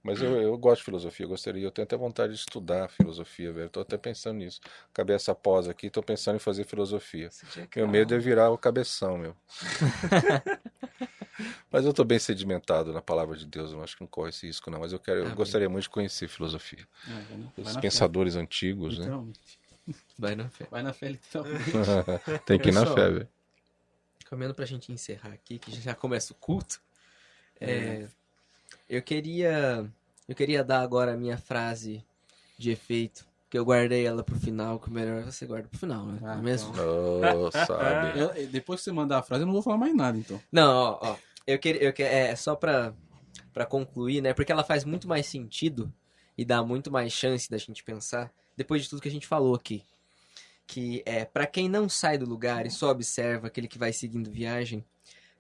Mas eu gosto de filosofia, eu tenho até vontade de estudar filosofia, velho. Tô até pensando nisso. Acabei essa pós aqui, tô pensando em fazer filosofia. Meu medo é virar o cabeção, meu. Mas eu tô bem sedimentado na palavra de Deus, eu acho que não corre esse risco, não. Mas eu gostaria muito de conhecer filosofia. Os pensadores antigos, né? Vai na fé. Vai na fé, literalmente. Tem que ir na fé, velho. Caminhando pra gente encerrar aqui, que já começa o culto. Eu queria dar agora a minha frase de efeito, que eu guardei ela pro final, que o melhor você guarda pro final, né? Ah, mesmo? Oh, sabe. Depois que você mandar a frase, eu não vou falar mais nada, então. Não, ó. Só pra concluir, né? Porque ela faz muito mais sentido e dá muito mais chance da gente pensar, depois de tudo que a gente falou aqui. Que pra quem não sai do lugar e só observa aquele que vai seguindo viagem,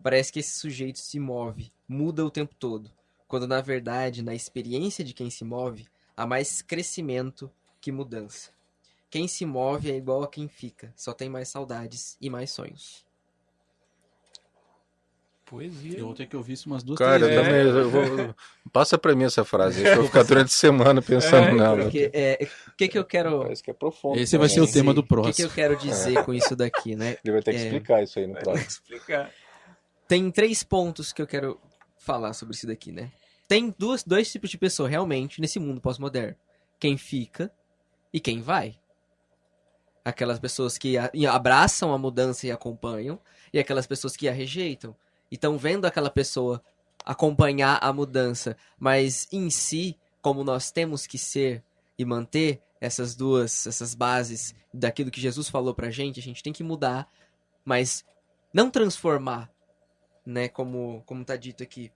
parece que esse sujeito se move, muda o tempo todo. Quando, na verdade, na experiência de quem se move, há mais crescimento que mudança. Quem se move é igual a quem fica, só tem mais saudades e mais sonhos. Poesia. Eu vou ter que ouvir isso umas duas, Cara, três eu vezes. também. Passa pra mim essa frase, eu vou ficar durante a semana pensando nela. Porque, o que eu quero... Parece que é profundo. Esse vai ser o tema do O que eu próximo. quero dizer com isso daqui, né? Ele vai ter que explicar isso aí no próximo. Explicar. Tem 3 pontos que eu quero falar sobre isso daqui, né? Tem dois tipos de pessoa realmente nesse mundo pós-moderno. Quem fica e quem vai. Aquelas pessoas que abraçam a mudança e acompanham, e aquelas pessoas que a rejeitam. E estão vendo aquela pessoa acompanhar a mudança, mas em si, como nós temos que ser e manter essas bases daquilo que Jesus falou pra gente, a gente tem que mudar, mas não transformar, né, como tá dito aqui,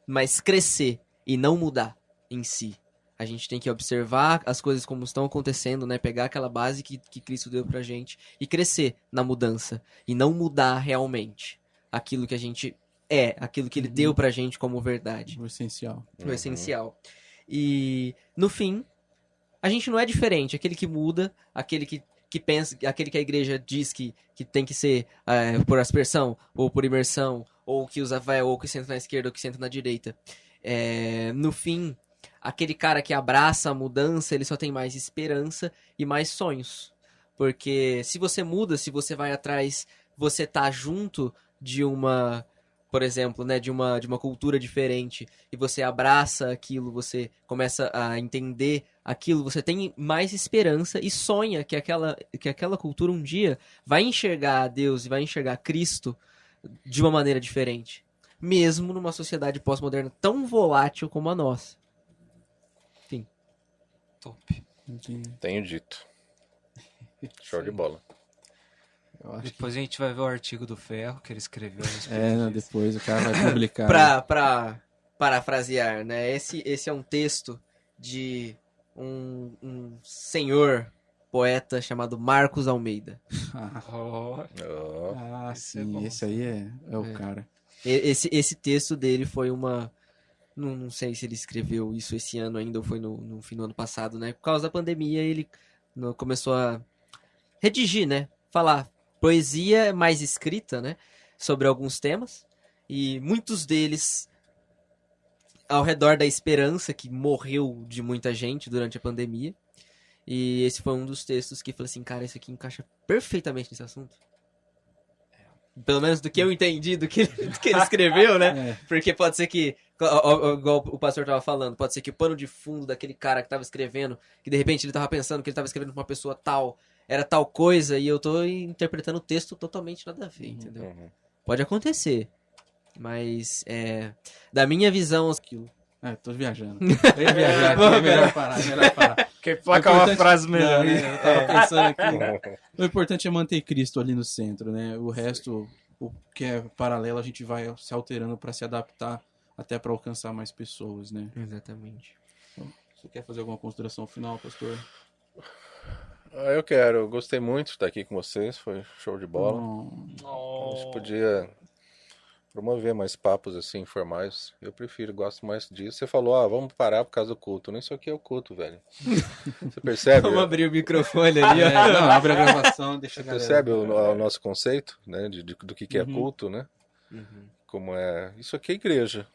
mas crescer e não mudar em si. A gente tem que observar as coisas como estão acontecendo, né, pegar aquela base que Cristo deu pra gente e crescer na mudança e não mudar realmente aquilo que a gente é, aquilo que ele deu pra gente como verdade. O essencial. O essencial. E, no fim, a gente não é diferente. Aquele que muda, aquele que pensa, aquele que a igreja diz que tem que ser por aspersão, ou por imersão, ou que usa véu, ou que senta na esquerda, ou que senta na direita. No fim, aquele cara que abraça a mudança, ele só tem mais esperança e mais sonhos. Porque se você muda, se você vai atrás, você tá junto de uma, por exemplo, né, de uma cultura diferente, e você abraça aquilo, você começa a entender aquilo, você tem mais esperança e sonha que aquela cultura um dia vai enxergar a Deus e vai enxergar Cristo de uma maneira diferente. Mesmo numa sociedade pós-moderna tão volátil como a nossa. Enfim. Top. Tenho dito. Show de bola. Eu acho Depois a gente vai ver o artigo do Ferro que ele escreveu. a respeito disso. depois o cara vai publicar. Pra parafrasear, né? Esse é um texto de um senhor poeta chamado Marcos Almeida. Oh, Oh, Sim, é bom. esse aí é o cara. Esse texto dele foi uma... Não sei se ele escreveu isso esse ano ainda ou foi no fim do ano passado, né? Por causa da pandemia, ele começou a redigir, né? Falar poesia mais escrita, né? Sobre alguns temas. E muitos deles ao redor da esperança, que morreu de muita gente durante a pandemia. E esse foi um dos textos que eu falei assim, cara, isso aqui encaixa perfeitamente nesse assunto. Pelo menos do que eu entendi do que ele escreveu, né? Porque pode ser que, igual o pastor tava falando, pode ser que o pano de fundo daquele cara que tava escrevendo, que de repente ele tava pensando que ele tava escrevendo pra uma pessoa tal, era tal coisa, e eu tô interpretando o texto totalmente nada a ver, entendeu? Pode acontecer, mas da minha visão... Tô viajando. Eu ia viajar aqui, é melhor parar. quem placa uma frase melhor. Eu tava pensando aqui. O importante é manter Cristo ali no centro, né? O resto, o que é paralelo, a gente vai se alterando para se adaptar até para alcançar mais pessoas, né? Exatamente. Você quer fazer alguma consideração final, pastor? Eu quero. Eu gostei muito de estar aqui com vocês. Foi show de bola. A gente podia promover mais papos assim, informais. Eu prefiro, gosto mais disso. Você falou, vamos parar por causa do culto. Nem isso aqui é o culto, velho. Você percebe? Vamos abrir o microfone ali, ó. Não, abre a gravação, deixa a galera. Percebe o nosso conceito, né? Do que é culto, né? Como é. Isso aqui é igreja.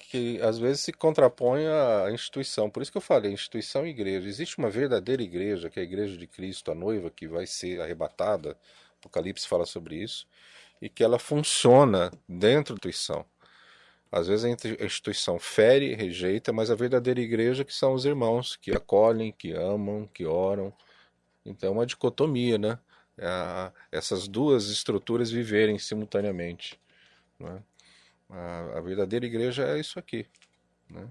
Que às vezes se contrapõe à instituição. Por isso que eu falei, instituição e igreja. Existe uma verdadeira igreja, que é a igreja de Cristo, a noiva que vai ser arrebatada. Apocalipse fala sobre isso. E que ela funciona dentro da instituição. Às vezes a instituição fere, rejeita, mas a verdadeira igreja que são os irmãos, que acolhem, que amam, que oram. Então é uma dicotomia, né? Essas duas estruturas viverem simultaneamente. Né? A verdadeira igreja é isso aqui. Né?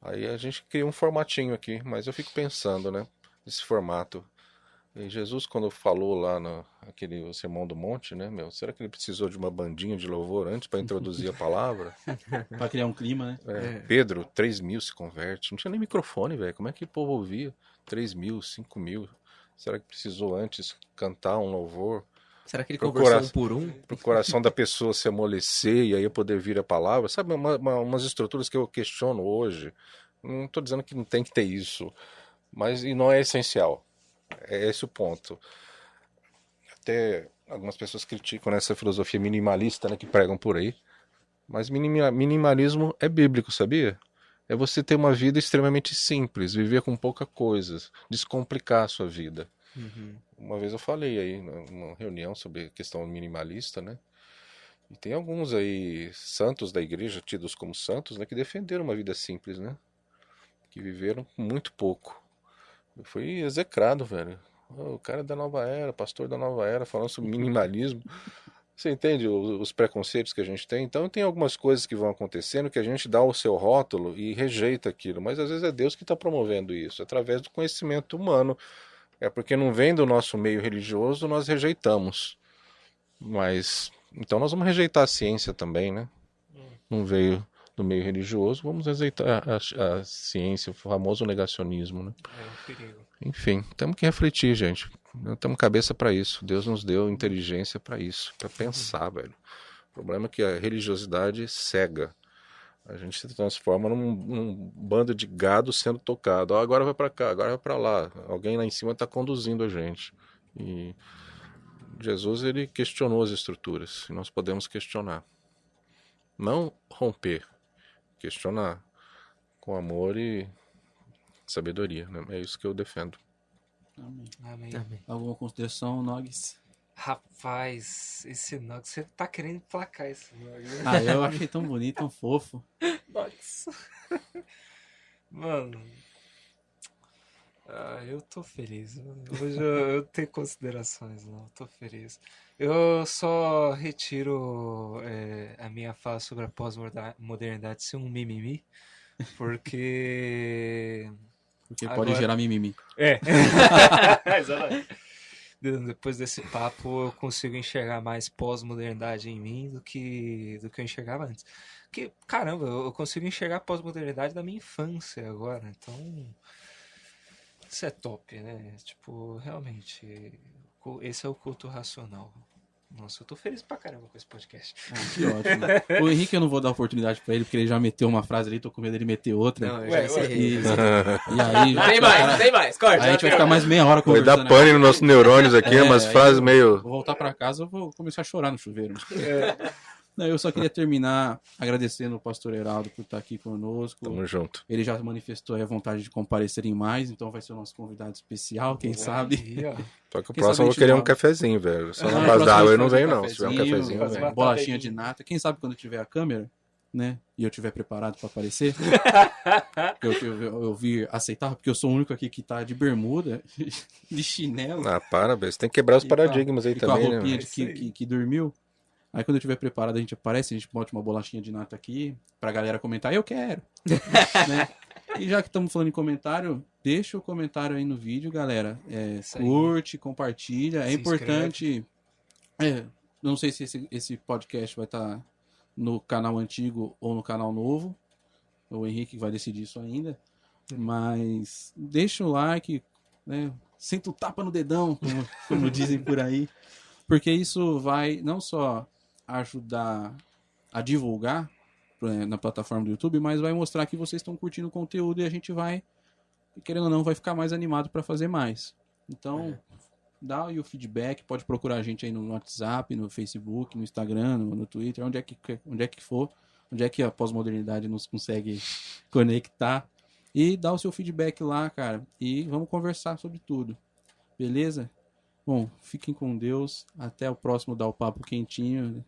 Aí a gente cria um formatinho aqui, mas eu fico pensando, né? Esse formato. E Jesus, quando falou lá naquele Sermão do Monte, né, será que ele precisou de uma bandinha de louvor antes para introduzir a palavra? Para criar um clima, né? Pedro, 3.000 se converte. Não tinha nem microfone, velho. Como é que o povo ouvia? 3.000, 5.000. Será que precisou antes cantar um louvor? Será que ele conversou um por um? Para o coração da pessoa se amolecer e aí poder vir a palavra. Sabe, umas estruturas que eu questiono hoje. Não estou dizendo que não tem que ter isso, mas e não é essencial. É esse o ponto. Até algumas pessoas criticam essa filosofia minimalista, né, que pregam por aí. Mas minimalismo é bíblico, sabia? É você ter uma vida extremamente simples, viver com pouca coisa, descomplicar a sua vida. Uma vez eu falei aí numa reunião sobre a questão minimalista, né? E tem alguns aí santos da igreja, tidos como santos, né, que defenderam uma vida simples, né? Que viveram com muito pouco. Eu fui execrado, velho. O cara da nova era, pastor da nova era, falando sobre minimalismo. Você entende os preconceitos que a gente tem? Então tem algumas coisas que vão acontecendo que a gente dá o seu rótulo e rejeita aquilo. Mas às vezes é Deus que está promovendo isso, através do conhecimento humano. É porque não vem do nosso meio religioso, nós rejeitamos. Mas, então nós vamos rejeitar a ciência também, né? Não veio do meio religioso, vamos rejeitar a ciência, o famoso negacionismo, né? É um perigo. Enfim, temos que refletir, gente. Não temos cabeça para isso. Deus nos deu inteligência para isso, para pensar, velho. problema é que a religiosidade cega. A gente se transforma num bando de gado sendo tocado. Ó, agora vai para cá, agora vai para lá. Alguém lá em cima está conduzindo a gente. E Jesus, ele questionou as estruturas. E nós podemos questionar. Não romper. Questionar. Com amor e sabedoria. Né? É isso que eu defendo. Amém. Amém. Amém. Alguma consideração, Nogues? Rapaz, esse Nox, você tá querendo placar esse Nox, né? Ah, eu achei tão bonito, tão fofo. Nox. Mano. Eu tô feliz. Hoje eu tenho considerações, não. Eu tô feliz. Eu só retiro a minha fala sobre a pós-modernidade ser um mimimi, porque. Porque Agora- pode gerar mimimi. Exatamente. Depois desse papo, eu consigo enxergar mais pós-modernidade em mim do que eu enxergava antes. Porque, caramba, eu consigo enxergar pós-modernidade da minha infância agora. Então, isso é top, né? Tipo, realmente, esse é o culto racional. Nossa, eu tô feliz pra caramba com esse podcast. Ah, que ótimo. O Henrique eu não vou dar oportunidade pra ele, porque ele já meteu uma frase ali, tô com medo dele meter outra. Não, eu Ué, já encerrei. E, e aí, Não tem mais, não tem mais. Corta. aí a gente vai ficar mais meia hora Vai conversando. dar pane nos nossos neurônios aqui, umas aí frases eu meio... Vou voltar pra casa, eu vou começar a chorar no chuveiro. Não, eu só queria terminar agradecendo o pastor Heraldo por estar aqui conosco. Tamo junto. Ele já manifestou aí a vontade de comparecer em mais, então vai ser o nosso convidado especial, quem sabe. Aí, ó. Só que o Quem próximo sabe a eu vou gente querer um volta. cafezinho, velho. Só na Não, base próximo da a água eu gente não faz venho, um não. Se tiver um cafezinho, faz velho. batata bolachinha aí. de nata. Quem sabe quando tiver a câmera, né? E eu tiver preparado pra aparecer, eu vir aceitar, porque eu sou o único aqui que tá de bermuda, de chinelo, Ah, parabéns. Tem que quebrar os E com a- paradigmas aí e com a também, né? roupinha velho? de que dormiu. Aí quando eu tiver preparado, a gente aparece, a gente bota uma bolachinha de nata aqui, pra galera comentar, eu quero. Né? E já que estamos falando em comentário, deixa o comentário aí no vídeo, galera. Isso aí. Curte, compartilha. É Se importante. Não sei se esse podcast vai estar no canal antigo ou no canal novo. O Henrique vai decidir isso ainda. Mas deixa o like, né? Senta o tapa no dedão, como dizem por aí. Porque isso vai não só ajudar a divulgar na plataforma do YouTube, mas vai mostrar que vocês estão curtindo o conteúdo e a gente vai, querendo ou não, vai ficar mais animado para fazer mais. Então, dá aí o feedback, pode procurar a gente aí no WhatsApp, no Facebook, no Instagram, no Twitter, onde é que for, onde é que a pós-modernidade nos consegue conectar. E dá o seu feedback lá, cara. E vamos conversar sobre tudo. Beleza? Bom, fiquem com Deus. Até o próximo Dá o Papo Quentinho.